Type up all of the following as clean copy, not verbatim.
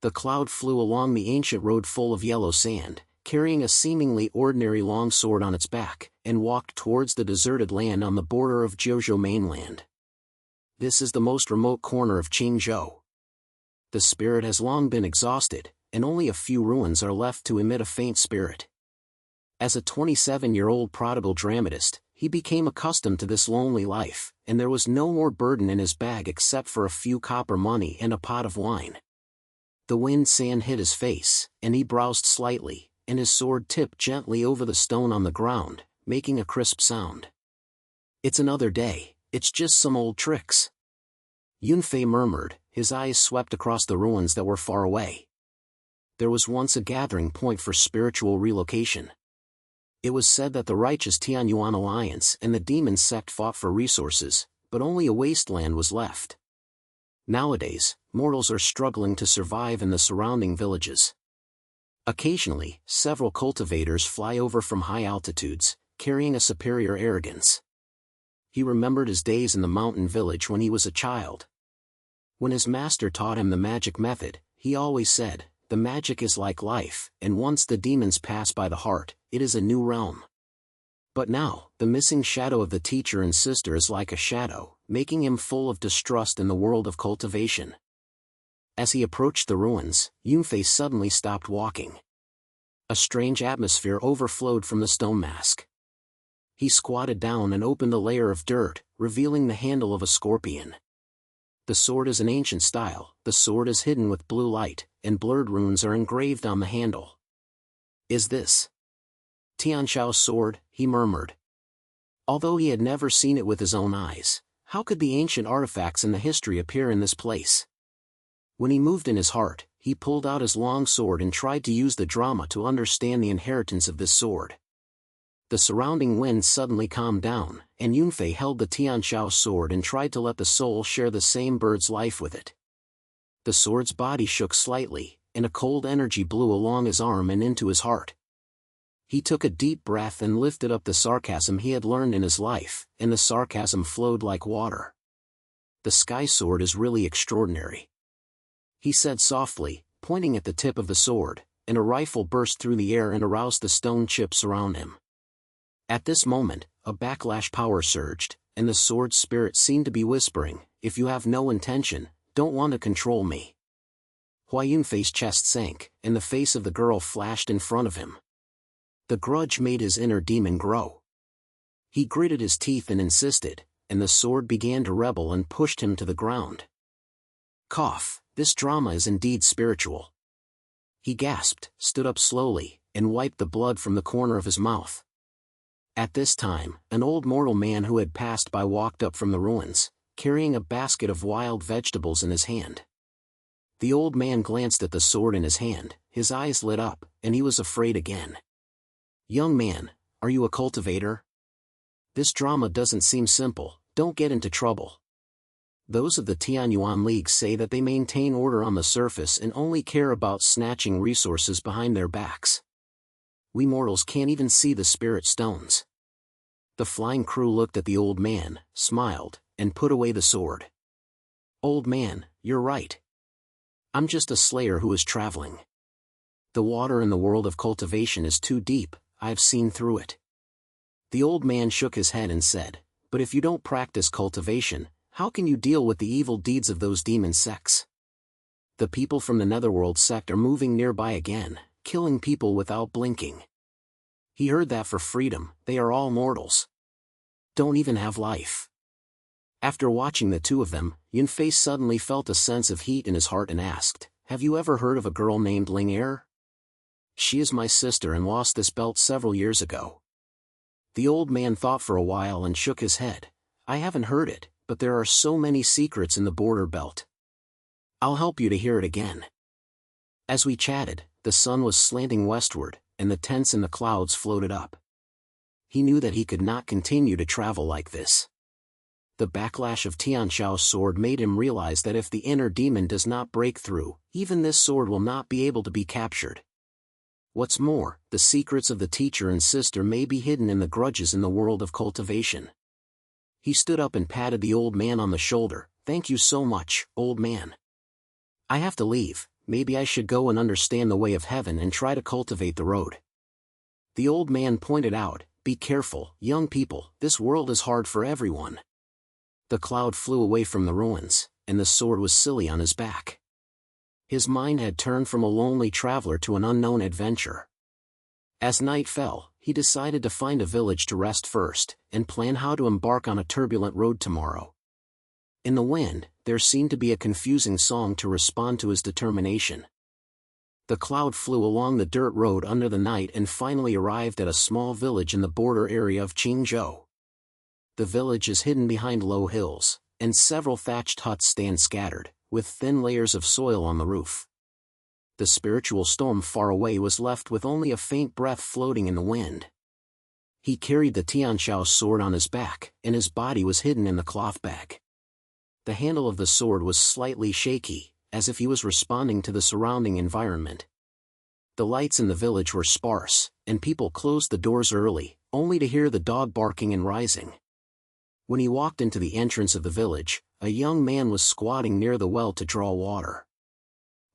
The cloud flew along the ancient road full of yellow sand, carrying a seemingly ordinary long sword on its back, and walked towards the deserted land on the border of Jiuzhou mainland. This is the most remote corner of Qingzhou. The spirit has long been exhausted, and only a few ruins are left to emit a faint spirit. As a 27-year-old prodigal dramatist, he became accustomed to this lonely life, and there was no more burden in his bag except for a few copper money and a pot of wine. The wind sand hit his face, and he browsed slightly, and his sword tipped gently over the stone on the ground, making a crisp sound. "It's another day, it's just some old tricks," Yunfei murmured, his eyes swept across the ruins that were far away. There was once a gathering point for spiritual relocation. It was said that the righteous Tianyuan alliance and the Demon Sect fought for resources, but only a wasteland was left. Nowadays, mortals are struggling to survive in the surrounding villages. Occasionally, several cultivators fly over from high altitudes, carrying a superior arrogance. He remembered his days in the mountain village when he was a child. When his master taught him the magic method, he always said, "The magic is like life, and once the demons pass by the heart, it is a new realm." But now, the missing shadow of the teacher and sister is like a shadow, making him full of distrust in the world of cultivation. As he approached the ruins, Yunfei suddenly stopped walking. A strange atmosphere overflowed from the stone mask. He squatted down and opened a layer of dirt, revealing the handle of a scorpion. The sword is an ancient style, the sword is hidden with blue light, and blurred runes are engraved on the handle. "Is this Tianxiao Sword?" he murmured. Although he had never seen it with his own eyes, how could the ancient artifacts in the history appear in this place? When he moved in his heart, he pulled out his long sword and tried to use the drama to understand the inheritance of this sword. The surrounding wind suddenly calmed down, and Yunfei held the Tianxiao sword and tried to let the soul share the same bird's life with it. The sword's body shook slightly, and a cold energy blew along his arm and into his heart. He took a deep breath and lifted up the sarcasm he had learned in his life, and the sarcasm flowed like water. "The sky sword is really extraordinary," he said softly, pointing at the tip of the sword, and a rifle burst through the air and aroused the stone chips around him. At this moment, a backlash power surged, and the sword's spirit seemed to be whispering, "If you have no intention, don't want to control me." Hua Yunfei's chest sank, and the face of the girl flashed in front of him. The grudge made his inner demon grow. He gritted his teeth and insisted, and the sword began to rebel and pushed him to the ground. "Cough, this drama is indeed spiritual." He gasped, stood up slowly, and wiped the blood from the corner of his mouth. At this time, an old mortal man who had passed by walked up from the ruins, carrying a basket of wild vegetables in his hand. The old man glanced at the sword in his hand, his eyes lit up, and he was afraid again. "Young man, are you a cultivator? This drama doesn't seem simple, don't get into trouble. Those of the Tianyuan League say that they maintain order on the surface and only care about snatching resources behind their backs. We mortals can't even see the spirit stones." The flying crew looked at the old man, smiled, and put away the sword. "Old man, you're right. I'm just a slayer who is traveling. The water in the world of cultivation is too deep, I've seen through it." The old man shook his head and said, "But if you don't practice cultivation, how can you deal with the evil deeds of those demon sects? The people from the Netherworld sect are moving nearby again, killing people without blinking. He heard that for freedom, they are all mortals. Don't even have life." After watching the two of them, Yunfei suddenly felt a sense of heat in his heart and asked, "Have you ever heard of a girl named Ling Er? She is my sister and lost this belt several years ago." The old man thought for a while and shook his head. "I haven't heard it, but there are so many secrets in the border belt. I'll help you to hear it again." As we chatted, the sun was slanting westward, and the tents in the clouds floated up. He knew that he could not continue to travel like this. The backlash of Tianxiao's sword made him realize that if the inner demon does not break through, even this sword will not be able to be captured. What's more, the secrets of the teacher and sister may be hidden in the grudges in the world of cultivation. He stood up and patted the old man on the shoulder. "Thank you so much, old man. I have to leave, maybe I should go and understand the way of heaven and try to cultivate the road. The old man pointed out, be careful, young people, this world is hard for everyone. The cloud flew away from the ruins, and the sword was silly on his back. His mind had turned from a lonely traveler to an unknown adventure. As night fell, he decided to find a village to rest first, and plan how to embark on a turbulent road tomorrow. In the wind, there seemed to be a confusing song to respond to his determination. The cloud flew along the dirt road under the night and finally arrived at a small village in the border area of Qingzhou. The village is hidden behind low hills, and several thatched huts stand scattered, with thin layers of soil on the roof. The spiritual storm far away was left with only a faint breath floating in the wind. He carried the Tianxiao sword on his back, and his body was hidden in the cloth bag. The handle of the sword was slightly shaky, as if he was responding to the surrounding environment. The lights in the village were sparse, and people closed the doors early, only to hear the dog barking and rising. When he walked into the entrance of the village, a young man was squatting near the well to draw water.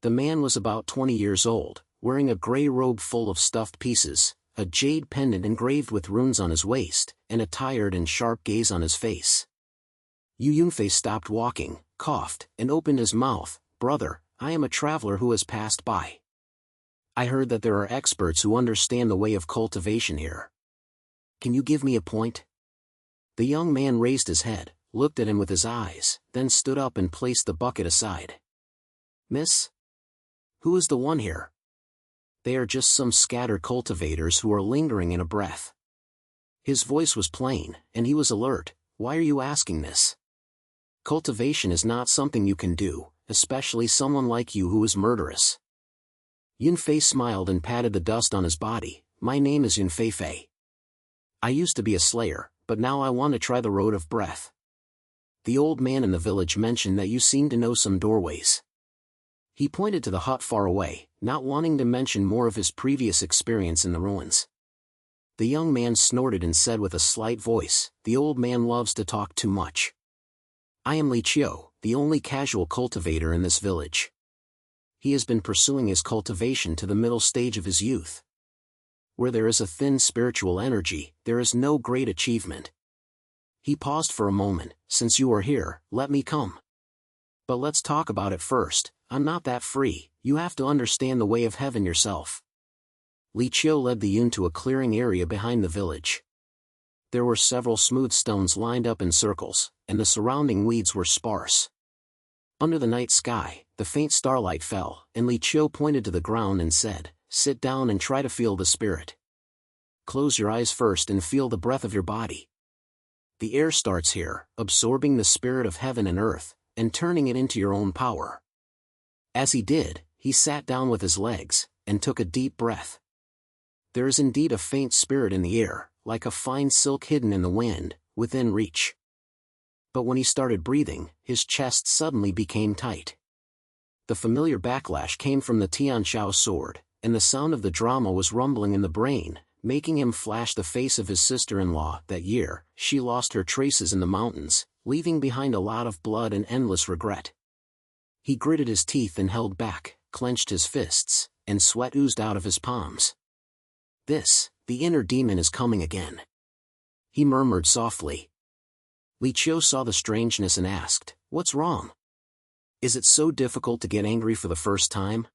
The man was about 20 years old, wearing a gray robe full of stuffed pieces, a jade pendant engraved with runes on his waist, and a tired and sharp gaze on his face. Xiao Yunfei stopped walking, coughed, and opened his mouth. Brother, I am a traveler who has passed by. I heard that there are experts who understand the way of cultivation here. Can you give me a point? The young man raised his head, looked at him with his eyes, then stood up and placed the bucket aside. Miss? Who is the one here? They are just some scattered cultivators who are lingering in a breath. His voice was plain, and he was alert. Why are you asking this? Cultivation is not something you can do, especially someone like you who is murderous. Yunfei smiled and patted the dust on his body. My name is Yunfei. I used to be a slayer, but now I want to try the road of breath. The old man in the village mentioned that you seem to know some doorways. He pointed to the hut far away, not wanting to mention more of his previous experience in the ruins. The young man snorted and said with a slight voice, the old man loves to talk too much. I am Liqiao, the only casual cultivator in this village. He has been pursuing his cultivation to the middle stage of his youth. Where there is a thin spiritual energy, there is no great achievement. He paused for a moment. Since you are here, let me come. But let's talk about it first. I'm not that free, you have to understand the way of heaven yourself. Liqiao led the Yun to a clearing area behind the village. There were several smooth stones lined up in circles, and the surrounding weeds were sparse. Under the night sky, the faint starlight fell, and Liqiao pointed to the ground and said, sit down and try to feel the spirit. Close your eyes first and feel the breath of your body. The air starts here, absorbing the spirit of heaven and earth, and turning it into your own power. As he did, he sat down with his legs, and took a deep breath. There is indeed a faint spirit in the air, like a fine silk hidden in the wind, within reach. But when he started breathing, his chest suddenly became tight. The familiar backlash came from the Tianxiao Sword, and the sound of the drama was rumbling in the brain, making him flash the face of his sister-in-law. That year, she lost her traces in the mountains, leaving behind a lot of blood and endless regret. He gritted his teeth and held back, clenched his fists, and sweat oozed out of his palms. The inner demon is coming again. He murmured softly. Liqiao saw the strangeness and asked, what's wrong? Is it so difficult to get angry for the first time?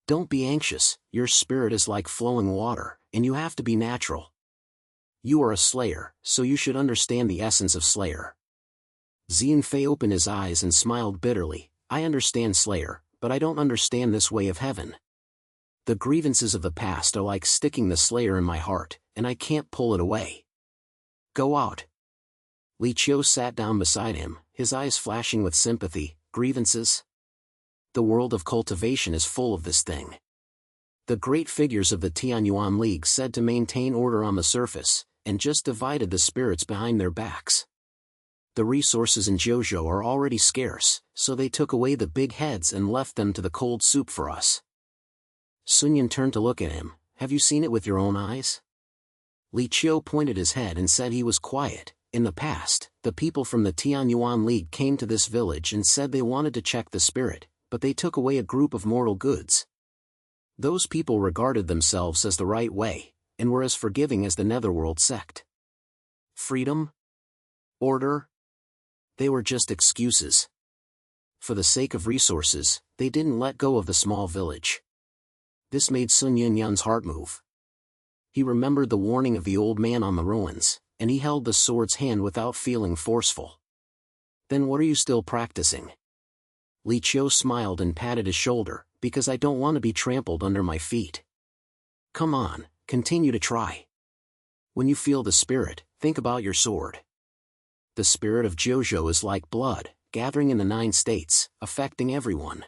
Don't be anxious, your spirit is like flowing water, and you have to be natural. You are a slayer, so you should understand the essence of slayer. Xiao Yunfei opened his eyes and smiled bitterly. I understand slayer, but I don't understand this way of heaven. The grievances of the past are like sticking the slayer in my heart, and I can't pull it away. Go out. Liqiao sat down beside him, his eyes flashing with sympathy. Grievances? The world of cultivation is full of this thing. The great figures of the Tianyuan League said to maintain order on the surface, and just divided the spirits behind their backs. The resources in Jiuzhou are already scarce, so they took away the big heads and left them to the cold soup for us. Sunyan turned to look at him. Have you seen it with your own eyes? Liqiao pointed his head and said he was quiet. In the past, the people from the Tianyuan League came to this village and said they wanted to check the spirit, but they took away a group of mortal goods. Those people regarded themselves as the right way, and were as forgiving as the Netherworld sect. Freedom? Order? They were just excuses. For the sake of resources, they didn't let go of the small village. This made Sun Yunyan's heart move. He remembered the warning of the old man on the ruins, and he held the sword's hand without feeling forceful. Then what are you still practicing? Li Qiu smiled and patted his shoulder, because I don't want to be trampled under my feet. Come on, continue to try. When you feel the spirit, think about your sword. The spirit of Jiuzhou is like blood, gathering in the 9 states, affecting everyone.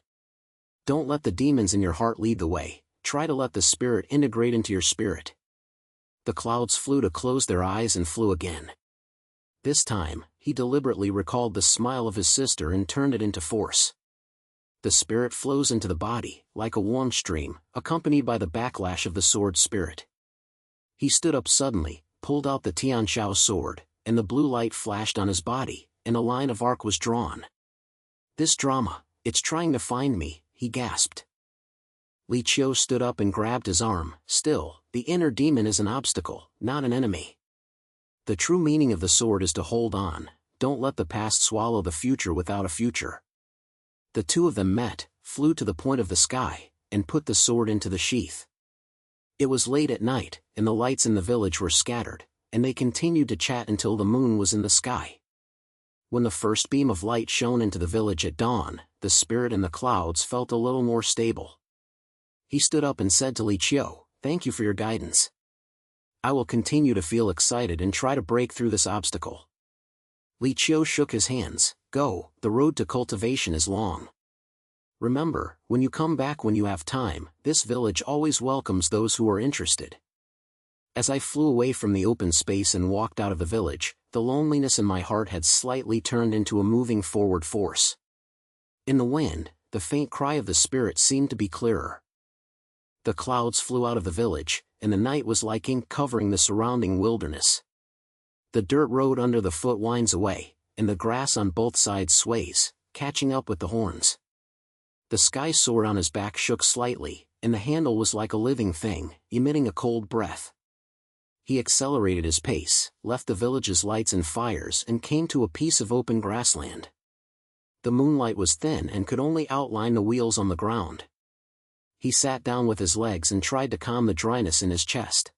Don't let the demons in your heart lead the way, try to let the spirit integrate into your spirit. The clouds flew to close their eyes and flew again. This time, he deliberately recalled the smile of his sister and turned it into force. The spirit flows into the body, like a warm stream, accompanied by the backlash of the sword spirit. He stood up suddenly, pulled out the Tianxiao Sword, and the blue light flashed on his body, and a line of arc was drawn. This drama, it's trying to find me, he gasped. Li Qiu stood up and grabbed his arm. Still, the inner demon is an obstacle, not an enemy. The true meaning of the sword is to hold on, don't let the past swallow the future without a future. The two of them met, flew to the point of the sky, and put the sword into the sheath. It was late at night, and the lights in the village were scattered, and they continued to chat until the moon was in the sky. When the first beam of light shone into the village at dawn, the spirit in the clouds felt a little more stable. He stood up and said to Li Qiu, "Thank you for your guidance. I will continue to feel excited and try to break through this obstacle." Li Qiu shook his hands. Go, the road to cultivation is long. Remember, when you come back when you have time, this village always welcomes those who are interested. As I flew away from the open space and walked out of the village, the loneliness in my heart had slightly turned into a moving forward force. In the wind, the faint cry of the spirit seemed to be clearer. The clouds flew out of the village, and the night was like ink covering the surrounding wilderness. The dirt road under the foot winds away, and the grass on both sides sways, catching up with the horns. The sky sword on his back shook slightly, and the handle was like a living thing, emitting a cold breath. He accelerated his pace, left the village's lights and fires and came to a piece of open grassland. The moonlight was thin and could only outline the wheels on the ground. He sat down with his legs and tried to calm the dryness in his chest.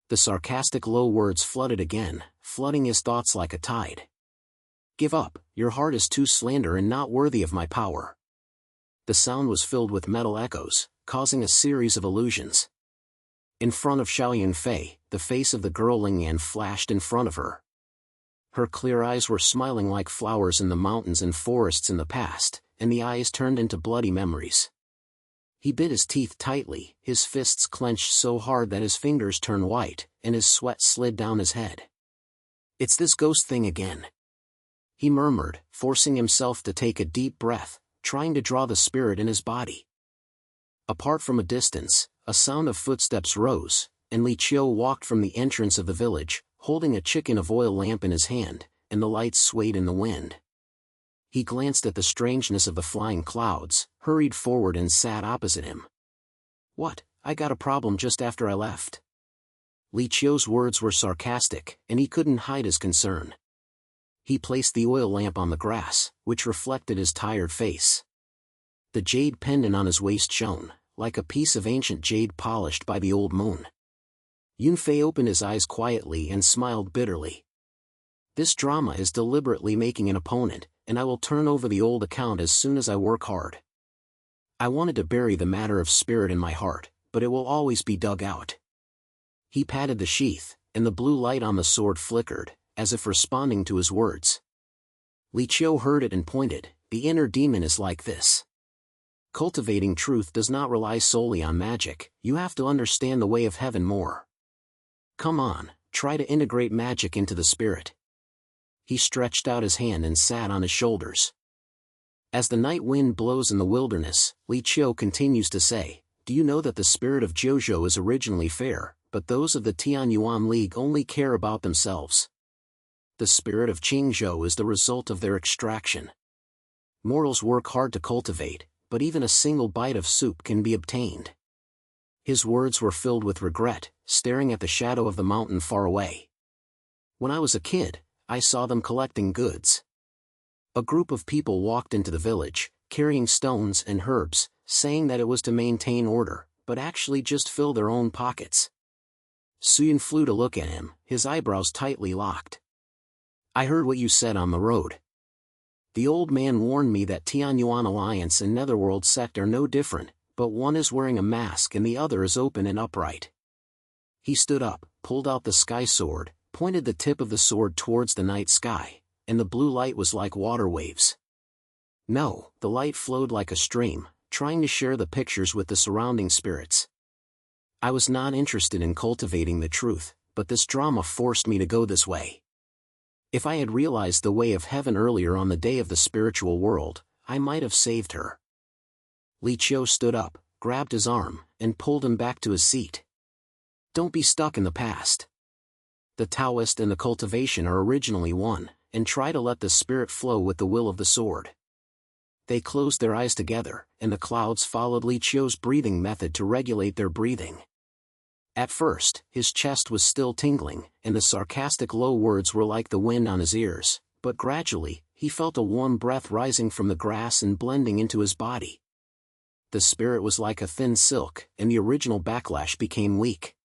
The sarcastic low words flooded again, flooding his thoughts like a tide. Give up, your heart is too slender and not worthy of my power. The sound was filled with metal echoes, causing a series of illusions. In front of Xiao Yunfei, the face of the girl Lin Yan flashed in front of her. Her clear eyes were smiling like flowers in the mountains and forests in the past, and the eyes turned into bloody memories. He bit his teeth tightly, his fists clenched so hard that his fingers turned white, and his sweat slid down his head. It's this ghost thing again. He murmured, forcing himself to take a deep breath, trying to draw the spirit in his body. Apart from a distance, a sound of footsteps rose, and Li Qiu walked from the entrance of the village, holding a chicken of oil lamp in his hand, and the lights swayed in the wind. He glanced at the strangeness of the flying clouds, hurried forward and sat opposite him. What, I got a problem just after I left. Li Qiu's words were sarcastic, and he couldn't hide his concern. He placed the oil lamp on the grass, which reflected his tired face. The jade pendant on his waist shone, like a piece of ancient jade polished by the old moon. Yunfei opened his eyes quietly and smiled bitterly. This drama is deliberately making an opponent, and I will turn over the old account as soon as I work hard. I wanted to bury the matter of spirit in my heart, but it will always be dug out. He patted the sheath, and the blue light on the sword flickered, as if responding to his words. Li Qiu heard it and pointed, the inner demon is like this. Cultivating truth does not rely solely on magic, you have to understand the way of heaven more. Come on, try to integrate magic into the spirit. He stretched out his hand and sat on his shoulders. As the night wind blows in the wilderness, Li Qiu continues to say, do you know that the spirit of Jiuzhou is originally fair, but those of the Tianyuan League only care about themselves. The spirit of Qingzhou is the result of their extraction. Mortals work hard to cultivate, but even a single bite of soup can be obtained. His words were filled with regret, staring at the shadow of the mountain far away. When I was a kid, I saw them collecting goods. A group of people walked into the village, carrying stones and herbs, saying that it was to maintain order, but actually just fill their own pockets. Suyin flew to look at him, his eyebrows tightly locked. I heard what you said on the road. The old man warned me that Tianyuan Alliance and Netherworld Sect are no different, but one is wearing a mask and the other is open and upright. He stood up, pulled out the sky sword, pointed the tip of the sword towards the night sky, and the blue light was like water waves. No, the light flowed like a stream, trying to share the pictures with the surrounding spirits. I was not interested in cultivating the truth, but this drama forced me to go this way. If I had realized the way of heaven earlier on the day of the spiritual world, I might have saved her. Li Qiu stood up, grabbed his arm, and pulled him back to his seat. Don't be stuck in the past. The Taoist and the cultivation are originally one, and try to let the spirit flow with the will of the sword. They closed their eyes together, and the clouds followed Li Qiu's breathing method to regulate their breathing. At first, his chest was still tingling, and the sarcastic low words were like the wind on his ears, but gradually, he felt a warm breath rising from the grass and blending into his body. The spirit was like a thin silk, and the original backlash became weak.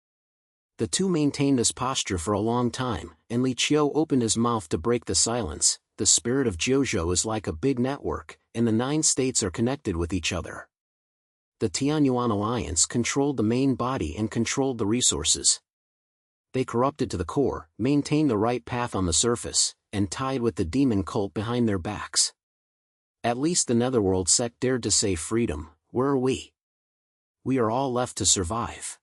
The two maintained this posture for a long time, and Li Qiu opened his mouth to break the silence. The spirit of Jiuzhou is like a big network, and the 9 states are connected with each other. The Tianyuan Alliance controlled the main body and controlled the resources. They corrupted to the core, maintained the right path on the surface, and tied with the demon cult behind their backs. At least the Netherworld Sect dared to say freedom. Where are we? We are all left to survive.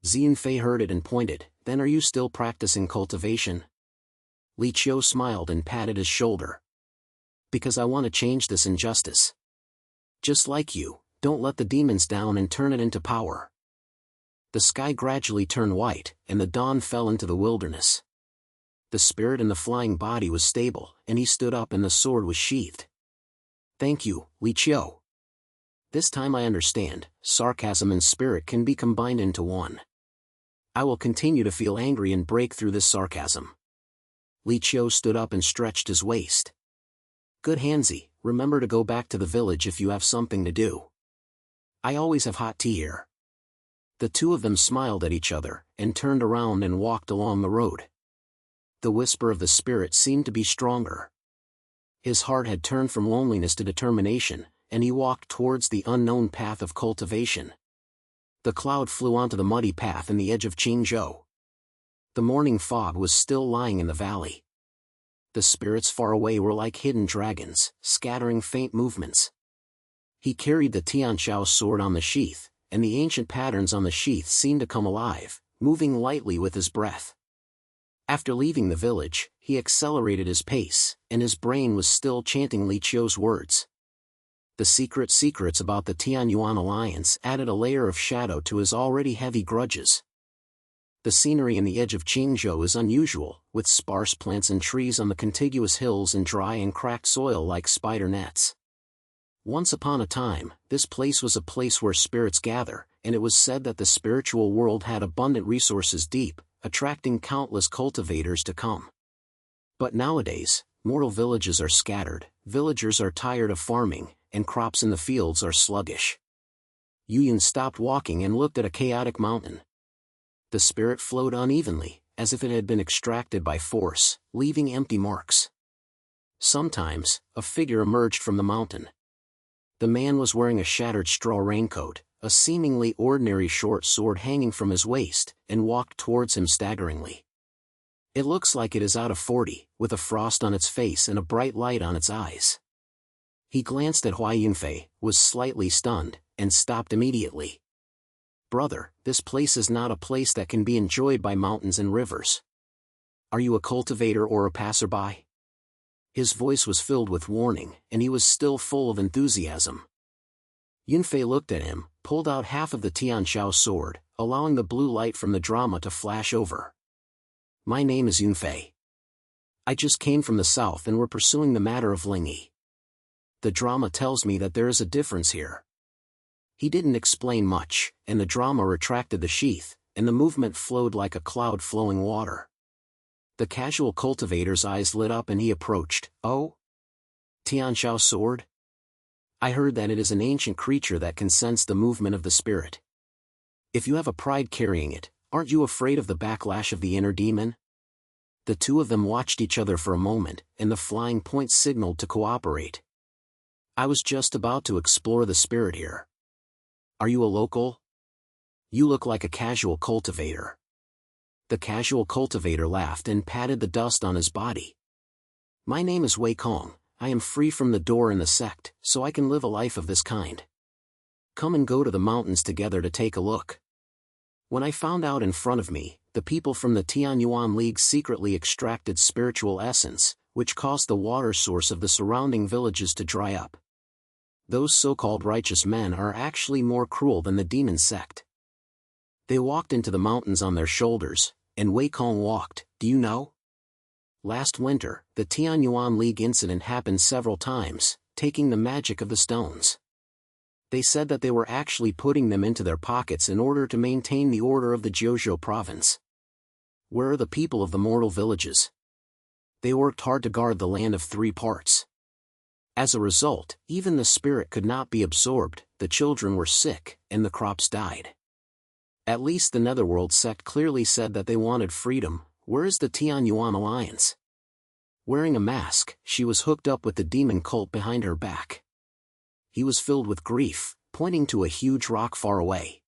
Xiao Yunfei heard it and pointed. Then are you still practicing cultivation? Li Qiu smiled and patted his shoulder. Because I want to change this injustice. Just like you, don't let the demons down and turn it into power. The sky gradually turned white, and the dawn fell into the wilderness. The spirit in the flying body was stable, and he stood up and the sword was sheathed. Thank you, Li Qiu. This time I understand, sarcasm and spirit can be combined into one. I will continue to feel angry and break through this sarcasm. Li Qiu stood up and stretched his waist. Good Hanzi, remember to go back to the village if you have something to do. I always have hot tea here. The two of them smiled at each other, and turned around and walked along the road. The whisper of the spirit seemed to be stronger. His heart had turned from loneliness to determination, and he walked towards the unknown path of cultivation. The cloud flew onto the muddy path in the edge of Qingzhou. The morning fog was still lying in the valley. The spirits far away were like hidden dragons, scattering faint movements. He carried the Tianxiao Sword on the sheath, and the ancient patterns on the sheath seemed to come alive, moving lightly with his breath. After leaving the village, he accelerated his pace, and his brain was still chanting Li Qiu's words. The secrets about the Tianyuan Alliance added a layer of shadow to his already heavy grudges. The scenery in the edge of Qingzhou is unusual, with sparse plants and trees on the contiguous hills and dry and cracked soil like spider nets. Once upon a time, this place was a place where spirits gather, and it was said that the spiritual world had abundant resources deep, attracting countless cultivators to come. But nowadays, mortal villages are scattered, villagers are tired of farming, and crops in the fields are sluggish. Yuyun stopped walking and looked at a chaotic mountain. The spirit flowed unevenly, as if it had been extracted by force, leaving empty marks. Sometimes, a figure emerged from the mountain. The man was wearing a shattered straw raincoat, a seemingly ordinary short sword hanging from his waist, and walked towards him staggeringly. It looks like it is out of 40, with a frost on its face and a bright light on its eyes. He glanced at Xiao Yunfei, was slightly stunned, and stopped immediately. Brother, this place is not a place that can be enjoyed by mountains and rivers. Are you a cultivator or a passerby? His voice was filled with warning, and he was still full of enthusiasm. Yunfei looked at him, pulled out half of the Tianxiao Sword, allowing the blue light from the drama to flash over. My name is Yunfei. I just came from the south and we're pursuing the matter of Lingyi. The drama tells me that there is a difference here. He didn't explain much, and the drama retracted the sheath, and the movement flowed like a cloud flowing water. The casual cultivator's eyes lit up and he approached. Oh? Tianxiao Sword? I heard that it is an ancient creature that can sense the movement of the spirit. If you have a pride carrying it, aren't you afraid of the backlash of the inner demon? The two of them watched each other for a moment, and the flying point signaled to cooperate. I was just about to explore the spirit here. Are you a local? You look like a casual cultivator. The casual cultivator laughed and patted the dust on his body. My name is Wanqing. I am free from the door in the sect, so I can live a life of this kind. Come and go to the mountains together to take a look. When I found out in front of me, the people from the Tianyuan League secretly extracted spiritual essence, which caused the water source of the surrounding villages to dry up. Those so-called righteous men are actually more cruel than the Demon Sect. They walked into the mountains on their shoulders, and Wanqing walked, do you know? Last winter, the Tianyuan League incident happened several times, taking the magic of the stones. They said that they were actually putting them into their pockets in order to maintain the order of the Jiuzhou province. Where are the people of the mortal villages? They worked hard to guard the land of three parts. As a result, even the spirit could not be absorbed, the children were sick, and the crops died. At least the Netherworld sect clearly said that they wanted freedom. Where is the Tianyuan alliance? Wearing a mask, she was hooked up with the demon cult behind her back. He was filled with grief, pointing to a huge rock far away.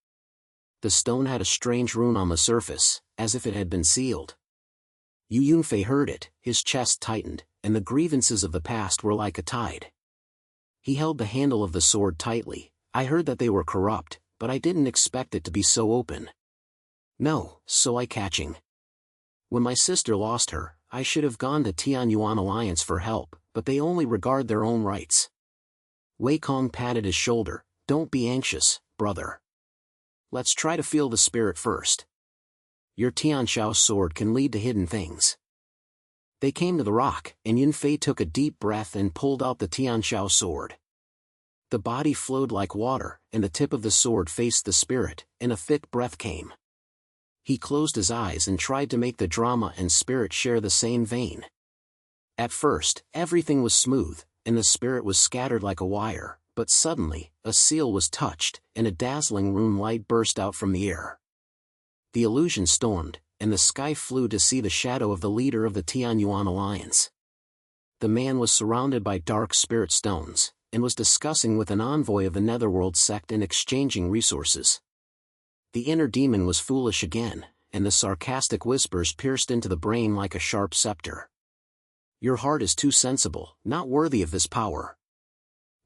The stone had a strange rune on the surface, as if it had been sealed. Xiao Yunfei heard it, his chest tightened, and the grievances of the past were like a tide. He held the handle of the sword tightly. I heard that they were corrupt, but I didn't expect it to be so open. No, so eye-catching. When my sister lost her, I should have gone to Tianyuan Alliance for help, but they only regard their own rights. Wanqing patted his shoulder. Don't be anxious, brother. Let's try to feel the spirit first. Your Tianxiao sword can lead to hidden things. They came to the rock, and Yunfei took a deep breath and pulled out the Tianxiao sword. The body flowed like water, and the tip of the sword faced the spirit, and a thick breath came. He closed his eyes and tried to make the drama and spirit share the same vein. At first, everything was smooth, and the spirit was scattered like a wire, but suddenly, a seal was touched, and a dazzling rune light burst out from the air. The illusion stormed, and the sky flew to see the shadow of the leader of the Tianyuan Alliance. The man was surrounded by dark spirit stones, and was discussing with an envoy of the Netherworld sect and exchanging resources. The inner demon was foolish again, and the sarcastic whispers pierced into the brain like a sharp scepter. Your heart is too sensible, not worthy of this power.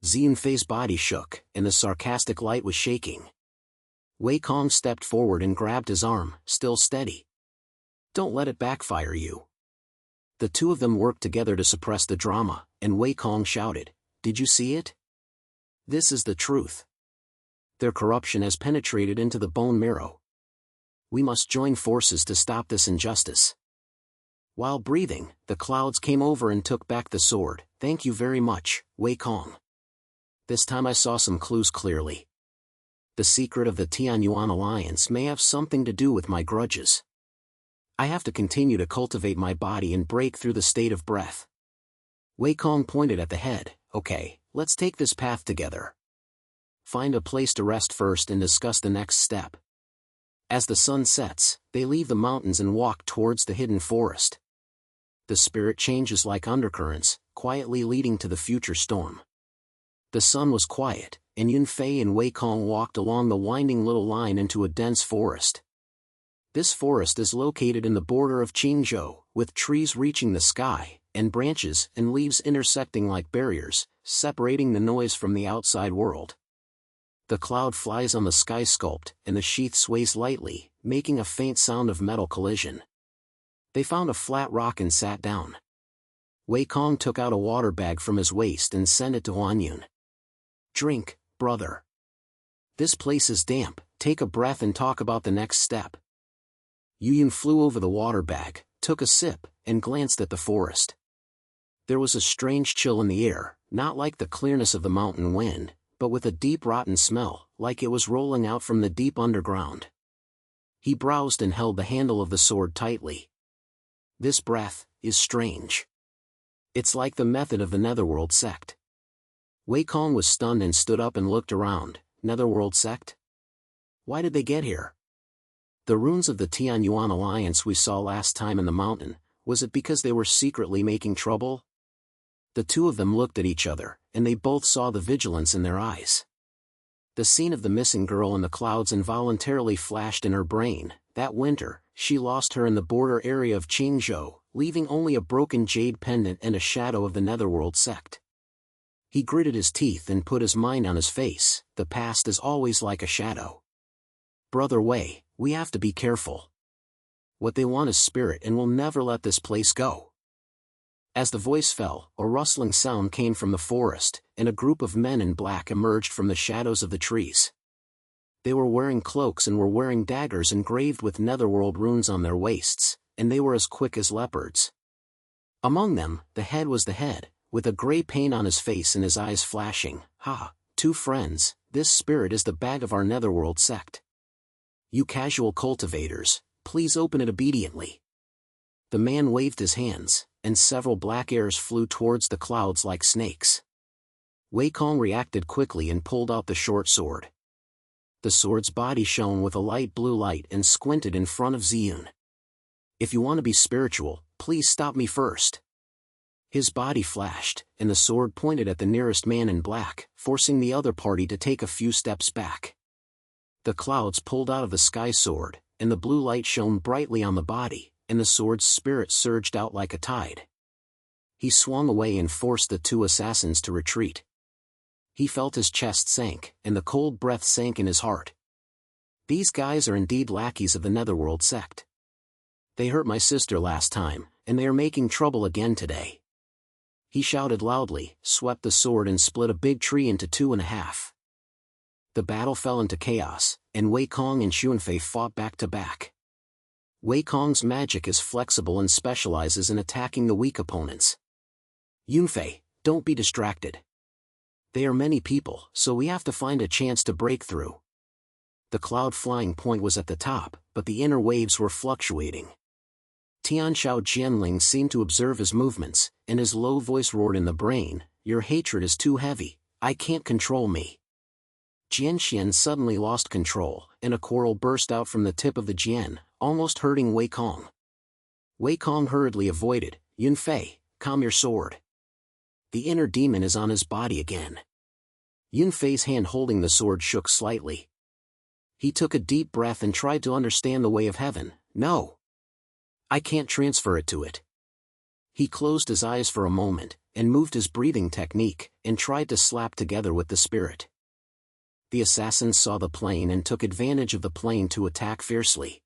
Xiao Yunfei's body shook, and the sarcastic light was shaking. Wanqing stepped forward and grabbed his arm, still steady. Don't let it backfire you. The two of them worked together to suppress the drama, and Wanqing shouted, Did you see it? This is the truth. Their corruption has penetrated into the bone marrow. We must join forces to stop this injustice. While breathing, the clouds came over and took back the sword. Thank you very much, Wanqing. This time I saw some clues clearly. The secret of the Tianyuan Alliance may have something to do with my grudges. I have to continue to cultivate my body and break through the state of breath. Wanqing pointed at the head. Okay, let's take this path together. Find a place to rest first and discuss the next step. As the sun sets, they leave the mountains and walk towards the hidden forest. The spirit changes like undercurrents, quietly leading to the future storm. The sun was quiet, and Yunfei and Wanqing walked along the winding little line into a dense forest. This forest is located in the border of Jiuzhou, with trees reaching the sky, and branches and leaves intersecting like barriers, separating the noise from the outside world. The cloud flies on the sky sculpt, and the sheath sways lightly, making a faint sound of metal collision. They found a flat rock and sat down. Wanqing took out a water bag from his waist and sent it to Huanyun. Drink, brother. This place is damp, take a breath and talk about the next step. Yuyun flew over the water bag, took a sip, and glanced at the forest. There was a strange chill in the air, not like the clearness of the mountain wind, but with a deep rotten smell, like it was rolling out from the deep underground. He browsed and held the handle of the sword tightly. This breath is strange. It's like the method of the Netherworld sect. Wei Kong was stunned and stood up and looked around. Netherworld sect? Why did they get here? The runes of the Tianyuan alliance we saw last time in the mountain, was it because they were secretly making trouble? The two of them looked at each other, and they both saw the vigilance in their eyes. The scene of the missing girl in the clouds involuntarily flashed in her brain. That winter, she lost her in the border area of Qingzhou, leaving only a broken jade pendant and a shadow of the Netherworld sect. He gritted his teeth and put his mind on his face. The past is always like a shadow. Brother Wei, we have to be careful. What they want is spirit and will never let this place go. As the voice fell, a rustling sound came from the forest, and a group of men in black emerged from the shadows of the trees. They were wearing cloaks and were wearing daggers engraved with Netherworld runes on their waists, and they were as quick as leopards. Among them, the head was the head, with a gray paint on his face and his eyes flashing. Ha, two friends, this spirit is the bag of our Netherworld sect. You casual cultivators, please open it obediently. The man waved his hands, and several black airs flew towards the clouds like snakes. Wei Kong reacted quickly and pulled out the short sword. The sword's body shone with a light blue light and squinted in front of Ziyun. If you want to be spiritual, please stop me first. His body flashed, and the sword pointed at the nearest man in black, forcing the other party to take a few steps back. The clouds pulled out of the sky sword, and the blue light shone brightly on the body, and the sword's spirit surged out like a tide. He swung away and forced the two assassins to retreat. He felt his chest sank, and the cold breath sank in his heart. These guys are indeed lackeys of the Netherworld sect. They hurt my sister last time, and they are making trouble again today. He shouted loudly, swept the sword and split a big tree into 2.5. The battle fell into chaos, and Wei Kong and Xiao Yunfei fought back to back. Wei Kong's magic is flexible and specializes in attacking the weak opponents. Yunfei, don't be distracted. They are many people, so we have to find a chance to break through. The cloud flying point was at the top, but the inner waves were fluctuating. Tianxiao Jianling seemed to observe his movements, and his low voice roared in the brain, your hatred is too heavy, I can't control me. Jianxian suddenly lost control, and a quarrel burst out from the tip of the Jian, almost hurting Wei Kong. Wei Kong hurriedly avoided. Yunfei, calm your sword. The inner demon is on his body again. Yunfei's hand holding the sword shook slightly. He took a deep breath and tried to understand the way of heaven. No. I can't transfer it to it. He closed his eyes for a moment, and moved his breathing technique, and tried to slap together with the spirit. The assassins saw the plane and took advantage of the plane to attack fiercely.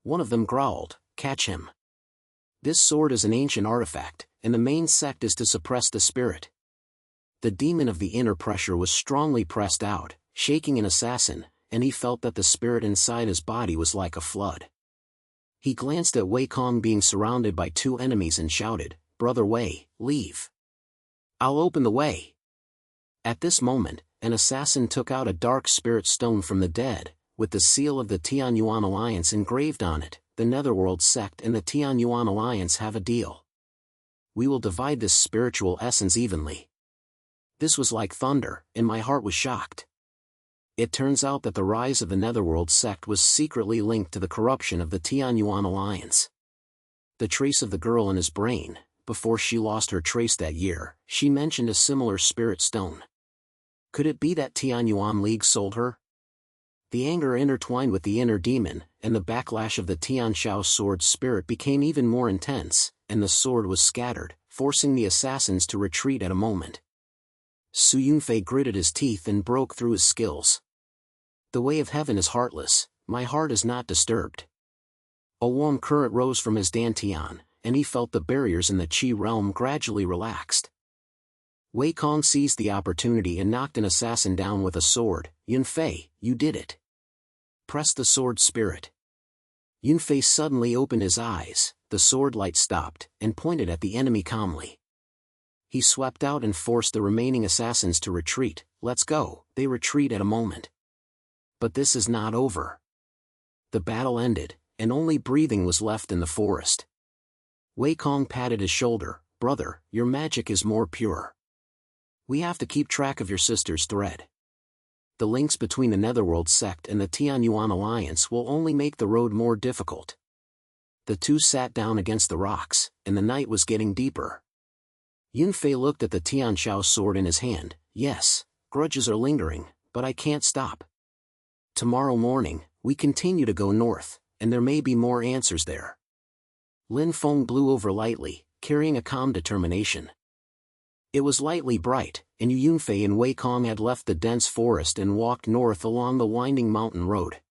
One of them growled, catch him. This sword is an ancient artifact, and the main sect is to suppress the spirit. The demon of the inner pressure was strongly pressed out, shaking an assassin, and he felt that the spirit inside his body was like a flood. He glanced at Wei Kong being surrounded by two enemies and shouted, Brother Wei, leave. I'll open the way. At this moment, an assassin took out a dark spirit stone from the dead, with the seal of the Tianyuan alliance engraved on it. The Netherworld sect and the Tianyuan alliance have a deal. We will divide this spiritual essence evenly. This was like thunder, and my heart was shocked. It turns out that the rise of the Netherworld sect was secretly linked to the corruption of the Tianyuan alliance. The trace of the girl in his brain, before she lost her trace that year, she mentioned a similar spirit stone. Could it be that Tianyuan League sold her? The anger intertwined with the inner demon, and the backlash of the Tianxiao Sword spirit became even more intense, and the sword was scattered, forcing the assassins to retreat at a moment. Xiao Yunfei gritted his teeth and broke through his skills. The way of heaven is heartless, my heart is not disturbed. A warm current rose from his dantian, and he felt the barriers in the Qi realm gradually relaxed. Wei Kong seized the opportunity and knocked an assassin down with a sword. Yunfei, you did it. Press the sword spirit. Yunfei suddenly opened his eyes, the sword light stopped, and pointed at the enemy calmly. He swept out and forced the remaining assassins to retreat. Let's go. They retreat at a moment. But this is not over. The battle ended, and only breathing was left in the forest. Wei Kong patted his shoulder. Brother, your magic is more pure. We have to keep track of your sister's thread. The links between the Netherworld sect and the Tianyuan alliance will only make the road more difficult. The two sat down against the rocks, and the night was getting deeper. Yunfei looked at the Tianxiao sword in his hand. Yes, grudges are lingering, but I can't stop. Tomorrow morning, we continue to go north, and there may be more answers there. Lin Feng blew over lightly, carrying a calm determination. It was lightly bright, and Yunfei and Wei Kong had left the dense forest and walked north along the winding mountain road.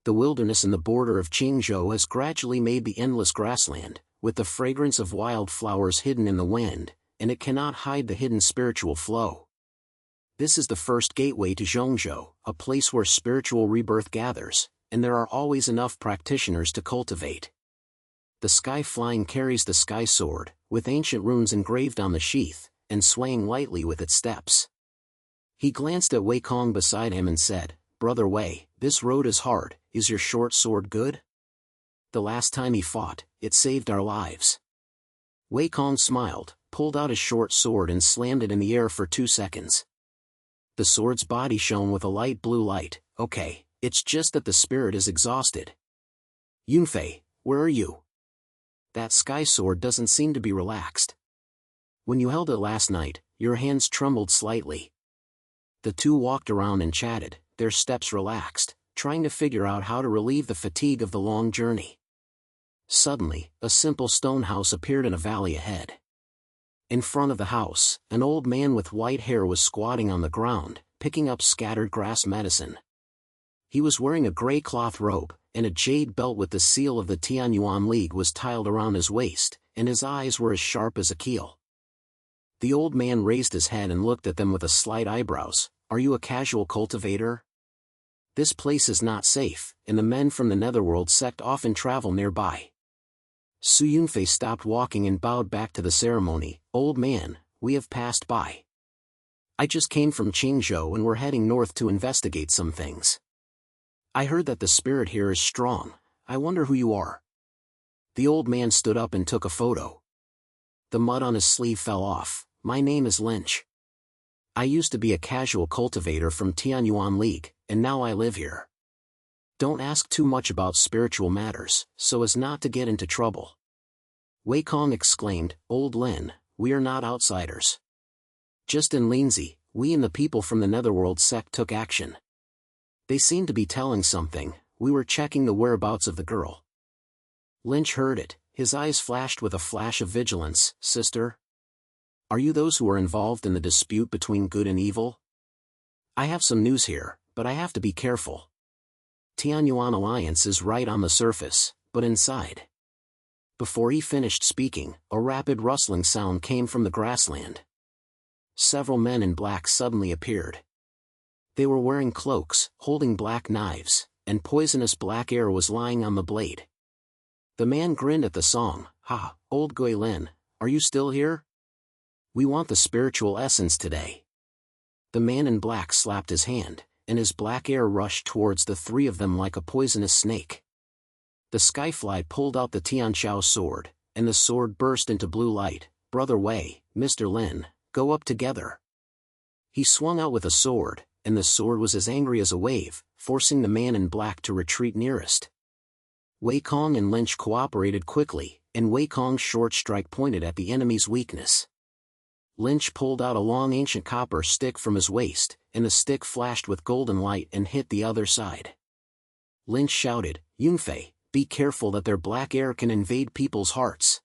The wilderness in the border of Qingzhou has gradually made the endless grassland, with the fragrance of wild flowers hidden in the wind, and it cannot hide the hidden spiritual flow. This is the first gateway to Zhongzhou, a place where spiritual rebirth gathers, and there are always enough practitioners to cultivate. The sky flying carries the sky sword, with ancient runes engraved on the sheath, and swaying lightly with its steps. He glanced at Wei Kong beside him and said, Brother Wei, this road is hard, is your short sword good? The last time he fought, it saved our lives. Wei Kong smiled, pulled out his short sword and slammed it in the air for 2 seconds. The sword's body shone with a light blue light. Okay, it's just that the spirit is exhausted. Yunfei, where are you? That sky sword doesn't seem to be relaxed. When you held it last night, your hands trembled slightly. The two walked around and chatted, their steps relaxed, trying to figure out how to relieve the fatigue of the long journey. Suddenly, a simple stone house appeared in a valley ahead. In front of the house, an old man with white hair was squatting on the ground, picking up scattered grass medicine. He was wearing a gray cloth robe, and a jade belt with the seal of the Tianyuan League was tiled around his waist, and his eyes were as sharp as a keel. The old man raised his head and looked at them with a slight eyebrows. Are you a casual cultivator? This place is not safe, and the men from the Netherworld sect often travel nearby. Su Yunfei stopped walking and bowed back to the ceremony. Old man, we have passed by. I just came from Qingzhou and we're heading north to investigate some things. I heard that the spirit here is strong. I wonder who you are. The old man stood up and took a photo. The mud on his sleeve fell off. My name is Lynch. I used to be a casual cultivator from Tianyuan League, and now I live here. Don't ask too much about spiritual matters, so as not to get into trouble. Wei Kong exclaimed, Old Lin, we are not outsiders. Just in Linzi, we and the people from the Netherworld sect took action. They seemed to be telling something. We were checking the whereabouts of the girl. Lynch heard it, his eyes flashed with a flash of vigilance. Sister? Are you those who are involved in the dispute between good and evil? I have some news here, but I have to be careful. Tianyuan Alliance is right on the surface, but inside. Before he finished speaking, a rapid rustling sound came from the grassland. Several men in black suddenly appeared. They were wearing cloaks, holding black knives, and poisonous black air was lying on the blade. The man grinned at the song. Ha, old Gui Lin, are you still here? We want the spiritual essence today. The man in black slapped his hand, and his black air rushed towards the three of them like a poisonous snake. The skyfly pulled out the Tianxiao Sword, and the sword burst into blue light. Brother Wei, Mr. Lin, go up together. He swung out with a sword, and the sword was as angry as a wave, forcing the man in black to retreat nearest. Wei Kong and Lynch cooperated quickly, and Wei Kong's short strike pointed at the enemy's weakness. Lynch pulled out a long ancient copper stick from his waist, and the stick flashed with golden light and hit the other side. Lynch shouted, Yunfei, be careful that their black air can invade people's hearts.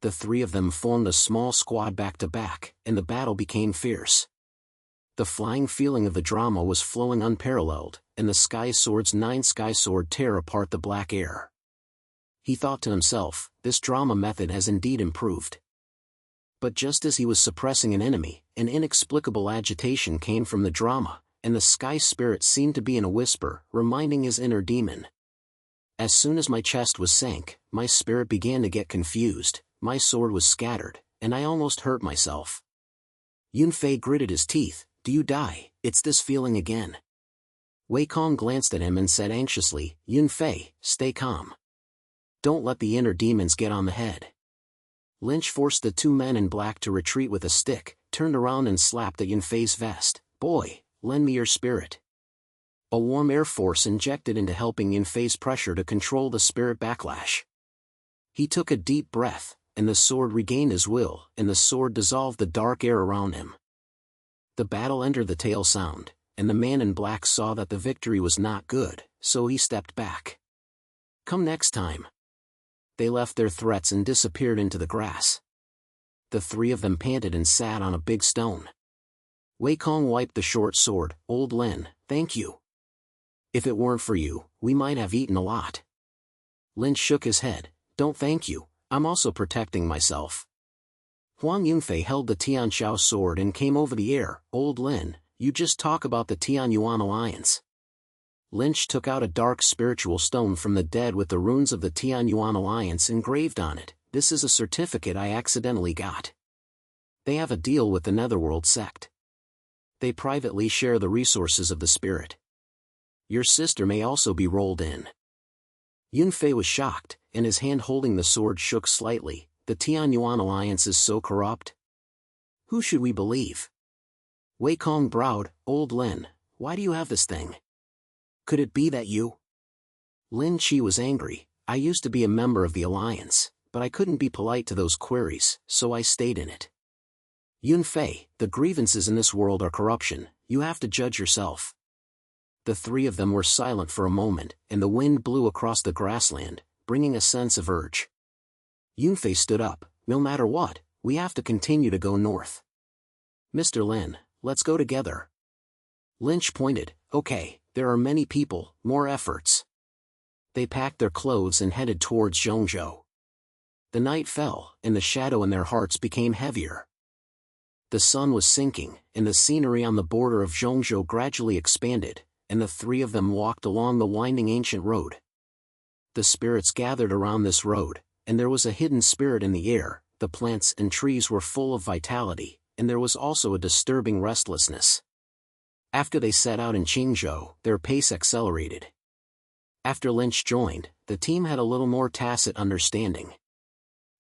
The three of them formed a small squad back to back, and the battle became fierce. The flying feeling of the drama was flowing unparalleled, and the Sky Sword's 9 Sky Sword tear apart the black air. He thought to himself, this drama method has indeed improved. But just as he was suppressing an enemy, an inexplicable agitation came from the drama, and the sky spirit seemed to be in a whisper, reminding his inner demon. As soon as my chest was sank, my spirit began to get confused, my sword was scattered, and I almost hurt myself. Yunfei gritted his teeth. Do you die? It's this feeling again. Wei Kong glanced at him and said anxiously, Yunfei, stay calm. Don't let the inner demons get on the head. Lynch forced the two men in black to retreat with a stick, turned around and slapped at Yunfei's vest. Boy, lend me your spirit. A warm air force injected into helping Yunfei's pressure to control the spirit backlash. He took a deep breath, and the sword regained his will, and the sword dissolved the dark air around him. The battle entered the tail sound, and the man in black saw that the victory was not good, so he stepped back. Come next time. They left their threats and disappeared into the grass. The three of them panted and sat on a big stone. Wei Kong wiped the short sword. Old Lin, thank you. If it weren't for you, we might have eaten a lot. Lin shook his head. Don't thank you, I'm also protecting myself. Huang Yunfei held the Tianxiao Sword and came over the air. Old Lin, you just talk about the Tianyuan alliance. Lynch took out a dark spiritual stone from the dead with the runes of the Tianyuan alliance engraved on it. This is a certificate I accidentally got. They have a deal with the Netherworld sect. They privately share the resources of the spirit. Your sister may also be rolled in. Yunfei was shocked, and his hand holding the sword shook slightly. The Tianyuan alliance is so corrupt. Who should we believe? Wei Kong browed. Old Lin, why do you have this thing? Could it be that you? Lin Chi was angry. I used to be a member of the alliance, but I couldn't be polite to those queries, so I stayed in it. Yunfei, the grievances in this world are corruption, you have to judge yourself. The three of them were silent for a moment, and the wind blew across the grassland, bringing a sense of urge. Yunfei stood up. No matter what, we have to continue to go north. Mr. Lin, let's go together. Lynch pointed. Okay, there are many people, more efforts. They packed their clothes and headed towards Jiuzhou. The night fell, and the shadow in their hearts became heavier. The sun was sinking, and the scenery on the border of Jiuzhou gradually expanded, and the three of them walked along the winding ancient road. The spirits gathered around this road, and there was a hidden spirit in the air. The plants and trees were full of vitality, and there was also a disturbing restlessness. After they set out in Qingzhou, their pace accelerated. After Lynch joined, the team had a little more tacit understanding.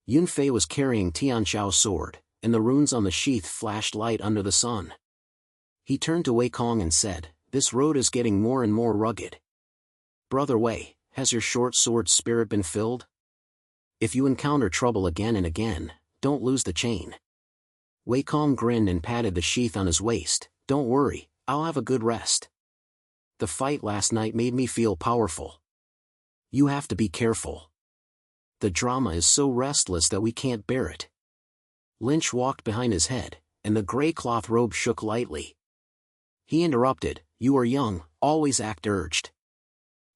Yunfei was carrying Tianxiao Sword, and the runes on the sheath flashed light under the sun. He turned to Wei Kong and said, This road is getting more and more rugged. Brother Wei, has your short sword spirit been filled? If you encounter trouble again and again, don't lose the chain. Wei Kong grinned and patted the sheath on his waist. Don't worry, I'll have a good rest. The fight last night made me feel powerful. You have to be careful. The drama is so restless that we can't bear it. Lynch walked behind his head, and the gray cloth robe shook lightly. He interrupted. You are young, always act urged.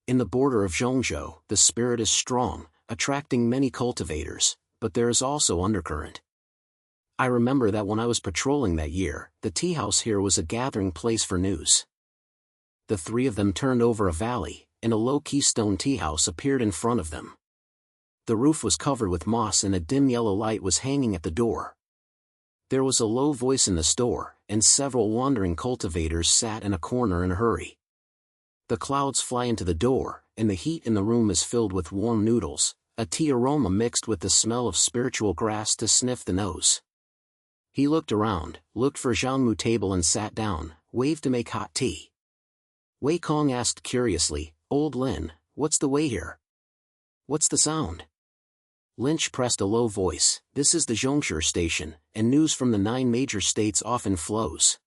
In the border of Jiuzhou, the spirit is strong, attracting many cultivators, but there is also undercurrent. I remember that when I was patrolling that year, the tea house here was a gathering place for news. The three of them turned over a valley, and a low-key stone tea house appeared in front of them. The roof was covered with moss and a dim yellow light was hanging at the door. There was a low voice in the store, and several wandering cultivators sat in a corner in a hurry. The clouds fly into the door, and the heat in the room is filled with warm noodles, a tea aroma mixed with the smell of spiritual grass to sniff the nose. He looked around, looked for Zhangmu table and sat down, waved to make hot tea. Wei Kong asked curiously, Old Lin, what's the way here? What's the sound? Lynch pressed a low voice. This is the Zhongsher station, and news from the 9 major states often flows.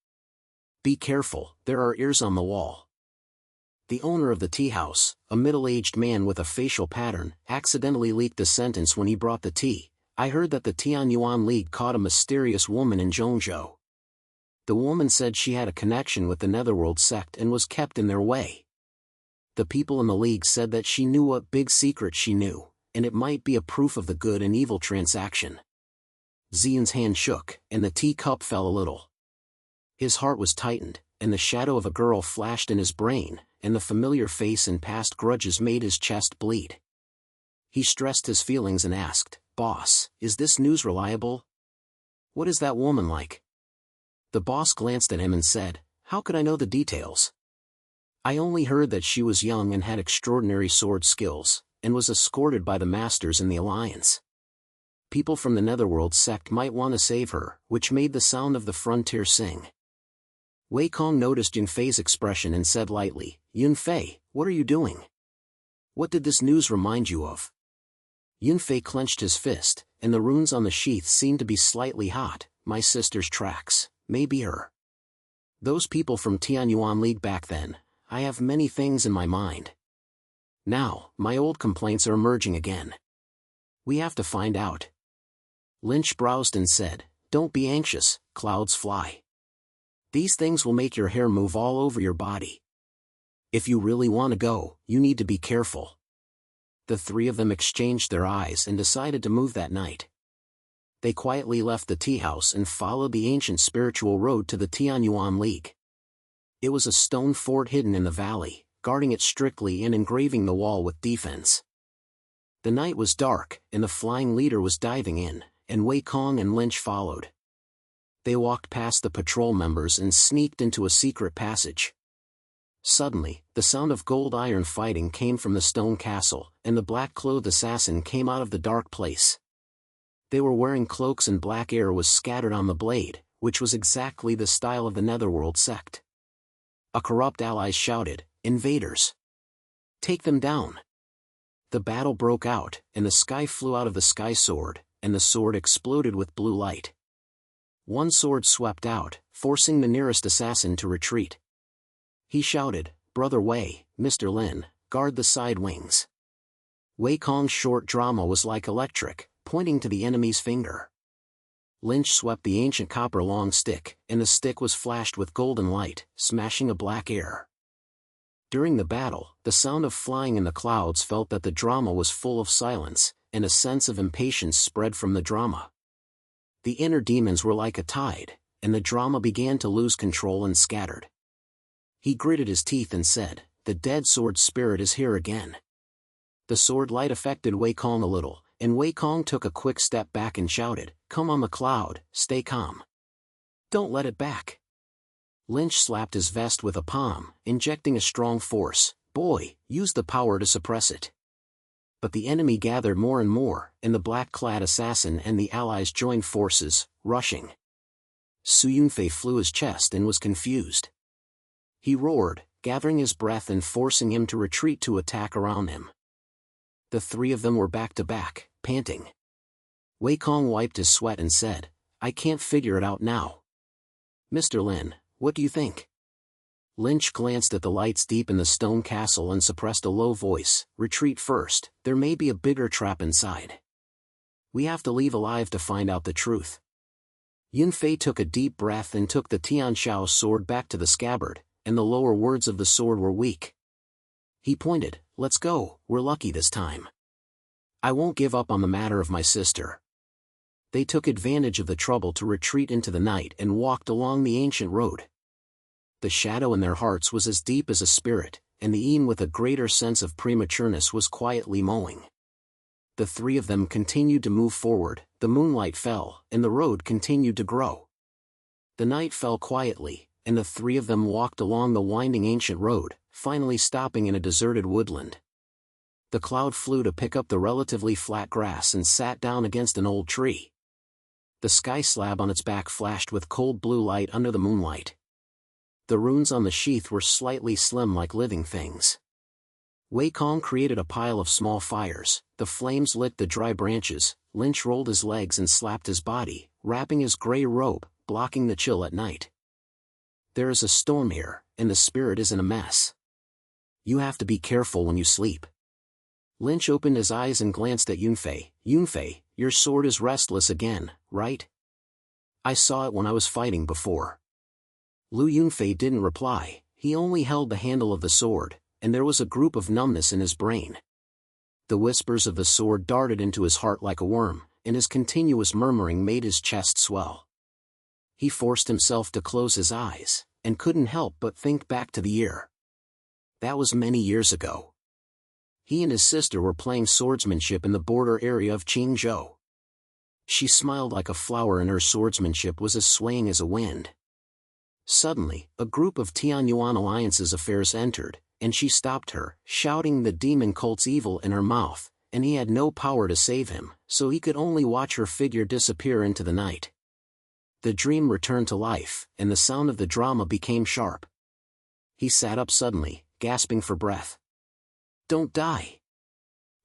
Be careful, there are ears on the wall. The owner of the tea house, a middle-aged man with a facial pattern, accidentally leaked the sentence when he brought the tea. I heard that the Tianyuan League caught a mysterious woman in Jiuzhou. The woman said she had a connection with the Netherworld sect and was kept in their way. The people in the League said that she knew what big secret she knew, and it might be a proof of the good and evil transaction. Xian's hand shook, and the teacup fell a little. His heart was tightened, and the shadow of a girl flashed in his brain, and the familiar face and past grudges made his chest bleed. He stressed his feelings and asked, Boss, is this news reliable? What is that woman like? The boss glanced at him and said, how could I know the details? I only heard that she was young and had extraordinary sword skills, and was escorted by the masters in the alliance. People from the Netherworld sect might want to save her, which made the sound of the frontier sing. Wei Kong noticed Yunfei's expression and said lightly, Yunfei, what are you doing? What did this news remind you of? Yunfei clenched his fist, and the runes on the sheath seemed to be slightly hot. My sister's tracks, maybe her. Those people from Tianyuan League back then, I have many things in my mind. Now, my old complaints are emerging again. We have to find out. Lynch browsed and said, don't be anxious, clouds fly. These things will make your hair move all over your body. If you really want to go, you need to be careful. The three of them exchanged their eyes and decided to move that night. They quietly left the tea house and followed the ancient spiritual road to the Tianyuan League. It was a stone fort hidden in the valley, guarding it strictly and engraving the wall with defense. The night was dark, and the flying leader was diving in, and Wei Kong and Lynch followed. They walked past the patrol members and sneaked into a secret passage. Suddenly, the sound of gold iron fighting came from the stone castle, and the black-clothed assassin came out of the dark place. They were wearing cloaks and black air was scattered on the blade, which was exactly the style of the Netherworld sect. A corrupt ally shouted, invaders! Take them down! The battle broke out, and the sky flew out of the sky sword, and the sword exploded with blue light. One sword swept out, forcing the nearest assassin to retreat. He shouted, Brother Wei, Mr. Lin, guard the side wings. Wei Kong's short drama was like electric, pointing to the enemy's finger. Lynch swept the ancient copper long stick, and the stick was flashed with golden light, smashing a black air. During the battle, the sound of flying in the clouds felt that the drama was full of silence, and a sense of impatience spread from the drama. The inner demons were like a tide, and the drama began to lose control and scattered. He gritted his teeth and said, the dead sword spirit is here again. The sword light affected Wei Kong a little, and Wei Kong took a quick step back and shouted, come on McLeod, stay calm. Don't let it back. Lynch slapped his vest with a palm, injecting a strong force. Boy, use the power to suppress it. But the enemy gathered more and more, and the black-clad assassin and the allies joined forces, rushing. Xiao Yunfei flew his chest and was confused. He roared, gathering his breath and forcing him to retreat to attack around him. The three of them were back to back, panting. Wei Kong wiped his sweat and said, I can't figure it out now. Mr. Lin, what do you think? Lynch glanced at the lights deep in the stone castle and suppressed a low voice, retreat first, there may be a bigger trap inside. We have to leave alive to find out the truth. Yunfei took a deep breath and took the Tianxiao sword back to the scabbard, and the lower words of the sword were weak. He pointed, let's go, we're lucky this time. I won't give up on the matter of my sister. They took advantage of the trouble to retreat into the night and walked along the ancient road. The shadow in their hearts was as deep as a spirit, and the Een with a greater sense of prematureness was quietly mowing. The three of them continued to move forward, the moonlight fell, and the road continued to grow. The night fell quietly, and the three of them walked along the winding ancient road, finally stopping in a deserted woodland. The cloud flew to pick up the relatively flat grass and sat down against an old tree. The sky slab on its back flashed with cold blue light under the moonlight. The runes on the sheath were slightly slim like living things. Wei Kong created a pile of small fires, the flames lit the dry branches. Lynch rolled his legs and slapped his body, wrapping his gray robe, blocking the chill at night. There is a storm here, and the spirit is in a mess. You have to be careful when you sleep. Lynch opened his eyes and glanced at Yunfei. Yunfei, your sword is restless again, right? I saw it when I was fighting before. Lu Yunfei didn't reply, he only held the handle of the sword, and there was a group of numbness in his brain. The whispers of the sword darted into his heart like a worm, and his continuous murmuring made his chest swell. He forced himself to close his eyes, and couldn't help but think back to the year. That was many years ago. He and his sister were playing swordsmanship in the border area of Qingzhou. She smiled like a flower and her swordsmanship was as swaying as a wind. Suddenly, a group of Tianyuan Alliance's affairs entered, and she stopped her, shouting the demon cult's evil in her mouth, and he had no power to save him, so he could only watch her figure disappear into the night. The dream returned to life, and the sound of the drama became sharp. He sat up suddenly, gasping for breath. "Don't die!"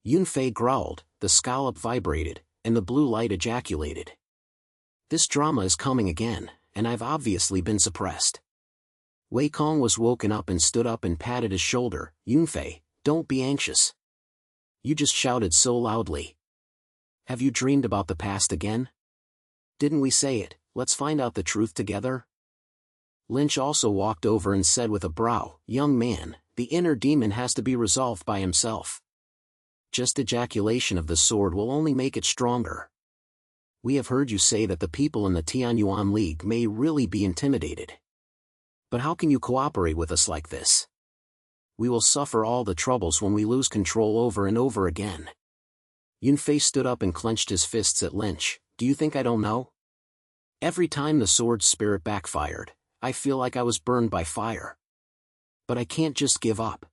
Yunfei growled, the scallop vibrated, and the blue light ejaculated. "This drama is coming again, and I've obviously been suppressed." Wei Kong was woken up and stood up and patted his shoulder. "Yunfei, don't be anxious. You just shouted so loudly. Have you dreamed about the past again? Didn't we say it? Let's find out the truth together." Lynch also walked over and said with a brow, "Young man, the inner demon has to be resolved by himself. Just ejaculation of the sword will only make it stronger. We have heard you say that the people in the Tianyuan League may really be intimidated. But how can you cooperate with us like this? We will suffer all the troubles when we lose control over and over again." Yunfei stood up and clenched his fists at Lynch. "Do you think I don't know? Every time the sword's spirit backfired, I feel like I was burned by fire. But I can't just give up.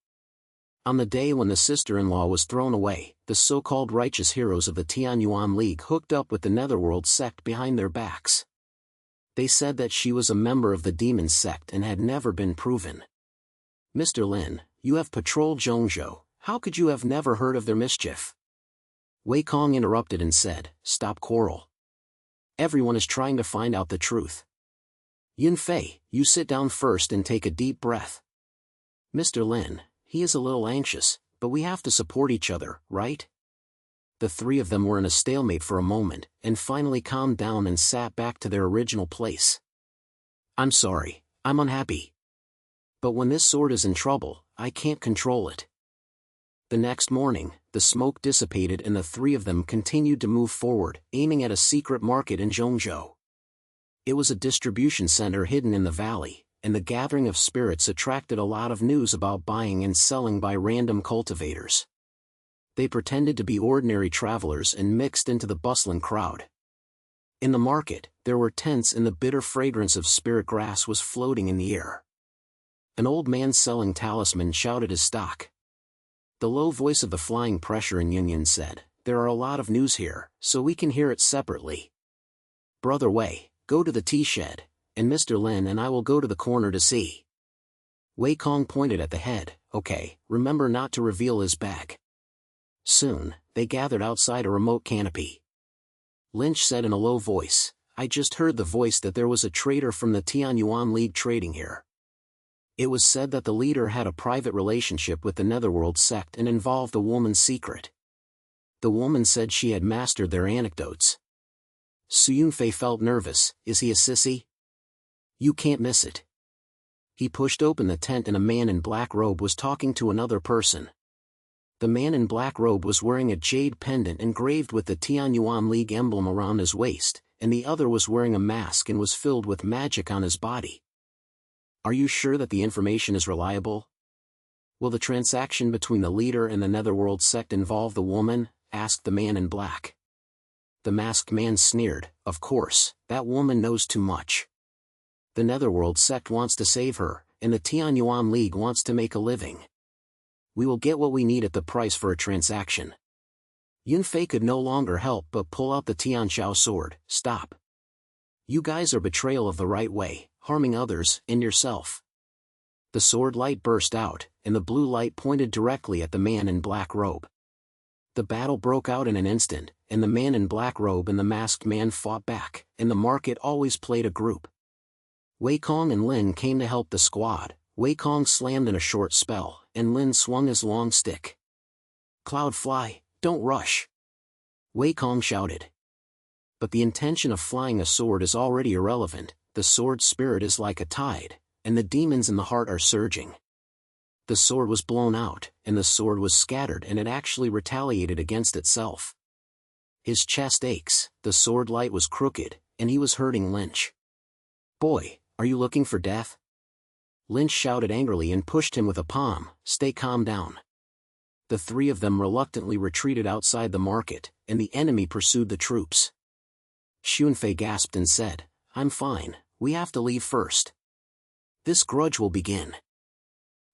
On the day when the sister-in-law was thrown away, the so-called righteous heroes of the Tianyuan League hooked up with the Netherworld sect behind their backs. They said that she was a member of the Demon Sect and had never been proven. Mr. Lin, you have patrolled Jiuzhou, how could you have never heard of their mischief?" Wei Kong interrupted and said, "Stop quarrel. Everyone is trying to find out the truth. Yunfei, you sit down first and take a deep breath. Mr. Lin, he is a little anxious, but we have to support each other, right?" The three of them were in a stalemate for a moment, and finally calmed down and sat back to their original place. "I'm sorry, I'm unhappy. But when this sword is in trouble, I can't control it." The next morning, the smoke dissipated and the three of them continued to move forward, aiming at a secret market in Jiuzhou. It was a distribution center hidden in the valley, and the gathering of spirits attracted a lot of news about buying and selling by random cultivators. They pretended to be ordinary travelers and mixed into the bustling crowd. In the market, there were tents and the bitter fragrance of spirit grass was floating in the air. An old man selling talisman shouted his stock. The low voice of the flying pressure in Union said, "There are a lot of news here, so we can hear it separately. Brother Wei, go to the tea shed, and Mr. Lin and I will go to the corner to see." Wei Kong pointed at the head. "Okay, remember not to reveal his bag." Soon, they gathered outside a remote canopy. Lynch said in a low voice, "I just heard the voice that there was a trader from the Tianyuan League trading here. It was said that the leader had a private relationship with the Netherworld sect and involved a woman's secret. The woman said she had mastered their anecdotes." Su Yunfei felt nervous. "Is he a sissy?" "You can't miss it." He pushed open the tent and a man in black robe was talking to another person. The man in black robe was wearing a jade pendant engraved with the Tianyuan League emblem around his waist, and the other was wearing a mask and was filled with magic on his body. "Are you sure that the information is reliable? Will the transaction between the leader and the Netherworld sect involve the woman?" asked the man in black. The masked man sneered, "Of course, that woman knows too much. The Netherworld sect wants to save her, and the Tianyuan League wants to make a living. We will get what we need at the price for a transaction." Yunfei could no longer help but pull out the Tianxiao Sword. "Stop. You guys are betrayal of the right way, harming others, and yourself." The sword light burst out, and the blue light pointed directly at the man in black robe. The battle broke out in an instant, and the man in black robe and the masked man fought back, and the market always played a group. Wei Kong and Lin came to help the squad. Wei Kong slammed in a short spell, and Lin swung his long stick. "Cloud fly, don't rush!" Wei Kong shouted. But the intention of flying a sword is already irrelevant. The sword's spirit is like a tide, and the demons in the heart are surging. The sword was blown out, and the sword was scattered and it actually retaliated against itself. His chest aches, the sword light was crooked, and he was hurting Lynch. "Boy, are you looking for death?" Lynch shouted angrily and pushed him with a palm. "Stay calm down." The three of them reluctantly retreated outside the market, and the enemy pursued the troops. Xiao Yunfei gasped and said, I'm fine, we have to leave first. This grudge will begin.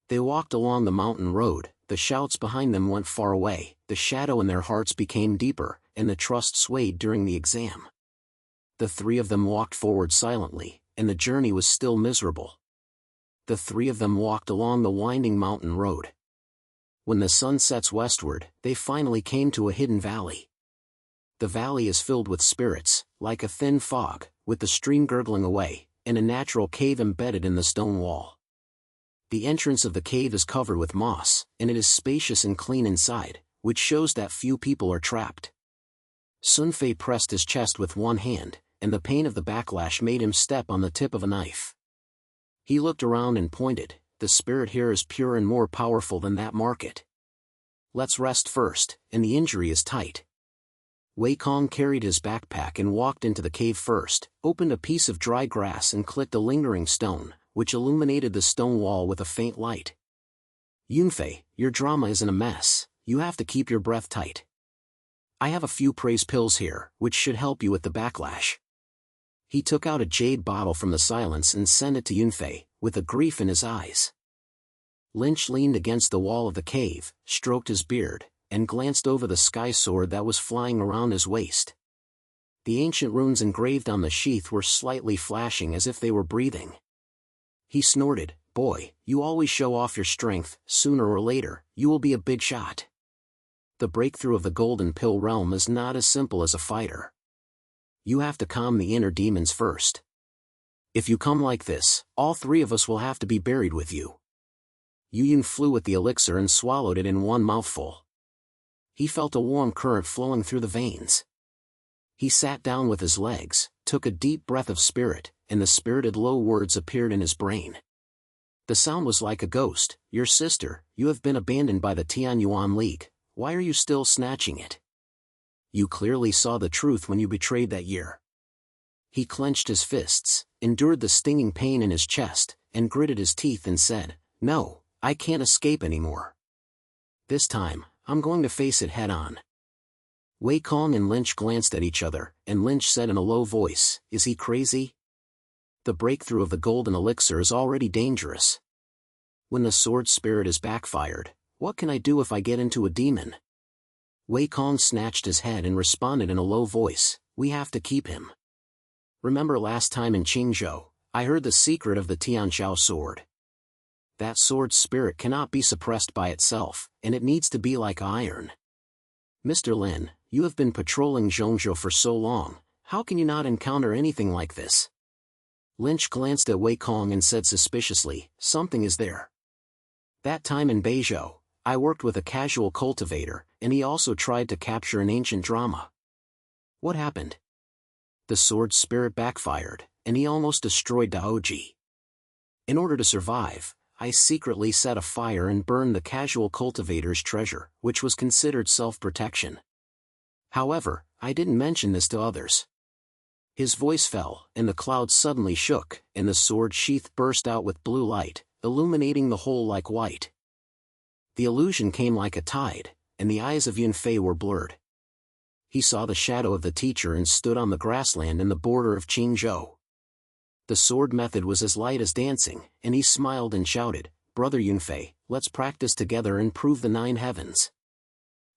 They walked along the mountain road, the shouts behind them went far away, the shadow in their hearts became deeper, and the trust swayed during the exam. The three of them walked forward silently, and the journey was still miserable. The three of them walked along the winding mountain road. When the sun sets westward, they finally came to a hidden valley. The valley is filled with spirits, like a thin fog, with the stream gurgling away, and a natural cave embedded in the stone wall. The entrance of the cave is covered with moss, and it is spacious and clean inside, which shows that few people are trapped. Xiao Yunfei pressed his chest with one hand, and the pain of the backlash made him step on the tip of a knife. He looked around and pointed, the spirit here is pure and more powerful than that market. Let's rest first, and the injury is tight. Wei Kong carried his backpack and walked into the cave first, opened a piece of dry grass and clicked a lingering stone, which illuminated the stone wall with a faint light. Yunfei, your drama is in a mess, you have to keep your breath tight. I have a few praise pills here, which should help you with the backlash. He took out a jade bottle from the silence and sent it to Yunfei, with a grief in his eyes. Lynch leaned against the wall of the cave, stroked his beard, and glanced over the sky sword that was flying around his waist. The ancient runes engraved on the sheath were slightly flashing as if they were breathing. He snorted, boy, you always show off your strength, sooner or later, you will be a big shot. The breakthrough of the golden pill realm is not as simple as a fighter. You have to calm the inner demons first. If you come like this, all three of us will have to be buried with you. Yu flew at the elixir and swallowed it in one mouthful. He felt a warm current flowing through the veins. He sat down with his legs, took a deep breath of spirit, and the spirited low words appeared in his brain. The sound was like a ghost, your sister, you have been abandoned by the Tianyuan League, why are you still snatching it? You clearly saw the truth when you betrayed that year. He clenched his fists, endured the stinging pain in his chest, and gritted his teeth and said, no, I can't escape anymore. This time, I'm going to face it head-on. Wei Kong and Lynch glanced at each other, and Lynch said in a low voice, is he crazy? The breakthrough of the golden elixir is already dangerous. When the sword spirit is backfired, what can I do if I get into a demon? Wei Kong snatched his head and responded in a low voice, we have to keep him. Remember last time in Qingzhou, I heard the secret of the Tianxiao Sword. That sword's spirit cannot be suppressed by itself, and it needs to be like iron. Mr. Lin, you have been patrolling Jiuzhou for so long, how can you not encounter anything like this? Lynch glanced at Wei Kong and said suspiciously, something is there. That time in Beizhou, I worked with a casual cultivator, and he also tried to capture an ancient drama. What happened? The sword's spirit backfired, and he almost destroyed Daoji. In order to survive, I secretly set a fire and burned the casual cultivator's treasure, which was considered self-protection. However, I didn't mention this to others. His voice fell, and the clouds suddenly shook, and the sword sheath burst out with blue light, illuminating the whole like white. The illusion came like a tide, and the eyes of Yunfei were blurred. He saw the shadow of the teacher and stood on the grassland in the border of Qingzhou. The sword method was as light as dancing, and he smiled and shouted, Brother Yunfei, let's practice together and prove the 9 heavens.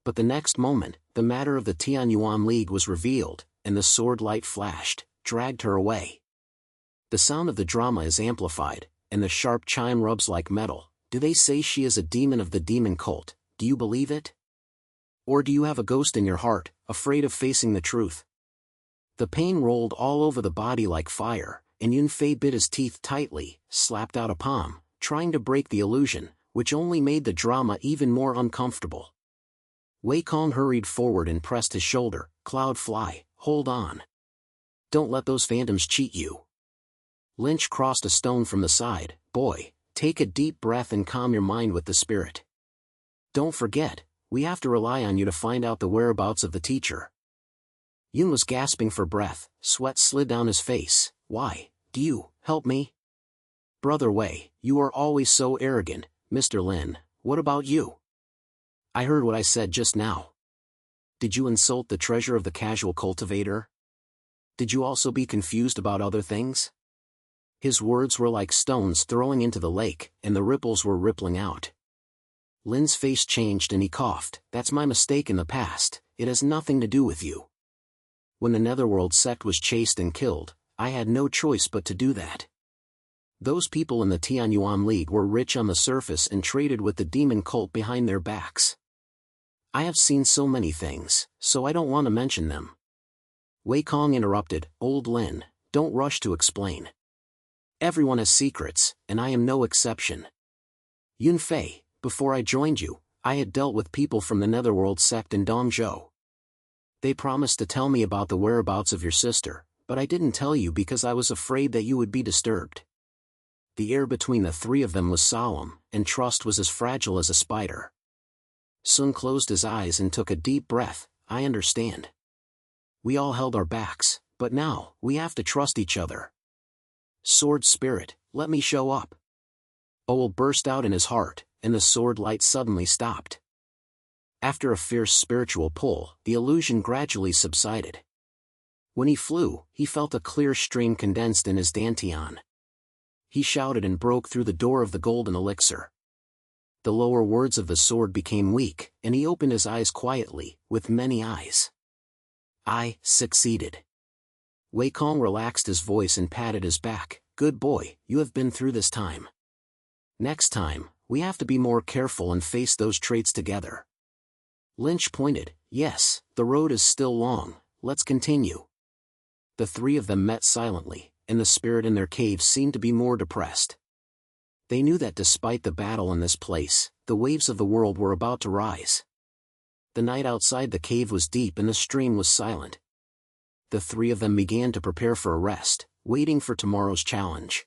But the next moment, the matter of the Tianyuan League was revealed, and the sword light flashed, dragged her away. The sound of the drama is amplified, and the sharp chime rubs like metal. Do they say she is a demon of the demon cult? Do you believe it? Or do you have a ghost in your heart, afraid of facing the truth? The pain rolled all over the body like fire, and Yunfei bit his teeth tightly, slapped out a palm, trying to break the illusion, which only made the drama even more uncomfortable. Wei Kong hurried forward and pressed his shoulder, Cloud Fly, hold on. Don't let those phantoms cheat you. Lynch crossed a stone from the side, boy, take a deep breath and calm your mind with the spirit. Don't forget, we have to rely on you to find out the whereabouts of the teacher. Yun was gasping for breath, sweat slid down his face. Why, do you help me? Brother Wei, you are always so arrogant, Mr. Lin, what about you? I heard what I said just now. Did you insult the treasure of the casual cultivator? Did you also be confused about other things? His words were like stones throwing into the lake, and the ripples were rippling out. Lin's face changed and he coughed. That's my mistake in the past, it has nothing to do with you. When the Netherworld sect was chased and killed, I had no choice but to do that. Those people in the Tianyuan League were rich on the surface and traded with the demon cult behind their backs. I have seen so many things, so I don't want to mention them. Wei Kong interrupted, Old Lin, don't rush to explain. Everyone has secrets, and I am no exception. Yunfei, before I joined you, I had dealt with people from the Netherworld sect in Dongzhou. They promised to tell me about the whereabouts of your sister, but I didn't tell you because I was afraid that you would be disturbed. The air between the three of them was solemn, and trust was as fragile as a spider. Sun closed his eyes and took a deep breath. I understand. We all held our backs, but now, we have to trust each other. Sword spirit, let me show up. Owl burst out in his heart, and the sword light suddenly stopped. After a fierce spiritual pull, the illusion gradually subsided. When he flew, he felt a clear stream condensed in his dantian. He shouted and broke through the door of the golden elixir. The lower words of the sword became weak, and he opened his eyes quietly, with many eyes. I succeeded. Wei Kong relaxed his voice and patted his back. Good boy, you have been through this time. Next time, we have to be more careful and face those traits together. Lynch pointed, yes, the road is still long, let's continue. The three of them met silently, and the spirit in their caves seemed to be more depressed. They knew that despite the battle in this place, the waves of the world were about to rise. The night outside the cave was deep and the stream was silent. The three of them began to prepare for a rest, waiting for tomorrow's challenge.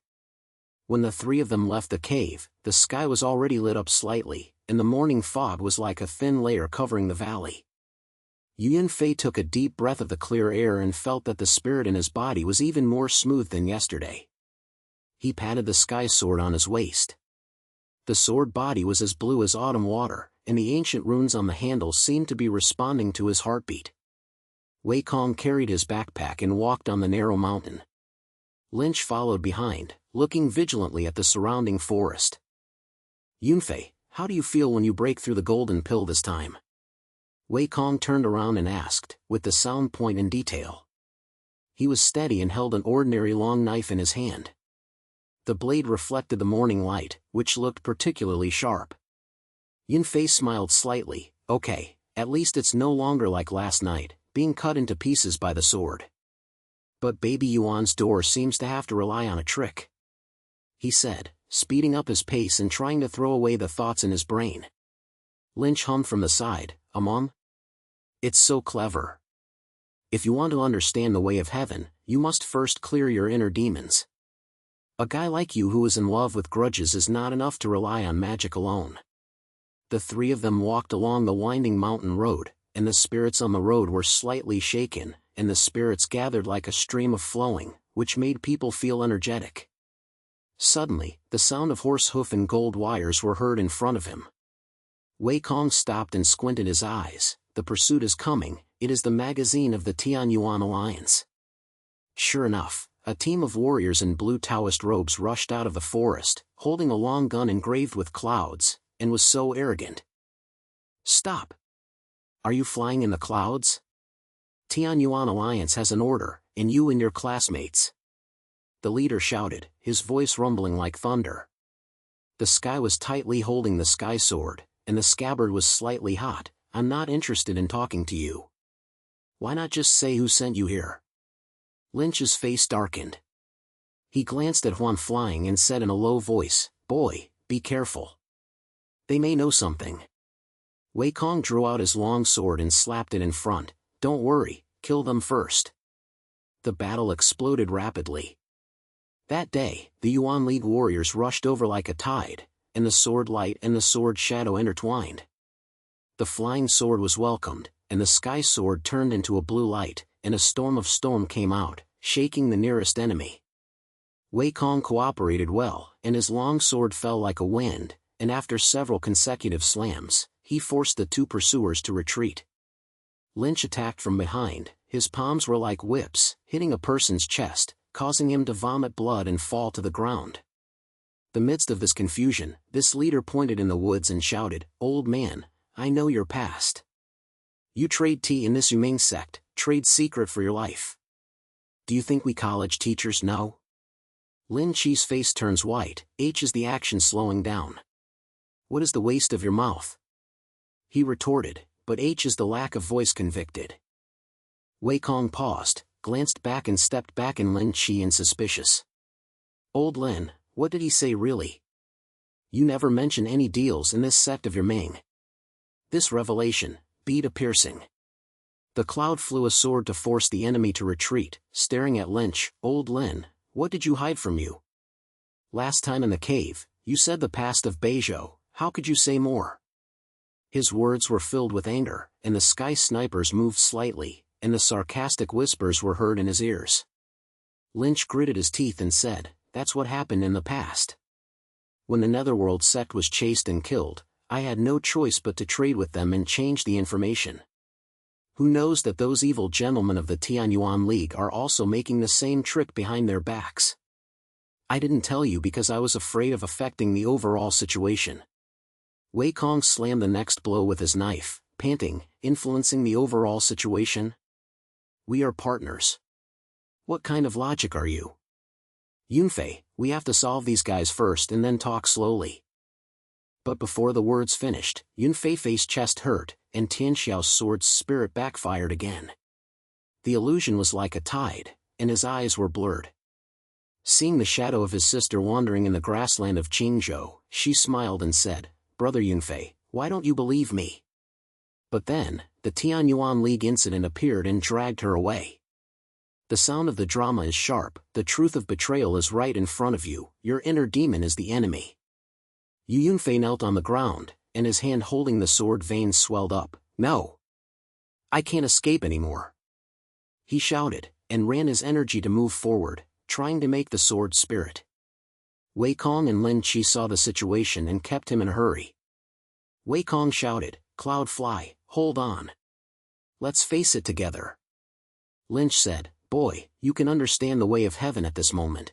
When the three of them left the cave, the sky was already lit up slightly, and the morning fog was like a thin layer covering the valley. Yunfei took a deep breath of the clear air and felt that the spirit in his body was even more smooth than yesterday. He patted the sky sword on his waist. The sword body was as blue as autumn water, and the ancient runes on the handle seemed to be responding to his heartbeat. Wei Kong carried his backpack and walked on the narrow mountain. Lynch followed behind, looking vigilantly at the surrounding forest. Yunfei, how do you feel when you break through the golden pill this time? Wei Kong turned around and asked, with the sound point in detail. He was steady and held an ordinary long knife in his hand. The blade reflected the morning light, which looked particularly sharp. Yunfei smiled slightly. Okay, at least it's no longer like last night, being cut into pieces by the sword. But Baby Yuan's door seems to have to rely on a trick, he said, speeding up his pace and trying to throw away the thoughts in his brain. Lynch hummed from the side, Among? It's so clever. If you want to understand the way of heaven, you must first clear your inner demons. A guy like you who is in love with grudges is not enough to rely on magic alone. The three of them walked along the winding mountain road, and the spirits on the road were slightly shaken, and the spirits gathered like a stream of flowing, which made people feel energetic. Suddenly, the sound of horse hoof and gold wires were heard in front of him. Wei Kong stopped and squinted his eyes. The pursuit is coming, it is the magazine of the Tianyuan Alliance. Sure enough, a team of warriors in blue Taoist robes rushed out of the forest, holding a long gun engraved with clouds, and was so arrogant. Stop! Are you flying in the clouds? Tianyuan Alliance has an order, and you and your classmates. The leader shouted, his voice rumbling like thunder. The sky was tightly holding the sky sword, and the scabbard was slightly hot. I'm not interested in talking to you. Why not just say who sent you here? Lynch's face darkened. He glanced at Huan Flying and said in a low voice, Boy, be careful. They may know something. Wei Kong drew out his long sword and slapped it in front. Don't worry, kill them first. The battle exploded rapidly. That day, the Yuan League warriors rushed over like a tide, and the sword light and the sword shadow intertwined. The flying sword was welcomed, and the sky sword turned into a blue light, and a storm of storm came out, shaking the nearest enemy. Wei Kong cooperated well, and his long sword fell like a wind, and after several consecutive slams, he forced the two pursuers to retreat. Lynch attacked from behind, His palms were like whips, hitting a person's chest, causing him to vomit blood and fall to the ground. The midst of this confusion, this leader pointed in the woods and shouted, "Old man, I know your past. You trade tea in this humane sect, trade secret for your life. Do you think we college teachers know?" Lin Qi's face turns white. H is the action slowing down. "What is the waste of your mouth?" he retorted, but H is the lack of voice convicted. Wei Kong paused, glanced back and stepped back in Lin Qi and suspicious. "Old Lin, what did he say really? You never mention any deals in this sect of your Ming." This revelation beat a piercing. The cloud flew a sword to force the enemy to retreat, staring at Lynch. "Old Lin, what did you hide from you? Last time in the cave, you said the past of Beizhou, how could you say more?" His words were filled with anger, and the sky snipers moved slightly, and the sarcastic whispers were heard in his ears. Lynch gritted his teeth and said, "That's what happened in the past. When the Netherworld sect was chased and killed, I had no choice but to trade with them and change the information. Who knows that those evil gentlemen of the Tianyuan League are also making the same trick behind their backs? I didn't tell you because I was afraid of affecting the overall situation." Wei Kong slammed the next blow with his knife, panting, "Influencing the overall situation? We are partners. What kind of logic are you? Yunfei, we have to solve these guys first and then talk slowly." But before the words finished, Yunfei's chest hurt, and Tianxiao Sword's spirit backfired again. The illusion was like a tide, and his eyes were blurred. Seeing the shadow of his sister wandering in the grassland of Qingzhou, she smiled and said, "Brother Yunfei, why don't you believe me?" But then, the Tianyuan League incident appeared and dragged her away. The sound of the drama is sharp, the truth of betrayal is right in front of you, your inner demon is the enemy. Yu Yunfei knelt on the ground, and his hand holding the sword veins swelled up. "No! I can't escape anymore!" he shouted, and ran his energy to move forward, trying to make the sword spirit. Wei Kong and Lin Qi saw the situation and kept him in a hurry. Wei Kong shouted, "Cloud Fly, hold on. Let's face it together." Lynch said, "Boy, you can understand the way of heaven at this moment.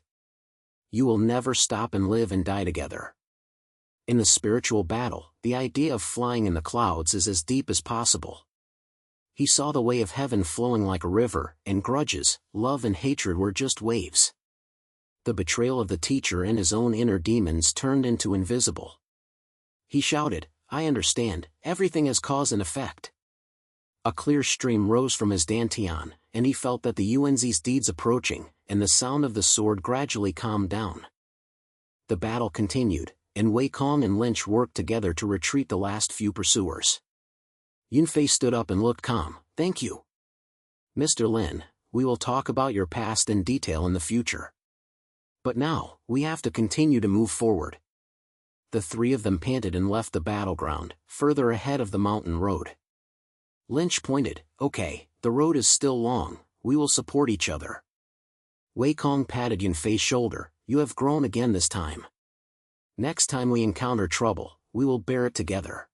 You will never stop and live and die together. In the spiritual battle, the idea of flying in the clouds is as deep as possible." He saw the way of heaven flowing like a river, and grudges, love and hatred were just waves. The betrayal of the teacher and his own inner demons turned into invisible. He shouted, "I understand, everything has cause and effect." A clear stream rose from his dantian, and he felt that the Yuanzi's deeds approaching, and the sound of the sword gradually calmed down. The battle continued, and Wei Kong and Lynch worked together to retreat the last few pursuers. Yunfei stood up and looked calm. "Thank you, Mr. Lin, we will talk about your past in detail in the future. But now, we have to continue to move forward." The three of them panted and left the battleground, further ahead of the mountain road. Lynch pointed, "Okay, the road is still long, we will support each other." Wei Kong patted Yunfei's shoulder, "You have grown again this time. Next time we encounter trouble, we will bear it together."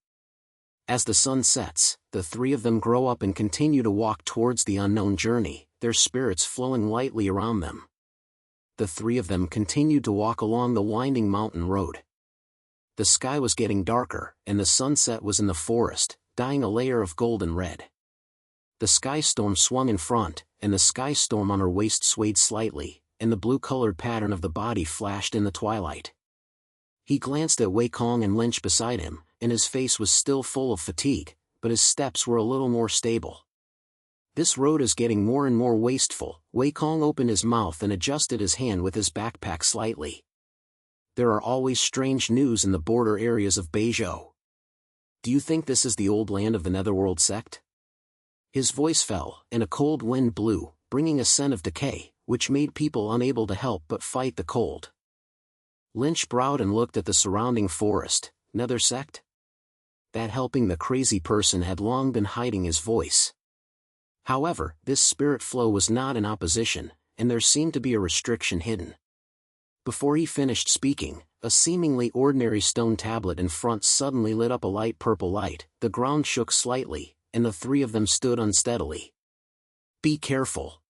As the sun sets, the three of them grow up and continue to walk towards the unknown journey, their spirits flowing lightly around them. The three of them continued to walk along the winding mountain road. The sky was getting darker, and the sunset was in the forest, dyeing a layer of golden red. The sky storm swung in front, and the sky storm on her waist swayed slightly, and the blue-colored pattern of the body flashed in the twilight. He glanced at Wei Kong and Lynch beside him, and his face was still full of fatigue, but his steps were a little more stable. "This road is getting more and more wasteful." Wei Kong opened his mouth and adjusted his hand with his backpack slightly. "There are always strange news in the border areas of Beizhou. Do you think this is the old land of the Netherworld sect?" His voice fell, and a cold wind blew, bringing a scent of decay, which made people unable to help but fight the cold. Lynch bowed and looked at the surrounding forest. "Nether sect?" That helping the crazy person had long been hiding his voice. However, this spirit flow was not in opposition, and there seemed to be a restriction hidden. Before he finished speaking, a seemingly ordinary stone tablet in front suddenly lit up a light purple light, the ground shook slightly, and the three of them stood unsteadily. Be careful.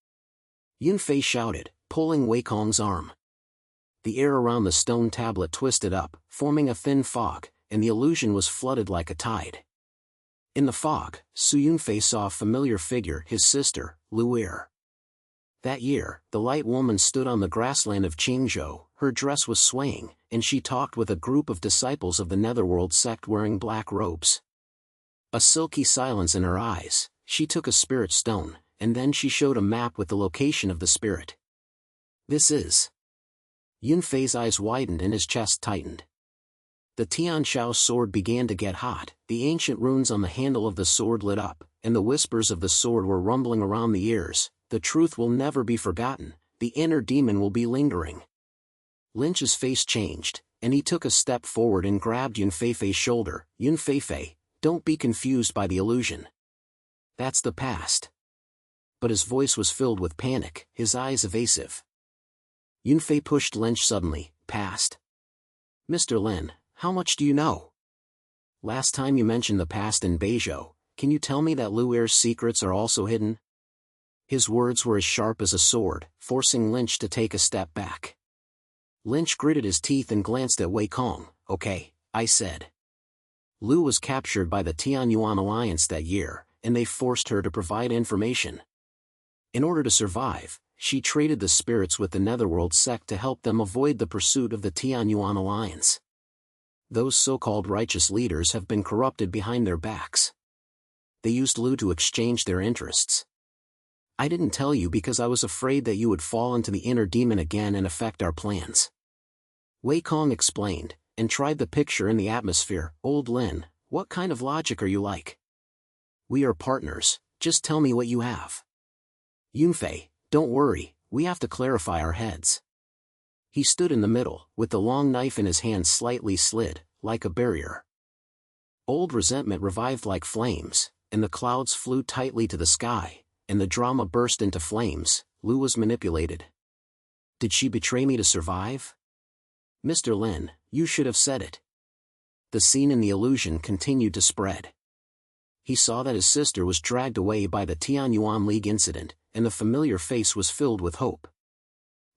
Yunfei shouted, pulling Wei Kong's arm. The air around the stone tablet twisted up, forming a thin fog, and the illusion was flooded like a tide. In the fog, Su Yunfei saw a familiar figure, his sister, Lu Er. That year, the light woman stood on the grassland of Qingzhou, her dress was swaying, and she talked with a group of disciples of the Netherworld sect wearing black robes. A silky silence in her eyes, she took a spirit stone, and then she showed a map with the location of the spirit. This is... Yunfei's eyes widened and his chest tightened. The Tianxiao sword began to get hot, the ancient runes on the handle of the sword lit up, and the whispers of the sword were rumbling around the ears. The truth will never be forgotten, the inner demon will be lingering. Lynch's face changed, and he took a step forward and grabbed Yunfei's shoulder. Yunfei, don't be confused by the illusion. That's the past. But his voice was filled with panic, his eyes evasive. Yunfei pushed Lynch suddenly. Past? Mr. Lin, how much do you know? Last time you mentioned the past in Beizhou, can you tell me that Lu Er's secrets are also hidden? His words were as sharp as a sword, forcing Lynch to take a step back. Lynch gritted his teeth and glanced at Wei Kong. Okay, I said. Lu was captured by the Tianyuan alliance that year, and they forced her to provide information. In order to survive, she traded the spirits with the Netherworld sect to help them avoid the pursuit of the Tianyuan alliance. Those so-called righteous leaders have been corrupted behind their backs. They used Lu to exchange their interests. I didn't tell you because I was afraid that you would fall into the inner demon again and affect our plans. Wei Kong explained, and tried the picture in the atmosphere. Old Lin, what kind of logic are you like? We are partners, just tell me what you have. Yunfei, don't worry, we have to clarify our heads. He stood in the middle, with the long knife in his hand slightly slid, like a barrier. Old resentment revived like flames, and the clouds flew tightly to the sky, and the drama burst into flames. Lu was manipulated. Did she betray me to survive? Mr. Lin, you should have said it. The scene in the illusion continued to spread. He saw that his sister was dragged away by the Tianyuan League incident, and the familiar face was filled with hope.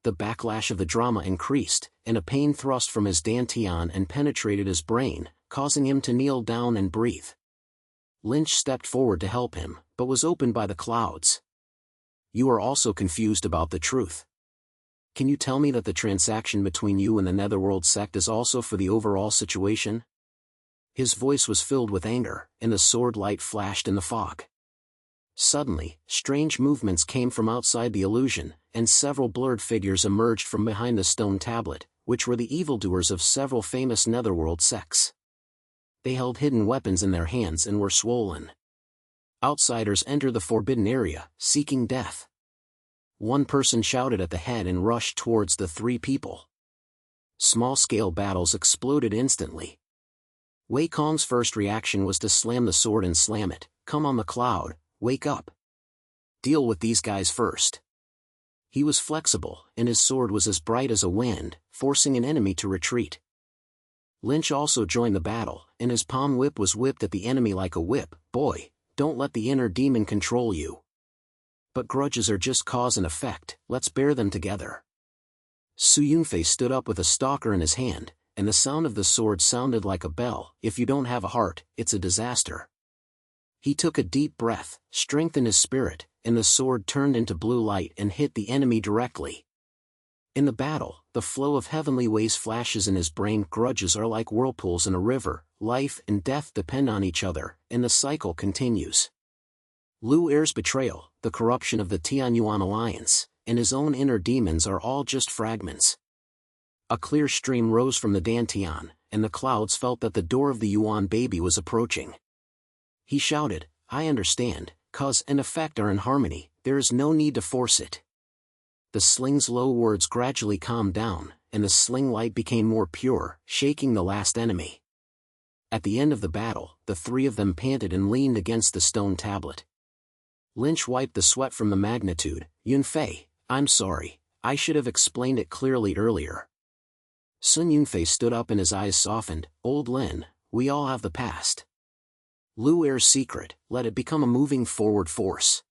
The backlash of the drama increased, and a pain thrust from his dantian and penetrated his brain, causing him to kneel down and breathe. Lynch stepped forward to help him, but was opened by the clouds. You are also confused about the truth. Can you tell me that the transaction between you and the Netherworld sect is also for the overall situation? His voice was filled with anger, and the sword light flashed in the fog. Suddenly, strange movements came from outside the illusion, and several blurred figures emerged from behind the stone tablet, which were the evildoers of several famous Netherworld sects. They held hidden weapons in their hands and were swollen. Outsiders entered the forbidden area, seeking death. One person shouted at the head and rushed towards the three people. Small-scale battles exploded instantly. Wei Kong's first reaction was to slam the sword and slam it. Come on the cloud, wake up. Deal with these guys first. He was flexible, and his sword was as bright as a wind, forcing an enemy to retreat. Lynch also joined the battle, and his palm whip was whipped at the enemy like a whip. Boy, don't let the inner demon control you. But grudges are just cause and effect, let's bear them together. Su Yunfei stood up with a stalker in his hand, and the sound of the sword sounded like a bell. If you don't have a heart, it's a disaster. He took a deep breath, strengthened his spirit, and the sword turned into blue light and hit the enemy directly. In the battle, the flow of heavenly ways flashes in his brain. Grudges are like whirlpools in a river, life and death depend on each other, and the cycle continues. Lu Er's betrayal, the corruption of the Tianyuan alliance, and his own inner demons are all just fragments. A clear stream rose from the dantian, and the clouds felt that the door of the Yuan baby was approaching. He shouted, I understand, cause and effect are in harmony, there is no need to force it. The sling's low words gradually calmed down, and the sling light became more pure, shaking the last enemy. At the end of the battle, the three of them panted and leaned against the stone tablet. Lynch wiped the sweat from the magnitude. Yunfei, I'm sorry, I should have explained it clearly earlier. Sun Yunfei stood up and his eyes softened. Old Lin, we all have the past. Lu Er's secret, let it become a moving forward force.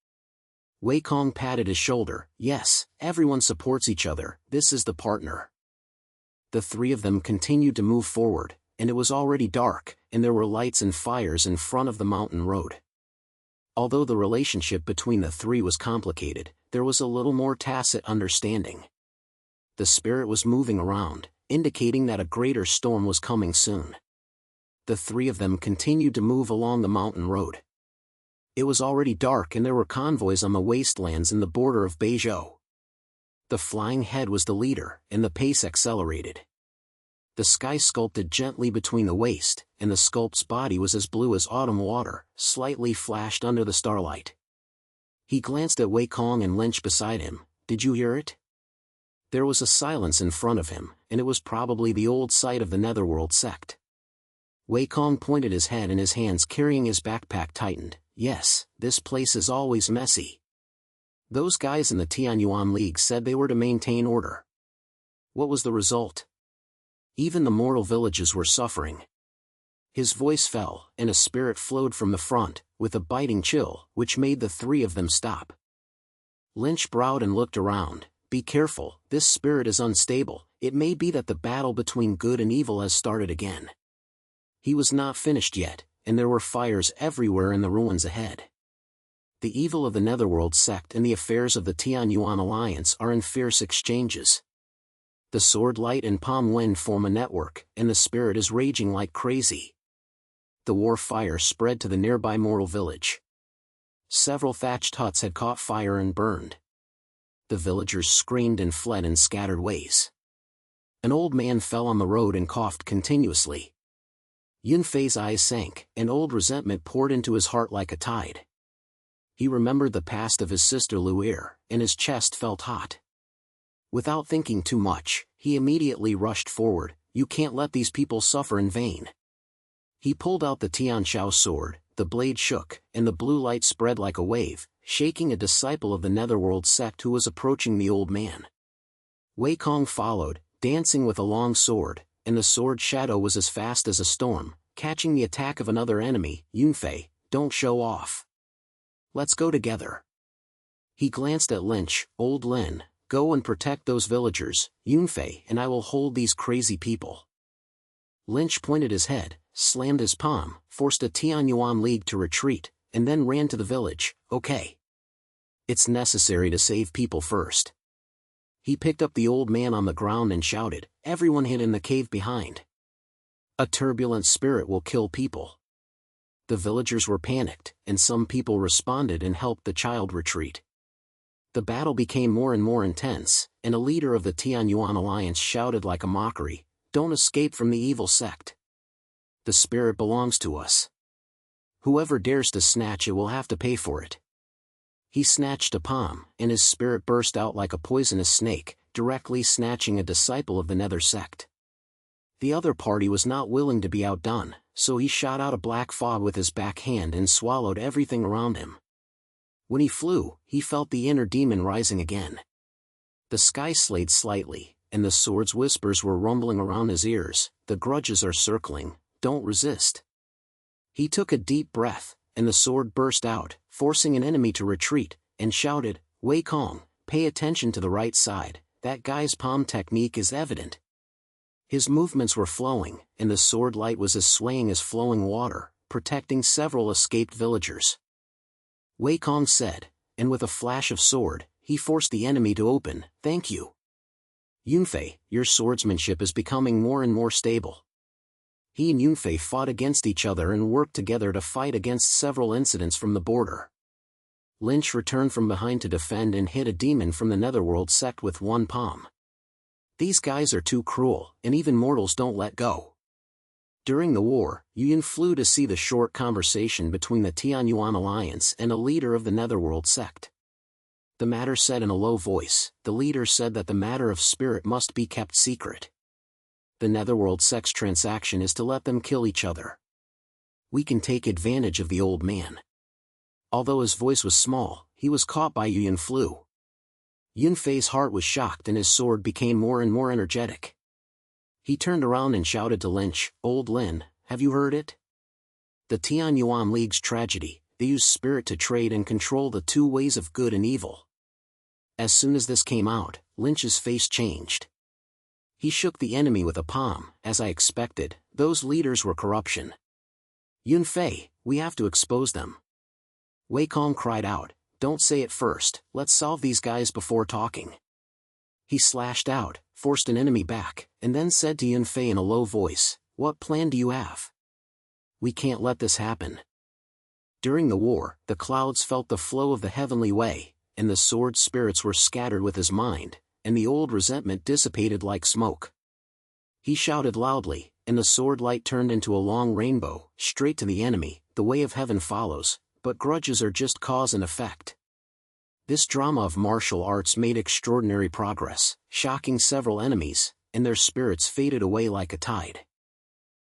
Wei Kong patted his shoulder. Yes, everyone supports each other, this is the partner. The three of them continued to move forward, and it was already dark, and there were lights and fires in front of the mountain road. Although the relationship between the three was complicated, there was a little more tacit understanding. The spirit was moving around, indicating that a greater storm was coming soon. The three of them continued to move along the mountain road. It was already dark and there were convoys on the wastelands in the border of Beizhou. The flying head was the leader, and the pace accelerated. The sky sculpted gently between the waist, and the sculpt's body was as blue as autumn water, slightly flashed under the starlight. He glanced at Wei Kong and Lynch beside him. Did you hear it? There was a silence in front of him, and it was probably the old site of the Netherworld sect. Wei Kong pointed his head and his hands carrying his backpack tightened. Yes, this place is always messy. Those guys in the Tianyuan League said they were to maintain order. What was the result? Even the mortal villages were suffering. His voice fell, and a spirit flowed from the front, with a biting chill, which made the three of them stop. Lynch bowed and looked around. Be careful, this spirit is unstable, it may be that the battle between good and evil has started again. He was not finished yet, and there were fires everywhere in the ruins ahead. The evil of the Netherworld sect and the affairs of the Tianyuan alliance are in fierce exchanges. The sword light and palm wind form a network, and the spirit is raging like crazy. The war fire spread to the nearby mortal village. Several thatched huts had caught fire and burned. The villagers screamed and fled in scattered ways. An old man fell on the road and coughed continuously. Yunfei's eyes sank, and old resentment poured into his heart like a tide. He remembered the past of his sister Lu'er, and his chest felt hot. Without thinking too much, he immediately rushed forward. You can't let these people suffer in vain. He pulled out the Tianxiao Sword, the blade shook, and the blue light spread like a wave, shaking a disciple of the Netherworld sect who was approaching the old man. Wei Kong followed, dancing with a long sword, and the sword shadow was as fast as a storm, catching the attack of another enemy. Yunfei, don't show off. Let's go together. He glanced at Lynch. Old Lin, go and protect those villagers. Yunfei and I will hold these crazy people. Lynch pointed his head, slammed his palm, forced a Tianyuan League to retreat, and then ran to the village. Okay. It's necessary to save people first. He picked up the old man on the ground and shouted, everyone hid in the cave behind. A turbulent spirit will kill people. The villagers were panicked, and some people responded and helped the child retreat. The battle became more and more intense, and a leader of the Tianyuan alliance shouted like a mockery, don't escape from the evil sect. The spirit belongs to us. Whoever dares to snatch it will have to pay for it. He snatched a palm, and his spirit burst out like a poisonous snake, directly snatching a disciple of the Nether sect. The other party was not willing to be outdone, so he shot out a black fog with his back hand and swallowed everything around him. When he flew, he felt the inner demon rising again. The sky slayed slightly, and the sword's whispers were rumbling around his ears. The grudges are circling, don't resist. He took a deep breath, and the sword burst out, forcing an enemy to retreat, and shouted, Wei Kong, pay attention to the right side, that guy's palm technique is evident. His movements were flowing, and the sword light was as swaying as flowing water, protecting several escaped villagers. Wei Kong said, and with a flash of sword, he forced the enemy to open. Thank you. Yunfei, your swordsmanship is becoming more and more stable. He and Yunfei fought against each other and worked together to fight against several incidents from the border. Lynch returned from behind to defend and hit a demon from the Netherworld sect with one palm. These guys are too cruel, and even mortals don't let go. During the war, Yun flew to see the short conversation between the Tianyuan alliance and a leader of the Netherworld sect. The matter said in a low voice, the leader said that the matter of spirit must be kept secret. The Netherworld sect's transaction is to let them kill each other. We can take advantage of the old man. Although his voice was small, he was caught by Yun flew. Yunfei's heart was shocked and his sword became more and more energetic. He turned around and shouted to Lynch, Old Lin, have you heard it? The Tianyuan League's tragedy, they use spirit to trade and control the two ways of good and evil. As soon as this came out, Lynch's face changed. He shook the enemy with a palm. As I expected, those leaders were corruption. Yunfei, we have to expose them. Wei Kong cried out, don't say it first, let's solve these guys before talking. He slashed out, forced an enemy back, and then said to Yunfei in a low voice, what plan do you have? We can't let this happen. During the war, the clouds felt the flow of the heavenly way, and the sword spirits were scattered with his mind, and the old resentment dissipated like smoke. He shouted loudly, and the sword light turned into a long rainbow, straight to the enemy. The way of heaven follows, but grudges are just cause and effect. This drama of martial arts made extraordinary progress, shocking several enemies, and their spirits faded away like a tide.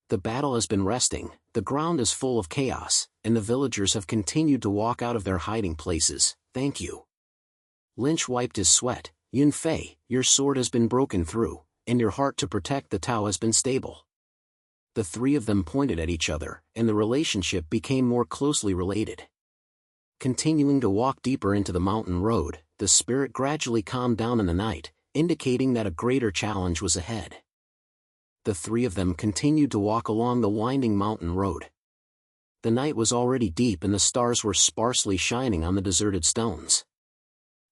The battle has been resting, the ground is full of chaos, and the villagers have continued to walk out of their hiding places. Thank you. Lynch wiped his sweat. Yunfei, your sword has been broken through, and your heart to protect the Tao has been stable. The three of them pointed at each other, and the relationship became more closely related. Continuing to walk deeper into the mountain road, the spirit gradually calmed down in the night, indicating that a greater challenge was ahead. The three of them continued to walk along the winding mountain road. The night was already deep and the stars were sparsely shining on the deserted stones.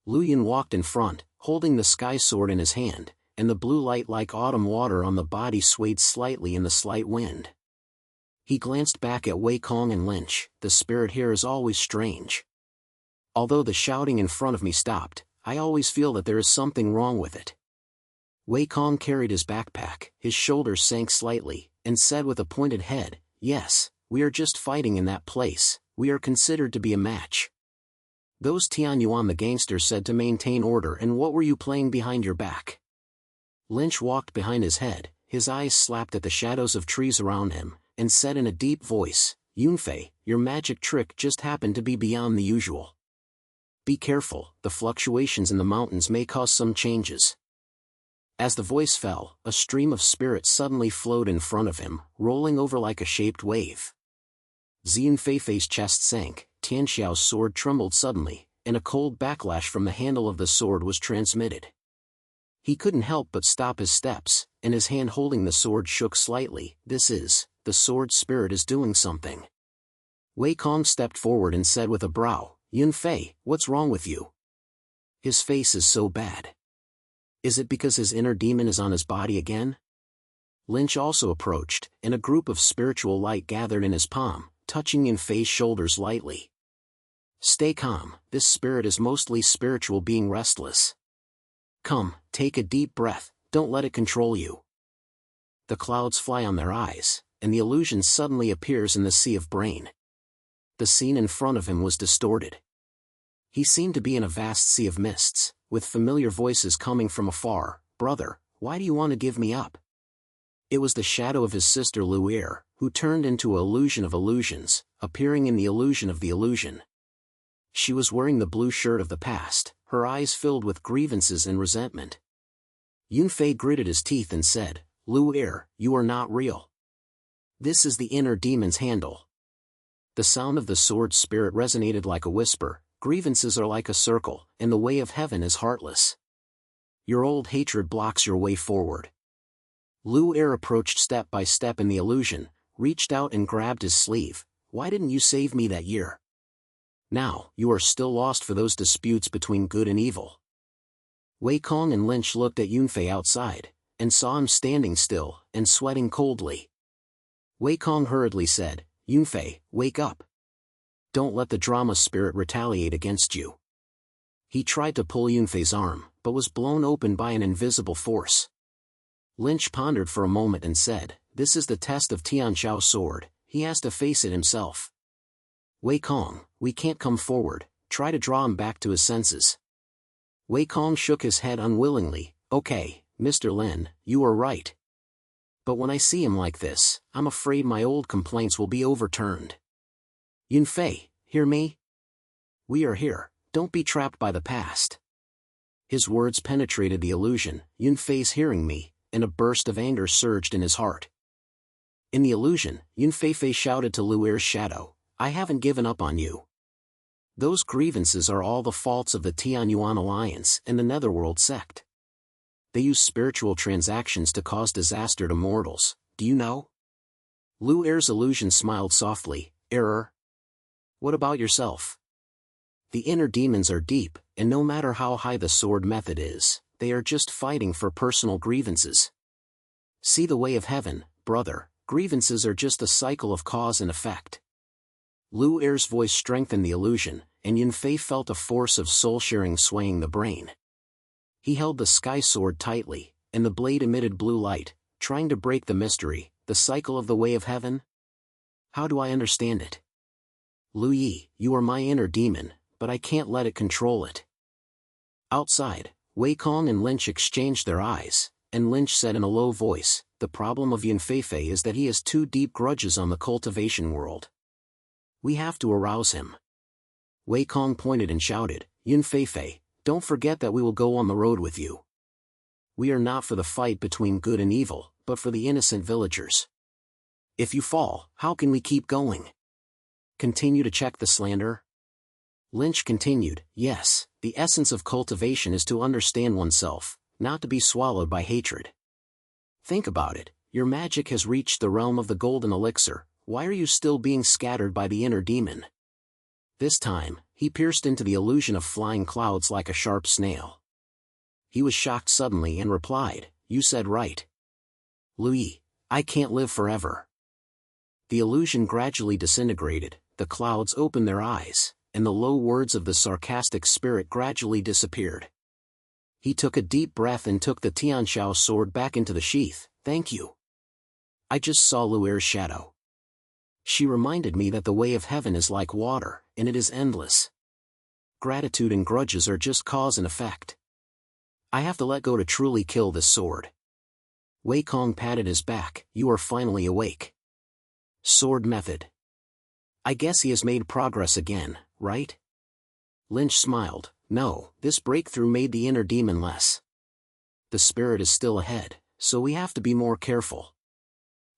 Lu Yun walked in front, holding the sky sword in his hand, and the blue light like autumn water on the body swayed slightly in the slight wind. He glanced back at Wei Kong and Lynch. The spirit here is always strange. Although the shouting in front of me stopped, I always feel that there is something wrong with it. Wei Kong carried his backpack, his shoulders sank slightly, and said with a pointed head, yes, we are just fighting in that place, we are considered to be a match. Those Tianyuan the gangster said to maintain order, and what were you playing behind your back? Lynch walked behind his head, his eyes slapped at the shadows of trees around him, and said in a deep voice, Yunfei, your magic trick just happened to be beyond the usual. Be careful, the fluctuations in the mountains may cause some changes. As the voice fell, a stream of spirit suddenly flowed in front of him, rolling over like a shaped wave. Yunfei's chest sank, Tianxiao's sword trembled suddenly, and a cold backlash from the handle of the sword was transmitted. He couldn't help but stop his steps, and his hand holding the sword shook slightly. The sword spirit is doing something. Wei Kong stepped forward and said with a brow, Yunfei, what's wrong with you? His face is so bad. Is it because his inner demon is on his body again? Lynch also approached, and a group of spiritual light gathered in his palm, touching Yunfei's shoulders lightly. Stay calm, this spirit is mostly spiritual being restless. Come, take a deep breath, don't let it control you. The clouds fly on their eyes, and the illusion suddenly appears in the sea of brain. The scene in front of him was distorted. He seemed to be in a vast sea of mists, with familiar voices coming from afar. Brother, why do you want to give me up? It was the shadow of his sister Lu'er, who turned into an illusion of illusions, appearing in the illusion of the illusion. She was wearing the blue shirt of the past, her eyes filled with grievances and resentment. Yunfei gritted his teeth and said, Lu'er, you are not real. This is the inner demon's handle. The sound of the sword spirit resonated like a whisper. Grievances are like a circle, and the way of heaven is heartless. Your old hatred blocks your way forward. Lu'er approached step by step in the illusion, reached out and grabbed his sleeve. Why didn't you save me that year? Now, you are still lost for those disputes between good and evil. Wei Kong and Lynch looked at Yunfei outside, and saw him standing still, and sweating coldly. Wei Kong hurriedly said, Yunfei, wake up. Don't let the drama spirit retaliate against you. He tried to pull Yunfei's arm, but was blown open by an invisible force. Lynch pondered for a moment and said, this is the test of Tianxiao Sword, he has to face it himself. Wei Kong, we can't come forward, try to draw him back to his senses. Wei Kong shook his head unwillingly. Okay, Mr. Lin, you are right. But when I see him like this, I'm afraid my old complaints will be overturned. Yunfei, hear me? We are here, don't be trapped by the past. His words penetrated the illusion. Yunfei's hearing me, and a burst of anger surged in his heart. In the illusion, Yunfei shouted to Lu'er's shadow, I haven't given up on you. Those grievances are all the faults of the Tianyuan Alliance and the Netherworld Sect. They use spiritual transactions to cause disaster to mortals, do you know? Lu Er's illusion smiled softly. Error? What about yourself? The inner demons are deep, and no matter how high the sword method is, they are just fighting for personal grievances. See the way of heaven, brother, grievances are just a cycle of cause and effect. Lu Er's voice strengthened the illusion, and Yunfei felt a force of soul-sharing swaying the brain. He held the sky sword tightly, and the blade emitted blue light, trying to break the mystery, the cycle of the way of heaven? How do I understand it? Lu Yi, you are my inner demon, but I can't let it control it. Outside, Wei Kong and Lynch exchanged their eyes, and Lynch said in a low voice, the problem of Yunfei is that he has two deep grudges on the cultivation world. We have to arouse him. Wei Kong pointed and shouted, Yunfei, don't forget that we will go on the road with you. We are not for the fight between good and evil, but for the innocent villagers. If you fall, how can we keep going? Continue to check the slander? Lynch continued, yes, the essence of cultivation is to understand oneself, not to be swallowed by hatred. Think about it, your magic has reached the realm of the golden elixir, why are you still being scattered by the inner demon? This time, he pierced into the illusion of flying clouds like a sharp snail. He was shocked suddenly and replied, you said right. Louis, I can't live forever. The illusion gradually disintegrated, the clouds opened their eyes, and the low words of the sarcastic spirit gradually disappeared. He took a deep breath and took the Tianxiao sword back into the sheath. Thank you. I just saw Lu Er's shadow. She reminded me that the way of heaven is like water, and it is endless. Gratitude and grudges are just cause and effect. I have to let go to truly kill this sword. Wei Kong patted his back. You are finally awake. Sword method. I guess he has made progress again, right? Lynch smiled. No, this breakthrough made the inner demon less. The spirit is still ahead, so we have to be more careful.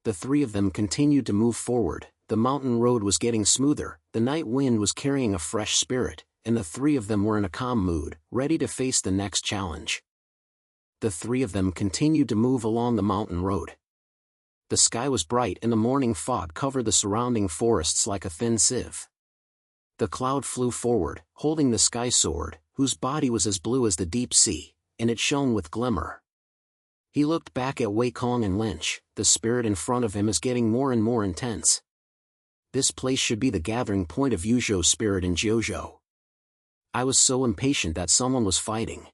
The three of them continued to move forward. The mountain road was getting smoother, the night wind was carrying a fresh spirit, and the three of them were in a calm mood, ready to face the next challenge. The three of them continued to move along the mountain road. The sky was bright and the morning fog covered the surrounding forests like a thin sieve. The cloud flew forward, holding the sky sword, whose body was as blue as the deep sea, and it shone with glimmer. He looked back at Wei Kong and Lynch. The spirit in front of him is getting more and more intense. This place should be the gathering point of Yuzhou's spirit in Jiuzhou. I was so impatient that someone was fighting.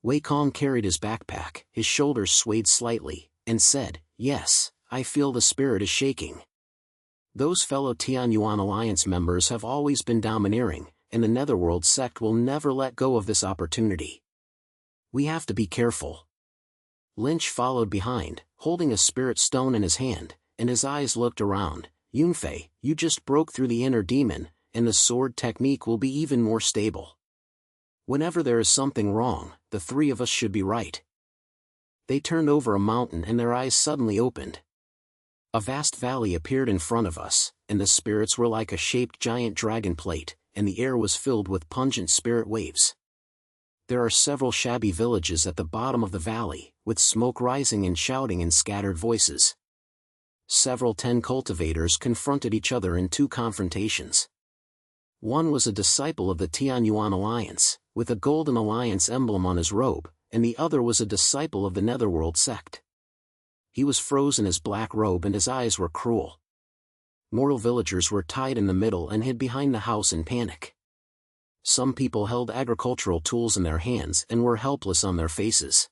Wei Kong carried his backpack, his shoulders swayed slightly, and said, yes, I feel the spirit is shaking. Those fellow Tianyuan Alliance members have always been domineering, and the Netherworld Sect will never let go of this opportunity. We have to be careful. Lynch followed behind, holding a spirit stone in his hand, and his eyes looked around. Yunfei, you just broke through the inner demon, and the sword technique will be even more stable. Whenever there is something wrong, the three of us should be right. They turned over a mountain and their eyes suddenly opened. A vast valley appeared in front of us, and the spirits were like a shaped giant dragon plate, and the air was filled with pungent spirit waves. There are several shabby villages at the bottom of the valley, with smoke rising and shouting in scattered voices. Several 10 cultivators confronted each other in 2 confrontations. One was a disciple of the Tianyuan Alliance, with a golden alliance emblem on his robe, and the other was a disciple of the Netherworld Sect. He was frozen in his black robe and his eyes were cruel. Mortal villagers were tied in the middle and hid behind the house in panic. Some people held agricultural tools in their hands and were helpless on their faces.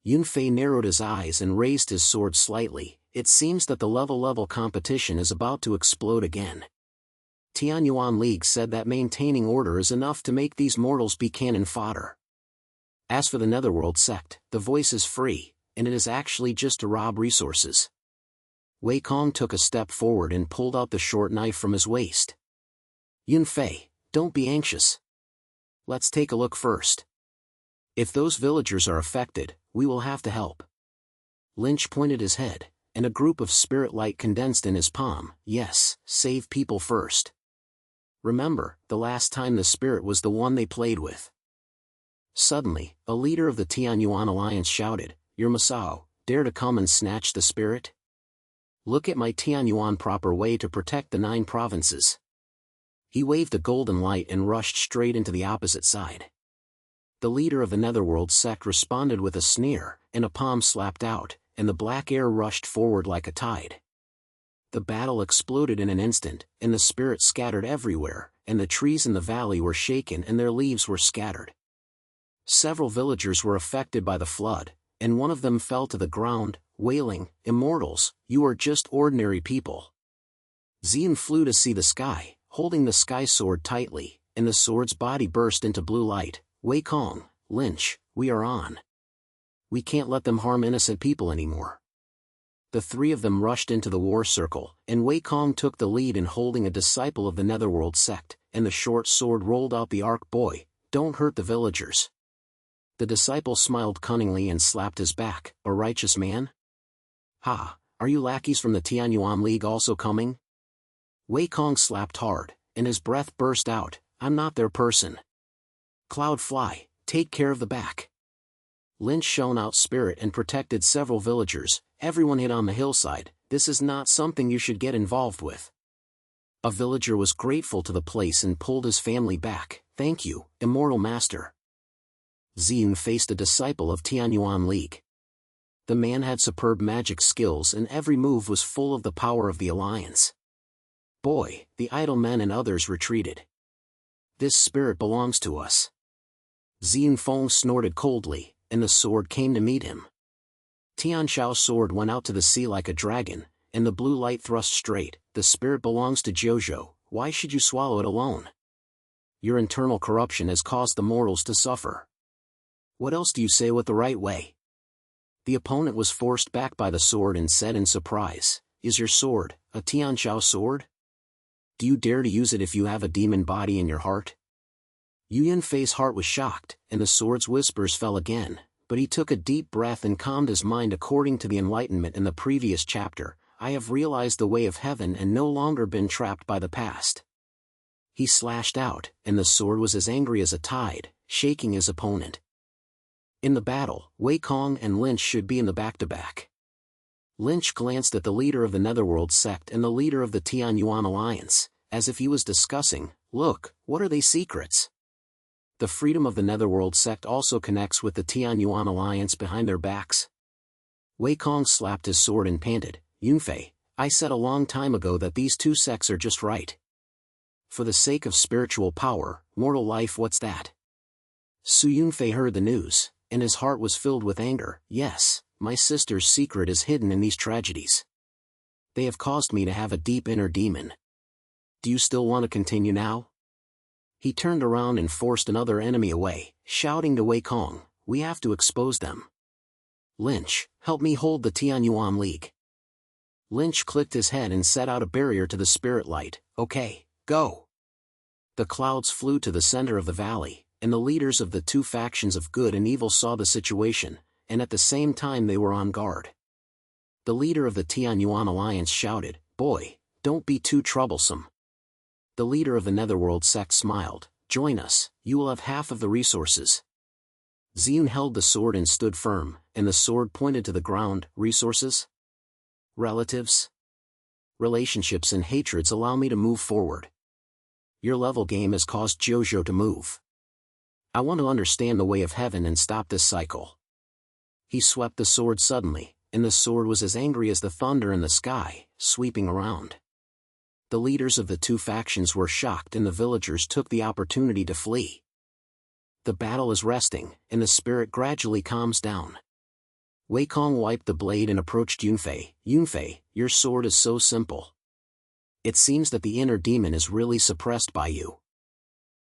Yunfei narrowed his eyes and raised his sword slightly. It seems that the level competition is about to explode again. Tianyuan League said that maintaining order is enough to make these mortals be cannon fodder. As for the Netherworld Sect, the voice is free, and it is actually just to rob resources. Wei Kong took a step forward and pulled out the short knife from his waist. Yunfei, don't be anxious. Let's take a look first. If those villagers are affected, we will have to help. Lynch pointed his head. and a group of spirit light condensed in his palm. Yes, save people first. Remember, the last time the spirit was the one they played with. Suddenly, a leader of the Tianyuan alliance shouted, "You're Masao, dare to come and snatch the spirit? Look at my Tianyuan proper way to protect the 9 provinces." He waved a golden light and rushed straight into the opposite side. The leader of the Netherworld sect responded with a sneer, and a palm slapped out, and the black air rushed forward like a tide. The battle exploded in an instant, and the spirit scattered everywhere, and the trees in the valley were shaken and their leaves were scattered. Several villagers were affected by the flood, and one of them fell to the ground, wailing, "Immortals, you are just ordinary people." Xian flew to see the sky, holding the sky sword tightly, and the sword's body burst into blue light. "Wei Kong, Lynch, we are on. We can't let them harm innocent people anymore." The 3 of them rushed into the war circle, and Wei Kong took the lead in holding a disciple of the Netherworld sect, and the short sword rolled out the arc. "Boy, don't hurt the villagers." The disciple smiled cunningly and slapped his back. "A righteous man? Ha, are you lackeys from the Tianyuan League also coming?" Wei Kong slapped hard, and his breath burst out. "I'm not their person. Cloud Fly, take care of the back." Lynch shone out spirit and protected several villagers. "Everyone hid on the hillside, this is not something you should get involved with." A villager was grateful to the place and pulled his family back. "Thank you, Immortal Master." Xian faced a disciple of Tianyuan League. The man had superb magic skills and every move was full of the power of the alliance. "Boy," the idle men and others retreated. "This spirit belongs to us." Xian Feng snorted coldly, and the sword came to meet him. Tianxiao Sword went out to the sea like a dragon, and the blue light thrust straight. "The spirit belongs to Jiuzhou, why should you swallow it alone? Your internal corruption has caused the mortals to suffer. What else do you say with the right way?" The opponent was forced back by the sword and said in surprise, "Is your sword a Tianxiao sword? Do you dare to use it if you have a demon body in your heart?" Xiao Yunfei's heart was shocked, and the sword's whispers fell again, but he took a deep breath and calmed his mind according to the enlightenment in the previous chapter. "I have realized the way of heaven and no longer been trapped by the past." He slashed out, and the sword was as angry as a tide, shaking his opponent. In the battle, Wei Kong and Lynch should be in the back-to-back. Lynch glanced at the leader of the Netherworld sect and the leader of the Tianyuan alliance, as if he was discussing, "Look, what are they secrets?" The freedom of the Netherworld sect also connects with the Tianyuan alliance behind their backs. Wei Kong slapped his sword and panted, "Yunfei, I said a long time ago that these 2 sects are just right. For the sake of spiritual power, mortal life, what's that?" Su Yunfei heard the news, and his heart was filled with anger. "Yes, my sister's secret is hidden in these tragedies. They have caused me to have a deep inner demon. Do you still want to continue now?" He turned around and forced another enemy away, shouting to Wei Kong, "We have to expose them. Lynch, help me hold the Tianyuan League." Lynch clicked his head and set out a barrier to the spirit light. "Okay, go." The clouds flew to the center of the valley, and the leaders of the 2 factions of good and evil saw the situation, and at the same time they were on guard. The leader of the Tianyuan alliance shouted, "Boy, don't be too troublesome." The leader of the Netherworld sect smiled, "Join us, you will have half of the resources." Xian held the sword and stood firm, and the sword pointed to the ground. "Resources? Relatives? Relationships and hatreds allow me to move forward. Your level game has caused Jiuzhou to move. I want to understand the way of heaven and stop this cycle." He swept the sword suddenly, and the sword was as angry as the thunder in the sky, sweeping around. The leaders of the 2 factions were shocked and the villagers took the opportunity to flee. The battle is resting, and the spirit gradually calms down. Wei Kong wiped the blade and approached Yunfei. "Yunfei, your sword is so simple. It seems that the inner demon is really suppressed by you."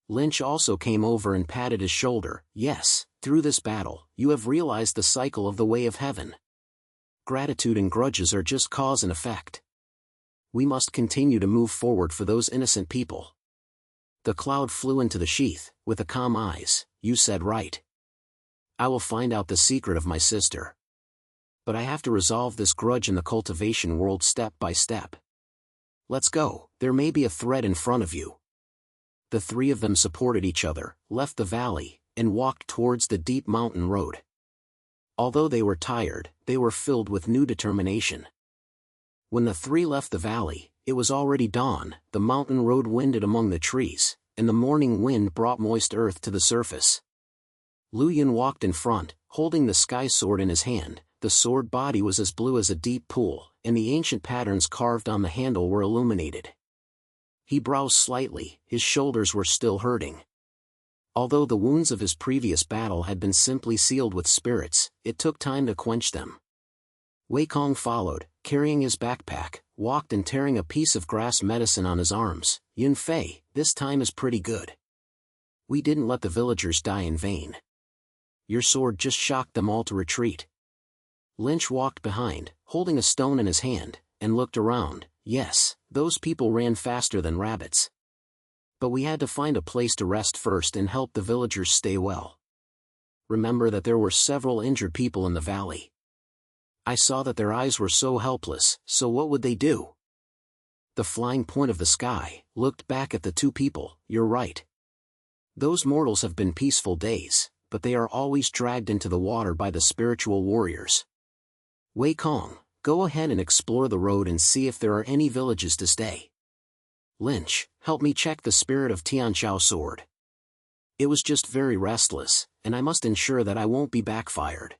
Lynch also came over and patted his shoulder. "Yes, through this battle, you have realized the cycle of the way of heaven. Gratitude and grudges are just cause and effect. We must continue to move forward for those innocent people." The cloud flew into the sheath, with the calm eyes. "You said right. I will find out the secret of my sister." but I have to resolve this grudge in the cultivation world step by step. Let's go, there may be a threat in front of you. The three of them supported each other, left the valley, and walked towards the deep mountain road. Although they were tired, they were filled with new determination. When the three left the valley, it was already dawn, the mountain road winded among the trees, and the morning wind brought moist earth to the surface. Lu Yun walked in front, holding the sky sword in his hand. The sword body was as blue as a deep pool, and the ancient patterns carved on the handle were illuminated. He browsed slightly, his shoulders were still hurting. Although the wounds of his previous battle had been simply sealed with spirits, it took time to quench them. Wei Kong followed, carrying his backpack, walked and tearing a piece of grass medicine on his arms. Yunfei, this time is pretty good. We didn't let the villagers die in vain. Your sword just shocked them all to retreat. Lynch walked behind, holding a stone in his hand, and looked around. Yes, those people ran faster than rabbits. But we had to find a place to rest first and help the villagers stay well. Remember that there were several injured people in the valley. I saw that their eyes were so helpless, so what would they do? The flying point of the sky looked back at the two people. You're right. Those mortals have been peaceful days, but they are always dragged into the water by the spiritual warriors. Wei Kong, go ahead and explore the road and see if there are any villages to stay. Lynch, help me check the spirit of Tianxiao Sword. It was just very restless, and I must ensure that I won't be backfired.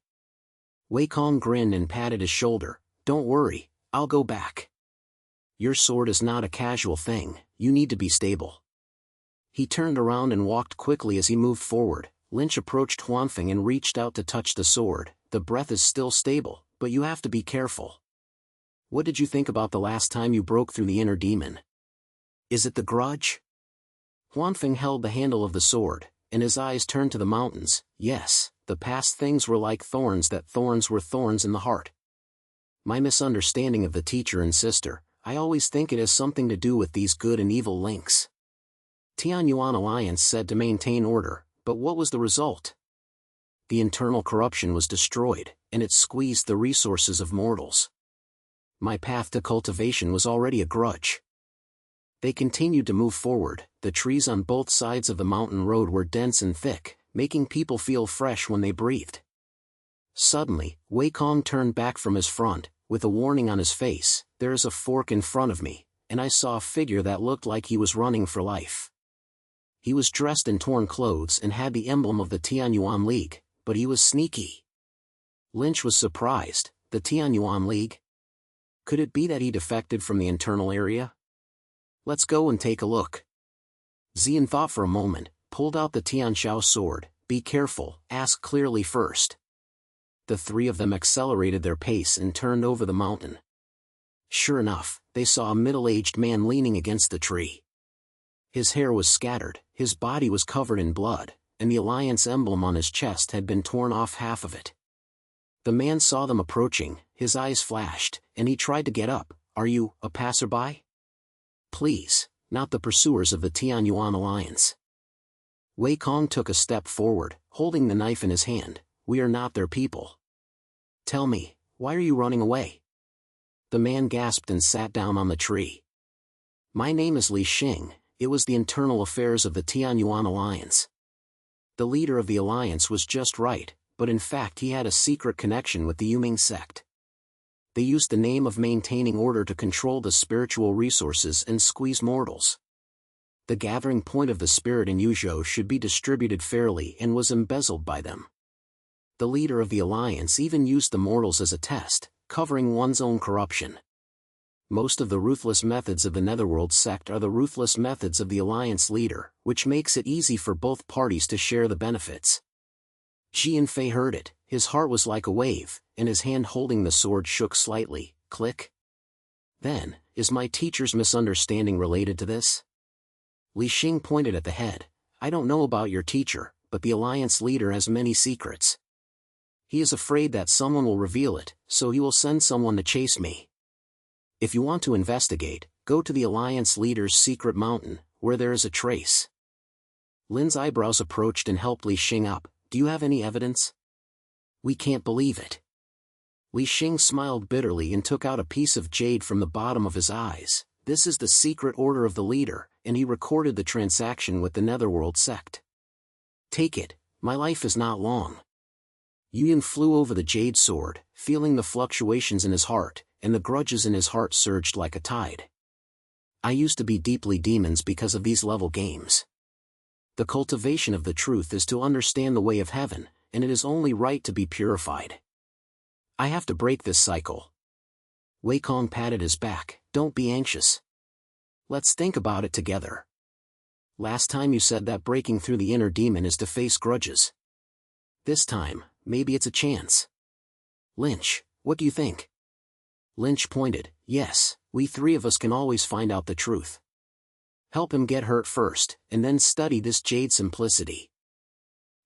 Wei Kong grinned and patted his shoulder. Don't worry, I'll go back. Your sword is not a casual thing, you need to be stable. He turned around and walked quickly as he moved forward. Lynch approached Wanqing and reached out to touch the sword. The breath is still stable, but you have to be careful. What did you think about the last time you broke through the inner demon? Is it the grudge? Wanqing held the handle of the sword, and his eyes turned to the mountains. Yes, the past things were like thorns, that thorns were thorns in the heart. My misunderstanding of the teacher and sister, I always think it has something to do with these good and evil links. Tianyuan Alliance said to maintain order, but what was the result? The internal corruption was destroyed, and it squeezed the resources of mortals. My path to cultivation was already a grudge. They continued to move forward. The trees on both sides of the mountain road were dense and thick, making people feel fresh when they breathed. Suddenly, Wei Kong turned back from his front, with a warning on his face. There is a fork in front of me, and I saw a figure that looked like he was running for life. He was dressed in torn clothes and had the emblem of the Tianyuan League, but he was sneaky. Lynch was surprised. The Tianyuan League? Could it be that he defected from the internal area? Let's go and take a look. Xian thought for a moment, pulled out the Tianxiao Sword. Be careful, ask clearly first. The three of them accelerated their pace and turned over the mountain. Sure enough, they saw a middle-aged man leaning against the tree. His hair was scattered, his body was covered in blood, and the Alliance emblem on his chest had been torn off half of it. The man saw them approaching, his eyes flashed, and he tried to get up. Are you a passerby? Please, not the pursuers of the Tianyuan Alliance. Wei Kong took a step forward, holding the knife in his hand. We are not their people. Tell me, why are you running away? The man gasped and sat down on the tree. My name is Li Xing. It was the internal affairs of the Tianyuan Alliance. The leader of the alliance was just right, but in fact he had a secret connection with the Demon Sect. They used the name of maintaining order to control the spiritual resources and squeeze mortals. The gathering point of the spirit in Jiuzhou should be distributed fairly and was embezzled by them. The leader of the alliance even used the mortals as a test, covering one's own corruption. Most of the ruthless methods of the Netherworld sect are the ruthless methods of the alliance leader, which makes it easy for both parties to share the benefits. Xiao Yunfei heard it, his heart was like a wave, and his hand holding the sword shook slightly. Click. Then, is my teacher's misunderstanding related to this? Li Xing pointed at the head. I don't know about your teacher, but the alliance leader has many secrets. He is afraid that someone will reveal it, so he will send someone to chase me. If you want to investigate, go to the alliance leader's secret mountain, where there is a trace. Lin's eyebrows approached and helped Li Xing up. Do you have any evidence? We can't believe it. Li Xing smiled bitterly and took out a piece of jade from the bottom of his eyes. This is the secret order of the leader, and he recorded the transaction with the Netherworld sect. Take it, my life is not long. Yuan flew over the jade sword, feeling the fluctuations in his heart, and the grudges in his heart surged like a tide. I used to be deeply demons because of these level games. The cultivation of the truth is to understand the way of heaven, and it is only right to be purified. I have to break this cycle. Wei Kong patted his back. Don't be anxious. Let's think about it together. Last time you said that breaking through the inner demon is to face grudges. This time, maybe it's a chance. Lynch, what do you think? Lynch pointed. Yes, we three of us can always find out the truth. Help him get hurt first, and then study this jade simplicity.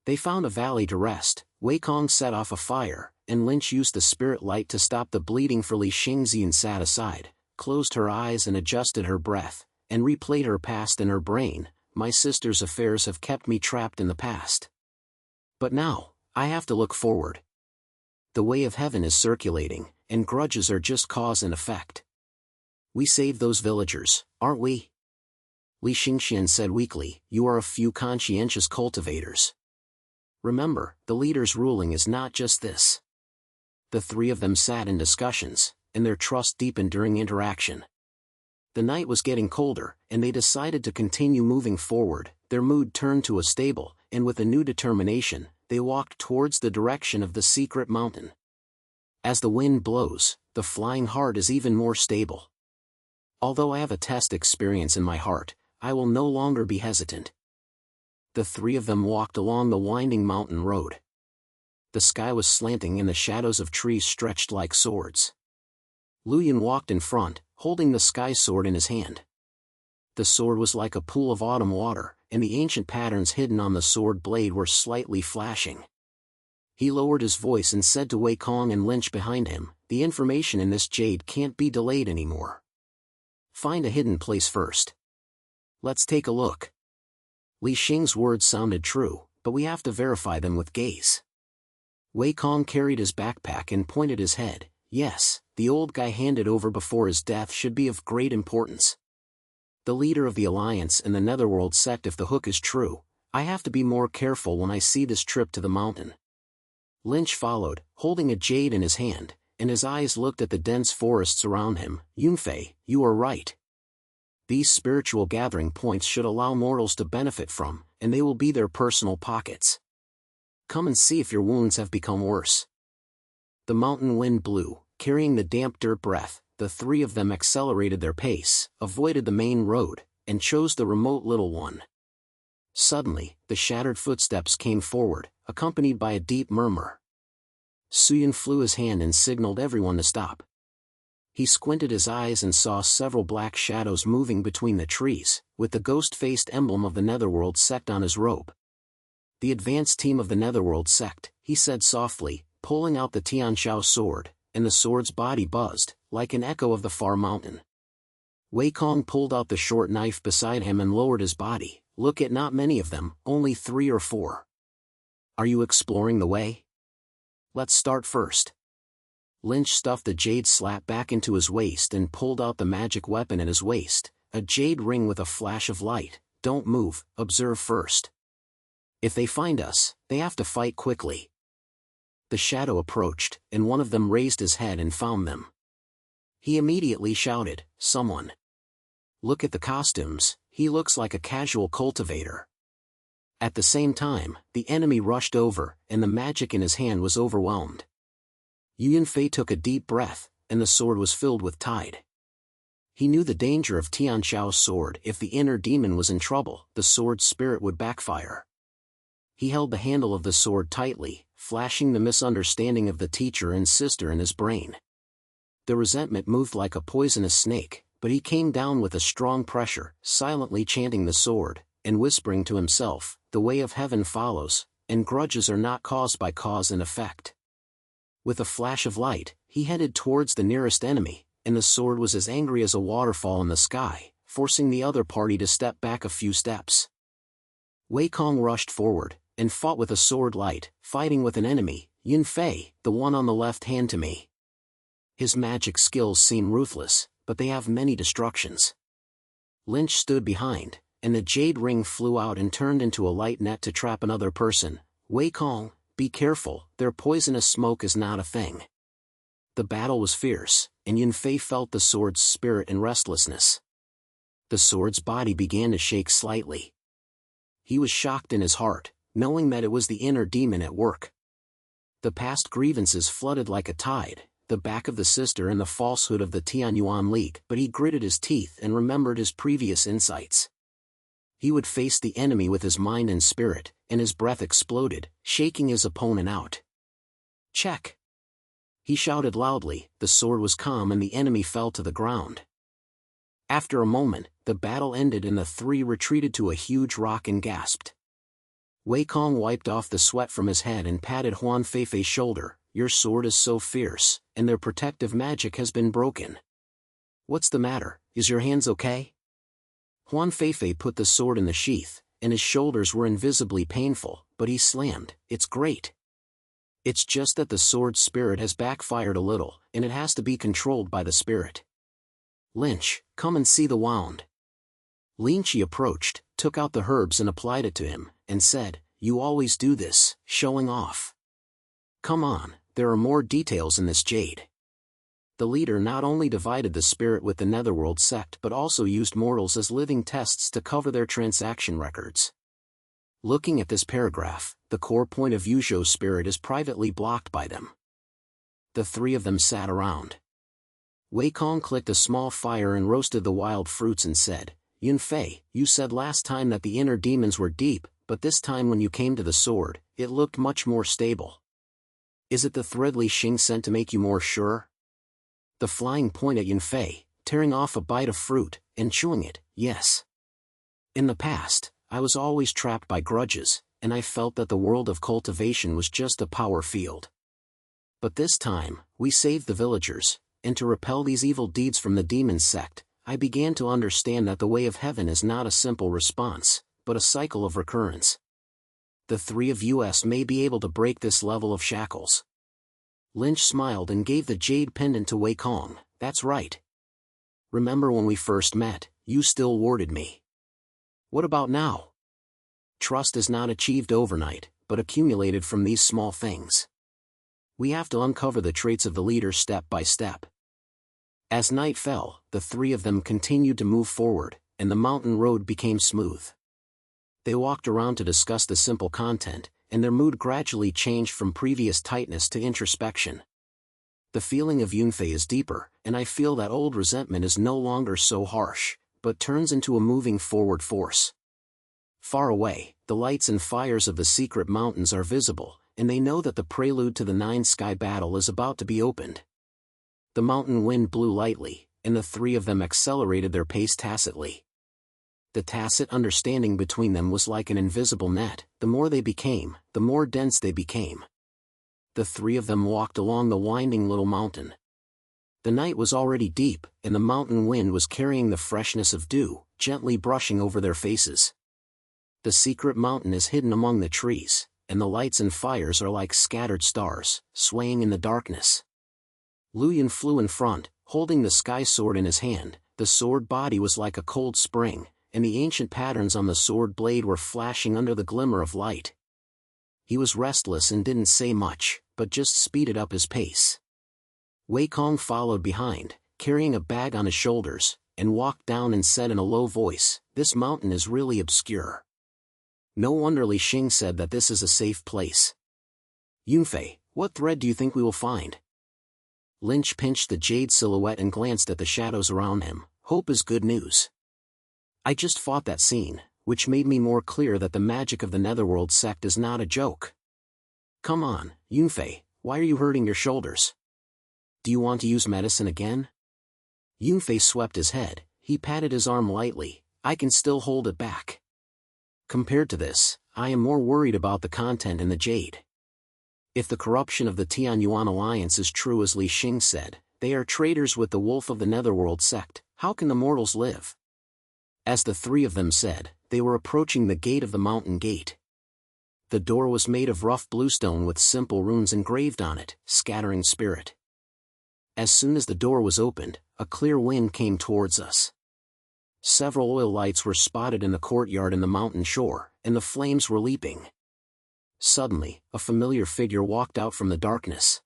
They found a valley to rest. Wei Kong set off a fire, and Lynch used the spirit light to stop the bleeding for Li Xingxian sat aside, closed her eyes and adjusted her breath, and replayed her past in her brain. My sister's affairs have kept me trapped in the past. But now, I have to look forward. The way of heaven is circulating, and grudges are just cause and effect. We saved those villagers, aren't we? Li Xingxian said weakly. You are a few conscientious cultivators. Remember, the leader's ruling is not just this. The three of them sat in discussions, and their trust deepened during interaction. The night was getting colder, and they decided to continue moving forward. Their mood turned to a stable, and with a new determination, they walked towards the direction of the secret mountain. As the wind blows, the flying heart is even more stable. Although I have a test experience in my heart, I will no longer be hesitant. The three of them walked along the winding mountain road. The sky was slanting and the shadows of trees stretched like swords. Luyan walked in front, holding the sky sword in his hand. The sword was like a pool of autumn water, and the ancient patterns hidden on the sword blade were slightly flashing. He lowered his voice and said to Wei Kong and Lynch behind him, the information in this jade can't be delayed anymore. Find a hidden place first. Let's take a look. Li Xing's words sounded true, but we have to verify them with gaze. Wei Kong carried his backpack and pointed his head. Yes, the old guy handed over before his death should be of great importance. The leader of the Alliance and the Netherworld sect. If the hook is true, I have to be more careful when I see this trip to the mountain. Lynch followed, holding a jade in his hand, and his eyes looked at the dense forests around him. Yunfei, you are right. These spiritual gathering points should allow mortals to benefit from, and they will be their personal pockets. Come and see if your wounds have become worse. The mountain wind blew, carrying the damp dirt breath. The three of them accelerated their pace, avoided the main road, and chose the remote little one. Suddenly, the shattered footsteps came forward, accompanied by a deep murmur. Suyan flew his hand and signaled everyone to stop. He squinted his eyes and saw several black shadows moving between the trees, with the ghost-faced emblem of the Netherworld sect on his robe. The advanced team of the Netherworld sect, he said softly, pulling out the Tianxiao Sword, and the sword's body buzzed, like an echo of the far mountain. Wei Kong pulled out the short knife beside him and lowered his body. Look at not many of them, only 3 or 4. Are you exploring the way? Let's start first. Lynch stuffed the jade slap back into his waist and pulled out the magic weapon at his waist, a jade ring with a flash of light. Don't move, observe first. If they find us, they have to fight quickly. The shadow approached, and one of them raised his head and found them. He immediately shouted, someone. Look at the costumes, he looks like a casual cultivator. At the same time, the enemy rushed over, and the magic in his hand was overwhelmed. Yunfei took a deep breath, and the sword was filled with tide. He knew the danger of Tianxiao's sword. If the inner demon was in trouble, the sword's spirit would backfire. He held the handle of the sword tightly, flashing the misunderstanding of the teacher and sister in his brain. The resentment moved like a poisonous snake, but he came down with a strong pressure, silently chanting the sword, and whispering to himself, the way of heaven follows, and grudges are not caused by cause and effect. With a flash of light, he headed towards the nearest enemy, and the sword was as angry as a waterfall in the sky, forcing the other party to step back a few steps. Wei Kong rushed forward, and fought with a sword light, fighting with an enemy. Yunfei, the one on the left hand to me. His magic skills seem ruthless, but they have many destructions. Lynch stood behind, and the jade ring flew out and turned into a light net to trap another person. Wanqing, be careful, their poisonous smoke is not a thing. The battle was fierce, and Yunfei felt the sword's spirit and restlessness. The sword's body began to shake slightly. He was shocked in his heart, knowing that it was the inner demon at work. The past grievances flooded like a tide, the back of the sister and the falsehood of the Tianyuan League, but he gritted his teeth and remembered his previous insights. He would face the enemy with his mind and spirit, and his breath exploded, shaking his opponent out. Check! He shouted loudly, the sword was calm and the enemy fell to the ground. After a moment, the battle ended and the three retreated to a huge rock and gasped. Wanqing wiped off the sweat from his head and patted Huan Feifei's shoulder. Your sword is so fierce, and their protective magic has been broken. What's the matter, is your hands okay? Huan Feifei put the sword in the sheath, and his shoulders were invisibly painful, but he slammed, it's great. It's just that the sword's spirit has backfired a little, and it has to be controlled by the spirit. Lynch, come and see the wound. Lin Qi approached, took out the herbs and applied it to him, and said, you always do this, showing off. Come on, there are more details in this jade. The leader not only divided the spirit with the Netherworld sect but also used mortals as living tests to cover their transaction records. Looking at this paragraph, the core point of Jiuzhou's spirit is privately blocked by them. The three of them sat around. Wanqing clicked a small fire and roasted the wild fruits and said, Yunfei, you said last time that the inner demons were deep, but this time when you came to the sword, it looked much more stable. Is it the thread Li Xing sent to make you more sure? The flying point at Yunfei, tearing off a bite of fruit, and chewing it, yes. In the past, I was always trapped by grudges, and I felt that the world of cultivation was just a power field. But this time, we saved the villagers, and to repel these evil deeds from the Demon Sect, I began to understand that the way of heaven is not a simple response, but a cycle of recurrence. The three of us may be able to break this level of shackles. Lynch smiled and gave the jade pendant to Wanqing, that's right. Remember when we first met, you still warded me. What about now? Trust is not achieved overnight, but accumulated from these small things. We have to uncover the traits of the leader step by step. As night fell, the three of them continued to move forward, and the mountain road became smooth. They walked around to discuss the simple content, and their mood gradually changed from previous tightness to introspection. The feeling of Yunfei is deeper, and I feel that old resentment is no longer so harsh, but turns into a moving forward force. Far away, the lights and fires of the secret mountains are visible, and they know that the prelude to the Nine Sky battle is about to be opened. The mountain wind blew lightly, and the three of them accelerated their pace tacitly. The tacit understanding between them was like an invisible net. The more they became, the more dense they became. The three of them walked along the winding little mountain. The night was already deep, and the mountain wind was carrying the freshness of dew, gently brushing over their faces. The secret mountain is hidden among the trees, and the lights and fires are like scattered stars, swaying in the darkness. Luyan flew in front, holding the sky sword in his hand. The sword body was like a cold spring, and the ancient patterns on the sword blade were flashing under the glimmer of light. He was restless and didn't say much, but just speeded up his pace. Wanqing followed behind, carrying a bag on his shoulders, and walked down and said in a low voice, this mountain is really obscure. No wonder Li Xing said that this is a safe place. Yunfei, what thread do you think we will find? Lynch pinched the jade silhouette and glanced at the shadows around him. Hope is good news. I just fought that scene, which made me more clear that the magic of the Netherworld sect is not a joke. Come on, Yunfei, why are you hurting your shoulders? Do you want to use medicine again? Yunfei swept his head. He patted his arm lightly. I can still hold it back. Compared to this, I am more worried about the content in the jade. If the corruption of the Tianyuan alliance is true as Li Xing said, they are traitors with the wolf of the Netherworld sect. How can the mortals live? As the three of them said, they were approaching the gate of the mountain gate. The door was made of rough bluestone with simple runes engraved on it, scattering spirit. As soon as the door was opened, a clear wind came towards us. Several oil lights were spotted in the courtyard and the mountain shore, and the flames were leaping. Suddenly, a familiar figure walked out from the darkness.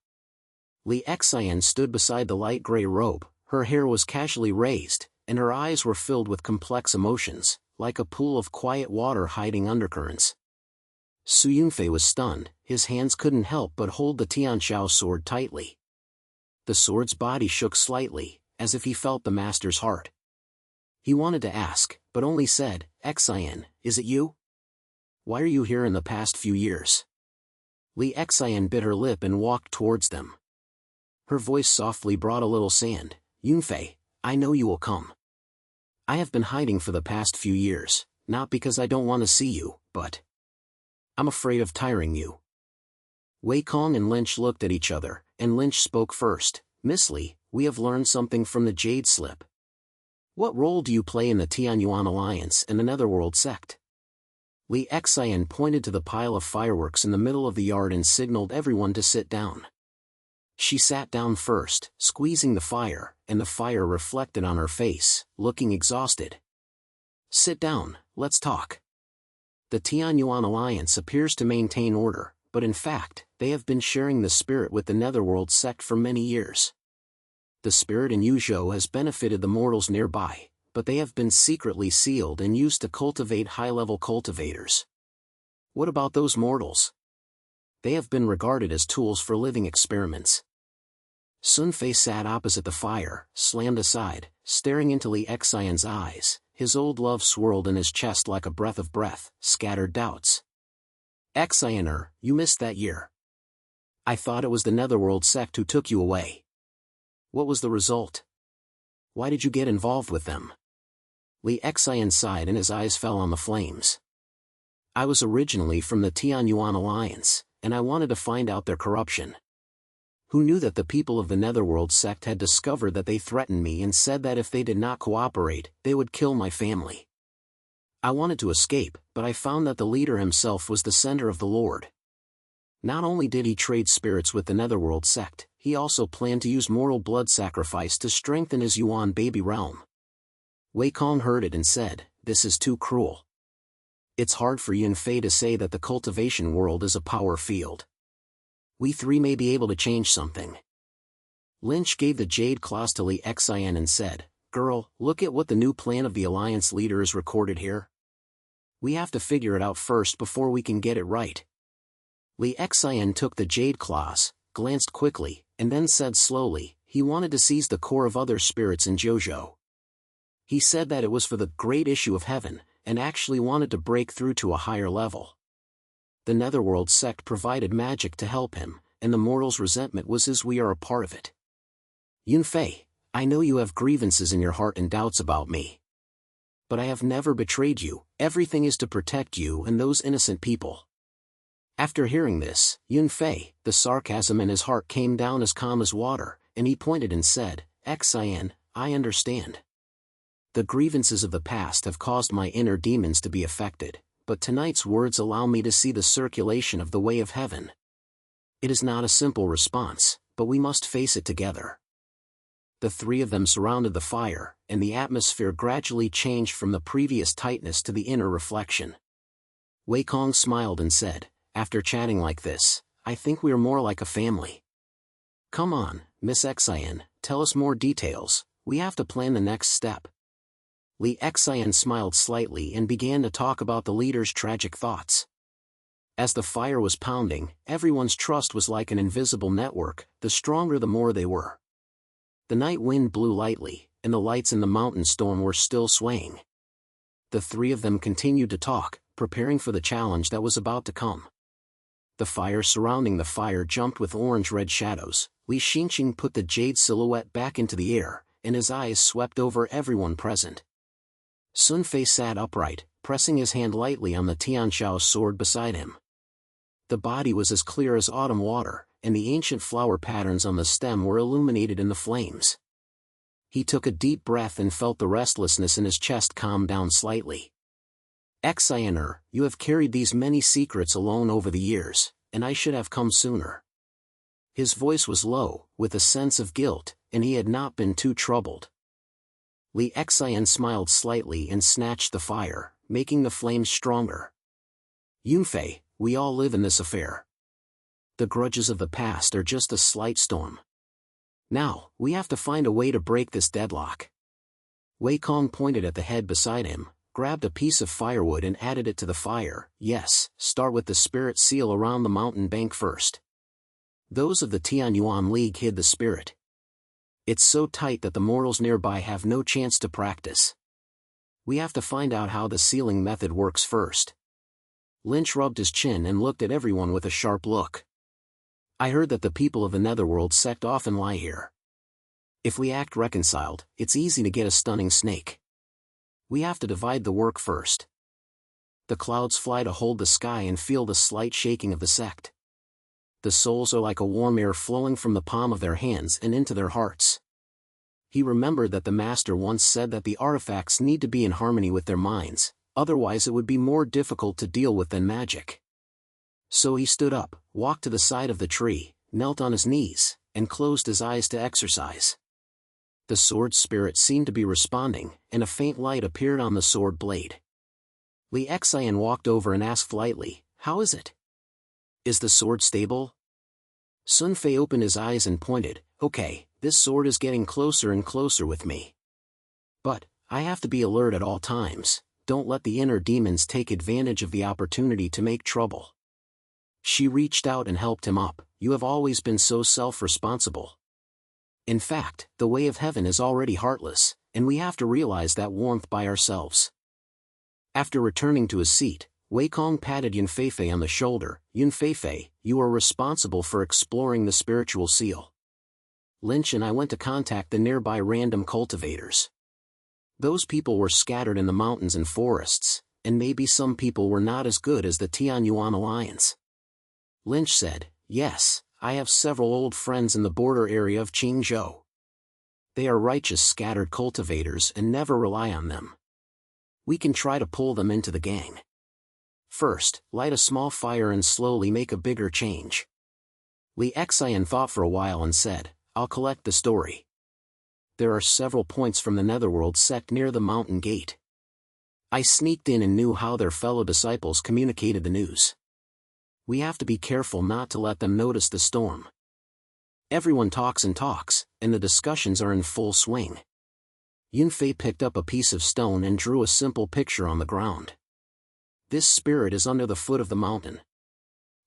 Li Xian stood beside the light gray robe, her hair was casually raised, and her eyes were filled with complex emotions, like a pool of quiet water hiding undercurrents. Xiao Yunfei was stunned, his hands couldn't help but hold the Tianxiao sword tightly. The sword's body shook slightly, as if he felt the master's heart. He wanted to ask, but only said, "Xian, is it you? Why are you here in the past few years?" Li Xian bit her lip and walked towards them. Her voice softly brought a little sand. "Yunfei, I know you will come. I have been hiding for the past few years, not because I don't want to see you, but I'm afraid of tiring you." Wei Kong and Lynch looked at each other, and Lynch spoke first. "Miss Li, we have learned something from the Jade Slip. What role do you play in the Tianyuan Alliance and the Netherworld Sect?" Li Xian pointed to the pile of fireworks in the middle of the yard and signaled everyone to sit down. She sat down first, squeezing the fire, and the fire reflected on her face, looking exhausted. "Sit down, let's talk. The Tianyuan Alliance appears to maintain order, but in fact, they have been sharing the spirit with the Netherworld Sect for many years. The spirit in Jiuzhou has benefited the mortals nearby, but they have been secretly sealed and used to cultivate high-level cultivators. What about those mortals? They have been regarded as tools for living experiments." Sun Fei sat opposite the fire, slammed aside, staring into Li Xian's eyes. His old love swirled in his chest like a breath of breath, scattered doubts. "Xianer, you missed that year. I thought it was the Netherworld Sect who took you away. What was the result? Why did you get involved with them?" Li Xian sighed and his eyes fell on the flames. "I was originally from the Tianyuan Alliance, and I wanted to find out their corruption. Who knew that the people of the Netherworld Sect had discovered that they threatened me and said that if they did not cooperate, they would kill my family. I wanted to escape, but I found that the leader himself was the sender of the Lord. Not only did he trade spirits with the Netherworld Sect, he also planned to use mortal blood sacrifice to strengthen his Yuan baby realm." Wei Kong heard it and said, "This is too cruel. It's hard for Yunfei to say that the cultivation world is a power field. We three may be able to change something." Lynch gave the jade claws to Li Xian and said, "Girl, look at what the new plan of the Alliance leader is recorded here. We have to figure it out first before we can get it right." Li Xian took the jade claws, glanced quickly, and then said slowly, he wanted to seize the core of other spirits in Jiuzhou. He said that it was for the great issue of heaven, and actually wanted to break through to a higher level. The Netherworld Sect provided magic to help him, and the mortal's resentment was his. We are a part of it. Yunfei, I know you have grievances in your heart and doubts about me. But I have never betrayed you, everything is to protect you and those innocent people." After hearing this, Yunfei, the sarcasm in his heart came down as calm as water, and he pointed and said, "Xian, I understand. The grievances of the past have caused my inner demons to be affected, but tonight's words allow me to see the circulation of the way of heaven. It is not a simple response, but we must face it together." The three of them surrounded the fire, and the atmosphere gradually changed from the previous tightness to the inner reflection. Wei Kong smiled and said, "After chatting like this, I think we are more like a family. Come on, Miss Xian, tell us more details, we have to plan the next step." Li Xian smiled slightly and began to talk about the leader's tragic thoughts. As the fire was pounding, everyone's trust was like an invisible network, the stronger the more they were. The night wind blew lightly, and the lights in the mountain storm were still swaying. The three of them continued to talk, preparing for the challenge that was about to come. The fire surrounding the fire jumped with orange-red shadows. Li Xingqing put the jade silhouette back into the air, and his eyes swept over everyone present. Sun Fei sat upright, pressing his hand lightly on the Tianxiao sword beside him. The body was as clear as autumn water, and the ancient flower patterns on the stem were illuminated in the flames. He took a deep breath and felt the restlessness in his chest calm down slightly. "Xianer, you have carried these many secrets alone over the years, and I should have come sooner. His voice was low, with a sense of guilt, and he had not been too troubled. Li Xian smiled slightly and snatched the fire, making the flames stronger. Yunfei, we all live in this affair. The grudges of the past are just a slight storm. Now, we have to find a way to break this deadlock. Wei Kong pointed at the head beside him, grabbed a piece of firewood and added it to the fire. Yes, start with the spirit seal around the mountain bank first. Those of the Tianyuan League hid the spirit. It's so tight that the mortals nearby have no chance to practice. We have to find out how the sealing method works first. Lynch rubbed his chin and looked at everyone with a sharp look. I heard that the people of the Netherworld sect often lie here. If we act reconciled, it's easy to get a stunning snake. We have to divide the work first. The clouds fly to hold the sky and feel the slight shaking of the sect. The souls are like a warm air flowing from the palm of their hands and into their hearts. He remembered that the master once said that the artifacts need to be in harmony with their minds, otherwise it would be more difficult to deal with than magic. So he stood up, walked to the side of the tree, knelt on his knees, and closed his eyes to exercise. The sword spirit seemed to be responding, and a faint light appeared on the sword blade. Li Xian walked over and asked lightly, "How is it? Is the sword stable?" Sun Fei opened his eyes and pointed, "Okay, this sword is getting closer and closer with me. But, I have to be alert at all times, don't let the inner demons take advantage of the opportunity to make trouble." She reached out and helped him up. "You have always been so self-responsible. In fact, the way of heaven is already heartless, and we have to realize that warmth by ourselves." After returning to his seat, Wei Kong patted Yunfei on the shoulder. "Yunfei, you are responsible for exploring the spiritual seal. Lynch and I went to contact the nearby random cultivators. Those people were scattered in the mountains and forests, and maybe some people were not as good as the Tianyuan Alliance." Lynch said, "Yes, I have several old friends in the border area of Qingzhou. They are righteous scattered cultivators and never rely on them. We can try to pull them into the gang. First, light a small fire and slowly make a bigger change." Li Xian thought for a while and said, "I'll collect the story. There are several points from the Netherworld sect near the mountain gate. I sneaked in and knew how their fellow disciples communicated the news. We have to be careful not to let them notice the storm. Everyone talks and talks, and the discussions are in full swing." Yunfei picked up a piece of stone and drew a simple picture on the ground. "This spirit is under the foot of the mountain.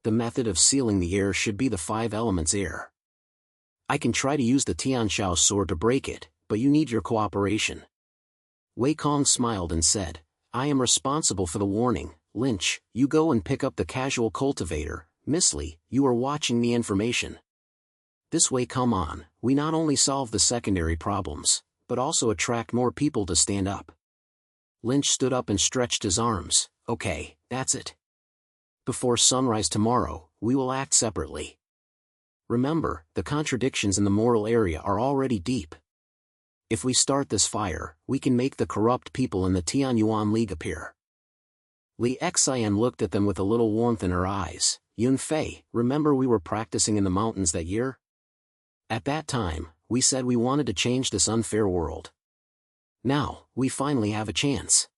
The method of sealing the air should be the 5 elements air. I can try to use the Tianxiao Sword to break it, but you need your cooperation." Wei Kong smiled and said, "I am responsible for the warning. Lynch, you go and pick up the casual cultivator. Miss Li, you are watching the information. This way, come on, we not only solve the secondary problems, but also attract more people to stand up." Lynch stood up and stretched his arms. "Okay, that's it. Before sunrise tomorrow, we will act separately. Remember, the contradictions in the moral area are already deep. If we start this fire, we can make the corrupt people in the Tianyuan League appear." Li Xian looked at them with a little warmth in her eyes. "Yunfei, remember we were practicing in the mountains that year? At that time, we said we wanted to change this unfair world. Now, we finally have a chance."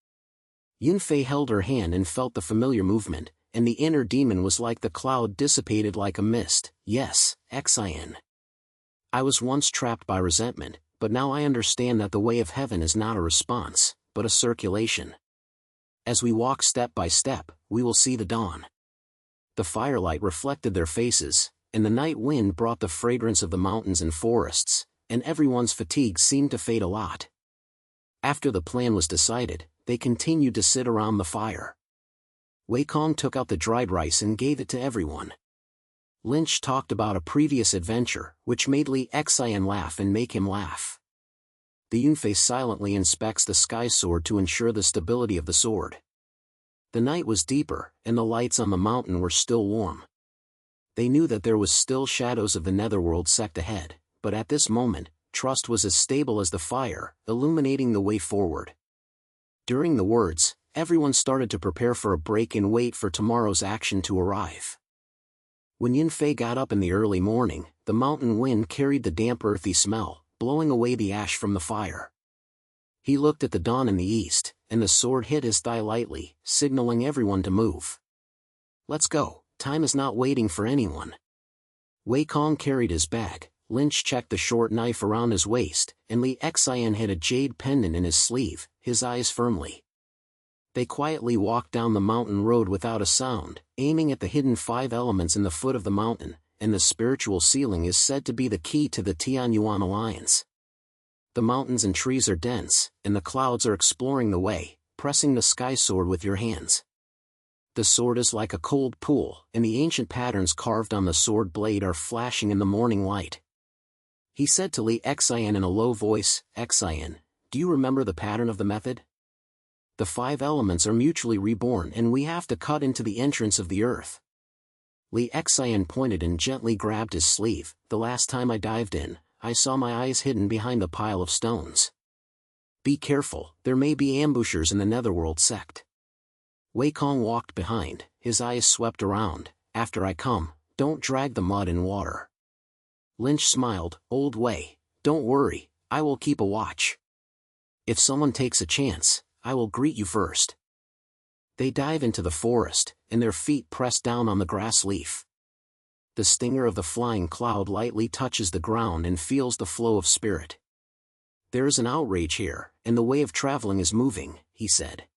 Yunfei held her hand and felt the familiar movement, and the inner demon was like the cloud dissipated like a mist. "Yes, Xian. I was once trapped by resentment, but now I understand that the way of heaven is not a response, but a circulation. As we walk step by step, we will see the dawn." The firelight reflected their faces, and the night wind brought the fragrance of the mountains and forests, and everyone's fatigue seemed to fade a lot. After the plan was decided, they continued to sit around the fire. Wei Kong took out the dried rice and gave it to everyone. Lynch talked about a previous adventure, which made Li Xian laugh and make him laugh. The Yunfei silently inspects the sky sword to ensure the stability of the sword. The night was deeper, and the lights on the mountain were still warm. They knew that there was still shadows of the Netherworld sect ahead, but at this moment, trust was as stable as the fire, illuminating the way forward. During the words, everyone started to prepare for a break and wait for tomorrow's action to arrive. When Yunfei got up in the early morning, the mountain wind carried the damp earthy smell, blowing away the ash from the fire. He looked at the dawn in the east, and the sword hit his thigh lightly, signaling everyone to move. Let's go, time is not waiting for anyone. Wei Kong carried his bag, Lynch checked the short knife around his waist, and Li Xian had a jade pendant in his sleeve, his eyes firmly. They quietly walked down the mountain road without a sound, aiming at the hidden 5 elements in the foot of the mountain, and the spiritual ceiling is said to be the key to the Tianyuan alliance. The mountains and trees are dense, and the clouds are exploring the way, pressing the sky sword with your hands. The sword is like a cold pool, and the ancient patterns carved on the sword blade are flashing in the morning light. He said to Li Xian in a low voice, Xian, do you remember the pattern of the method? The 5 elements are mutually reborn and we have to cut into the entrance of the earth. Li Xian pointed and gently grabbed his sleeve. The last time I dived in, I saw my eyes hidden behind the pile of stones. Be careful, there may be ambushers in the Netherworld sect. Wei Kong walked behind, his eyes swept around. After I come, don't drag the mud and water. Lynch smiled, Old Wei, don't worry, I will keep a watch. If someone takes a chance, I will greet you first. They dive into the forest, and their feet press down on the grass leaf. The stinger of the flying cloud lightly touches the ground and feels the flow of spirit. There is an outrage here, and the way of traveling is moving, he said.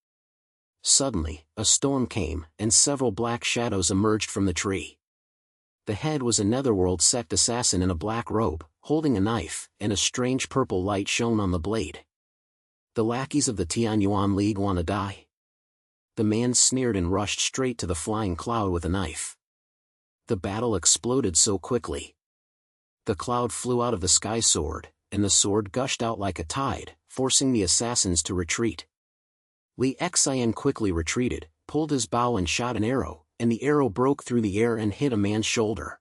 Suddenly, a storm came, and several black shadows emerged from the tree. The head was a Netherworld sect assassin in a black robe, holding a knife, and a strange purple light shone on the blade. The lackeys of the Tianyuan League want to die? The man sneered and rushed straight to the flying cloud with a knife. The battle exploded so quickly. The cloud flew out of the sky sword, and the sword gushed out like a tide, forcing the assassins to retreat. Li Xian quickly retreated, pulled his bow and shot an arrow, and the arrow broke through the air and hit a man's shoulder.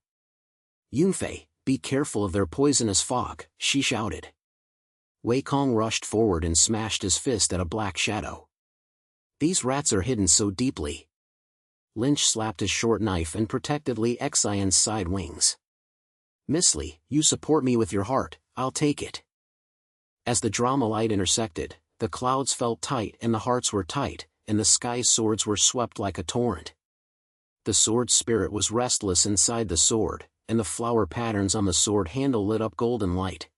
Yunfei, be careful of their poisonous fog, she shouted. Wei Kong rushed forward and smashed his fist at a black shadow. These rats are hidden so deeply. Lynch slapped his short knife and protected Li Xian's side wings. Miss Li, you support me with your heart, I'll take it. As the drama light intersected, the clouds felt tight and the hearts were tight, and the sky's swords were swept like a torrent. The sword spirit was restless inside the sword, and the flower patterns on the sword handle lit up golden light.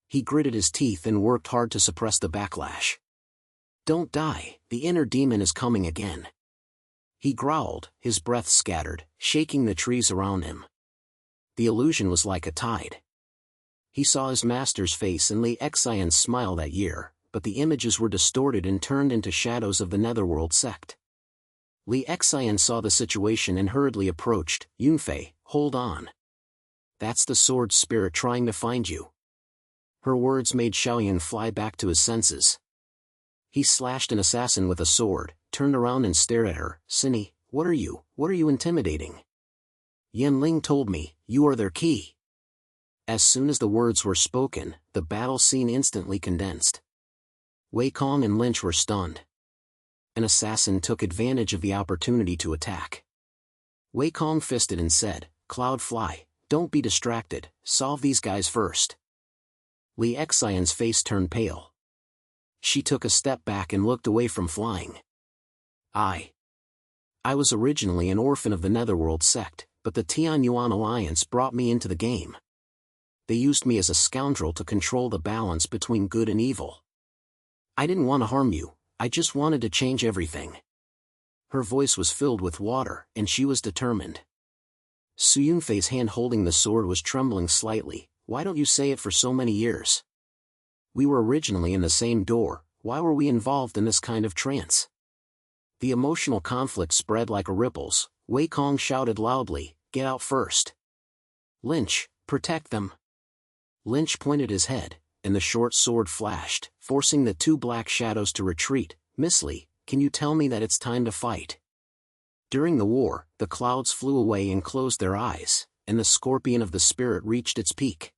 He gritted his teeth and worked hard to suppress the backlash. Don't die, the inner demon is coming again. He growled, his breath scattered, shaking the trees around him. The illusion was like a tide. He saw his master's face and Li Xian's smile that year, but the images were distorted and turned into shadows of the Netherworld sect. Li Xian saw the situation and hurriedly approached. Yunfei, hold on. That's the sword spirit trying to find you. Her words made Xiao Yun fly back to his senses. He slashed an assassin with a sword, turned around and stared at her. Sinny, what are you intimidating? Yanling told me, you are their key. As soon as the words were spoken, the battle scene instantly condensed. Wei Kong and Lynch were stunned. An assassin took advantage of the opportunity to attack. Wei Kong fisted and said, Cloudfly, don't be distracted, solve these guys first. Li Xian's face turned pale. She took a step back and looked away from flying. I was originally an orphan of the Netherworld sect, but the Tianyuan alliance brought me into the game. They used me as a scoundrel to control the balance between good and evil. I didn't want to harm you, I just wanted to change everything. Her voice was filled with water, and she was determined. Su Yunfei's hand holding the sword was trembling slightly. Why don't you say it for so many years? We were originally in the same door, why were we involved in this kind of trance? The emotional conflict spread like ripples. Wei Kong shouted loudly, get out first. Lynch, protect them. Lynch pointed his head, and the short sword flashed, forcing the 2 black shadows to retreat. Miss Li, can you tell me that it's time to fight? During the war, the clouds flew away and closed their eyes, and the scorpion of the spirit reached its peak.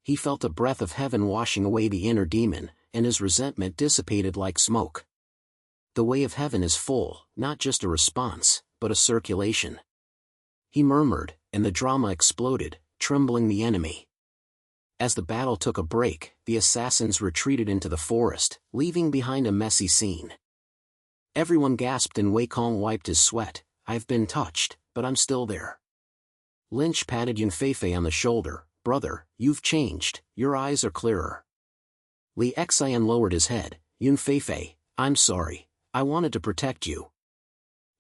He felt a breath of heaven washing away the inner demon, and his resentment dissipated like smoke. The way of heaven is full, not just a response, but a circulation. he murmured, and the drama exploded, trembling the enemy. As the battle took a break, the assassins retreated into the forest, leaving behind a messy scene. Everyone gasped and Wei Kong wiped his sweat. "I've been touched, but I'm still there." Lynch patted Yunfei on the shoulder. "Brother, you've changed, your eyes are clearer." Li Xian lowered his head. "Yunfei, I'm sorry, I wanted to protect you."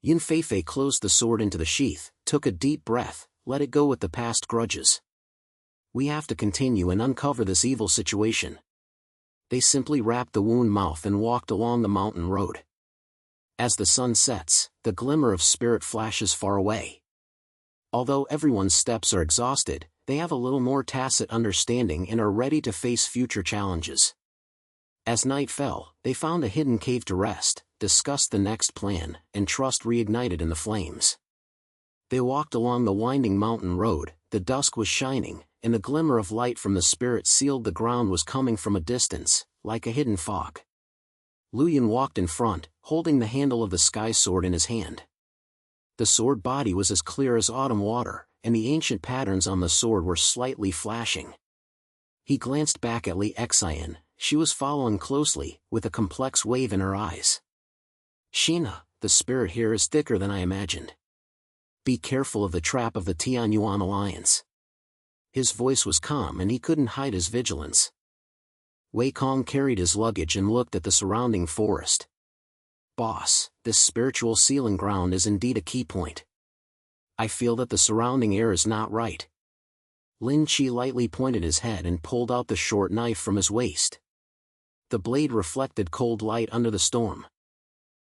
Yunfei closed the sword into the sheath, took a deep breath, let it go with the past grudges. "We have to continue and uncover this evil situation." They simply wrapped the wound mouth and walked along the mountain road. As the sun sets, the glimmer of spirit flashes far away. Although everyone's steps are exhausted, they have a little more tacit understanding and are ready to face future challenges. As night fell, they found a hidden cave to rest, discussed the next plan, and trust reignited in the flames. They walked along the winding mountain road. The dusk was shining, and the glimmer of light from the spirit sealed the ground was coming from a distance, like a hidden fog. Luyan walked in front, holding the handle of the sky sword in his hand. The sword body was as clear as autumn water, and the ancient patterns on the sword were slightly flashing. He glanced back at Li Xian. She was following closely, with a complex wave in her eyes. "Shina, the spirit here is thicker than I imagined. Be careful of the trap of the Tianyuan alliance." His voice was calm and he couldn't hide his vigilance. Wei Kong carried his luggage and looked at the surrounding forest. "Boss, this spiritual sealing ground is indeed a key point. I feel that the surrounding air is not right." Lin Qi lightly pointed his head and pulled out the short knife from his waist. The blade reflected cold light under the storm.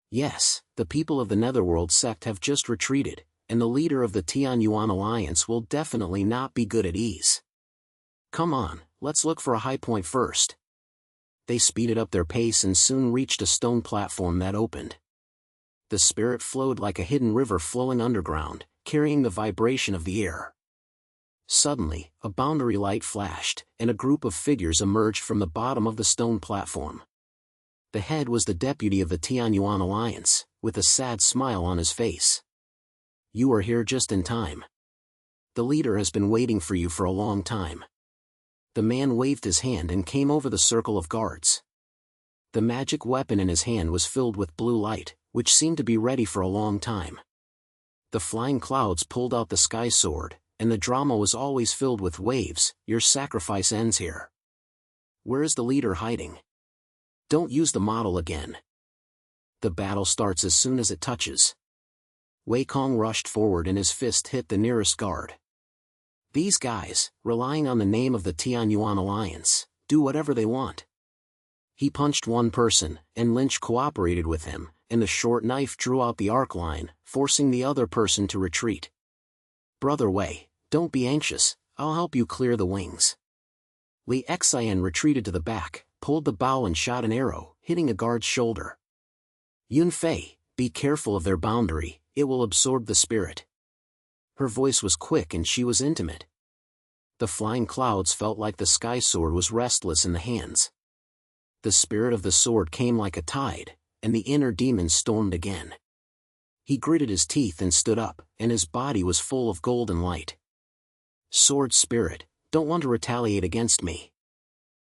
"Yes, the people of the Netherworld sect have just retreated, and the leader of the Tianyuan alliance will definitely not be good at ease. Come on, let's look for a high point first." They speeded up their pace and soon reached a stone platform that opened. The spirit flowed like a hidden river flowing underground, carrying the vibration of the air. Suddenly, a boundary light flashed, and a group of figures emerged from the bottom of the stone platform. The head was the deputy of the Tianyuan alliance, with a sad smile on his face. "You are here just in time. The leader has been waiting for you for a long time." The man waved his hand and came over the circle of guards. The magic weapon in his hand was filled with blue light, which seemed to be ready for a long time. The flying clouds pulled out the sky sword, and the drama was always filled with waves. "Your sacrifice ends here. Where is the leader hiding? Don't use the model again. The battle starts as soon as it touches." Wei Kong rushed forward and his fist hit the nearest guard. "These guys, relying on the name of the Tianyuan alliance, do whatever they want." He punched one person, and Lynch cooperated with him, and the short knife drew out the arc line, forcing the other person to retreat. "Brother Wei, don't be anxious, I'll help you clear the wings." Li Xian retreated to the back, pulled the bow and shot an arrow, hitting a guard's shoulder. "Yunfei, be careful of their boundary, it will absorb the spirit." Her voice was quick and she was intimate. The flying clouds felt like the sky sword was restless in the hands. The spirit of the sword came like a tide, and the inner demon stormed again. He gritted his teeth and stood up, and his body was full of golden light. "Sword spirit, don't want to retaliate against me."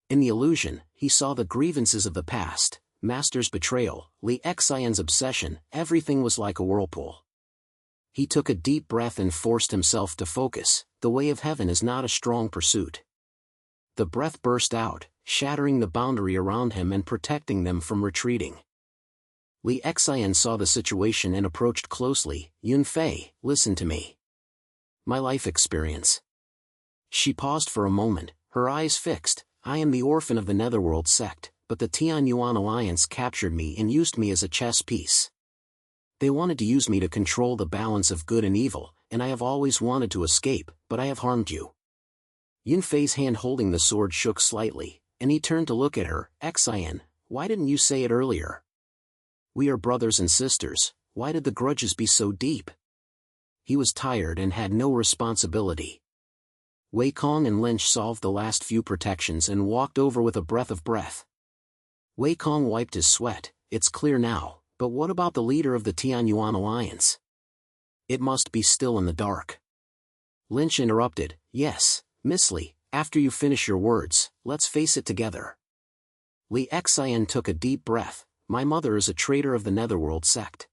In the illusion, he saw the grievances of the past, Master's betrayal, Li Xian's obsession. Everything was like a whirlpool. He took a deep breath and forced himself to focus. The way of heaven is not a strong pursuit. The breath burst out, shattering the boundary around him and protecting them from retreating. Li Xian saw the situation and approached closely. "Yunfei, listen to me. My life experience." She paused for a moment, her eyes fixed. "I am the orphan of the Netherworld sect, but the Tianyuan alliance captured me and used me as a chess piece. They wanted to use me to control the balance of good and evil, and I have always wanted to escape, but I have harmed you." Yunfei's hand holding the sword shook slightly, and he turned to look at her. "Xian, why didn't you say it earlier? We are brothers and sisters, why did the grudges be so deep?" He was tired and had no responsibility. Wei Kong and Lynch solved the last few protections and walked over with a breath of breath. Wei Kong wiped his sweat. "It's clear now, but what about the leader of the Tianyuan alliance? It must be still in the dark." Lynch interrupted, yes, Miss Li, after you finish your words, let's face it together. Li Xian took a deep breath. My mother is a traitor of the Netherworld sect.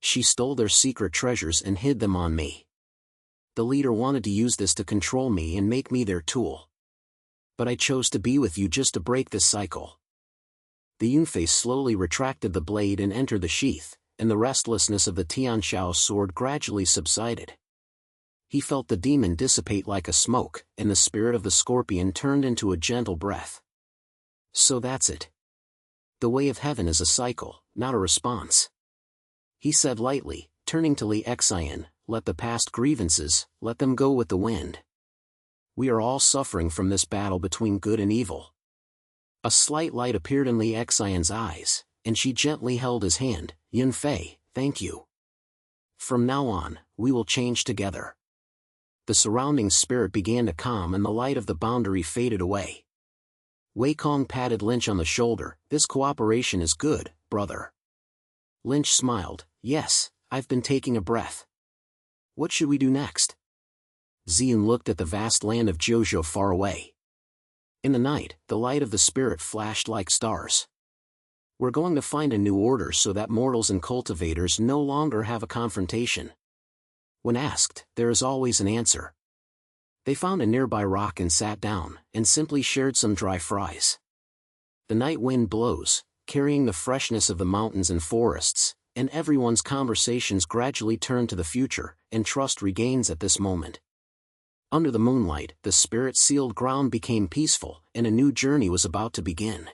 She stole their secret treasures and hid them on me. The leader wanted to use this to control me and make me their tool. But I chose to be with you just to break this cycle. The Yunfei slowly retracted the blade and entered the sheath, and the restlessness of the Tianxiao sword gradually subsided. He felt the demon dissipate like a smoke, and the spirit of the scorpion turned into a gentle breath. So that's it. The way of heaven is a cycle, not a response. He said lightly, turning to Li Xian, let the past grievances, let them go with the wind. We are all suffering from this battle between good and evil. A slight light appeared in Li Xian's eyes, and she gently held his hand. Yunfei, thank you. From now on, we will change together. The surrounding spirit began to calm and the light of the boundary faded away. Wei Kong patted Lynch on the shoulder. This cooperation is good, brother. Lynch smiled. Yes, I've been taking a breath. What should we do next? Xian looked at the vast land of Jiuzhou far away. In the night, the light of the spirit flashed like stars. We're going to find a new order so that mortals and cultivators no longer have a confrontation. When asked, there is always an answer. They found a nearby rock and sat down, and simply shared some dry fries. The night wind blows, carrying the freshness of the mountains and forests, and everyone's conversations gradually turn to the future, and trust regains at this moment. Under the moonlight, the spirit-sealed ground became peaceful, and a new journey was about to begin.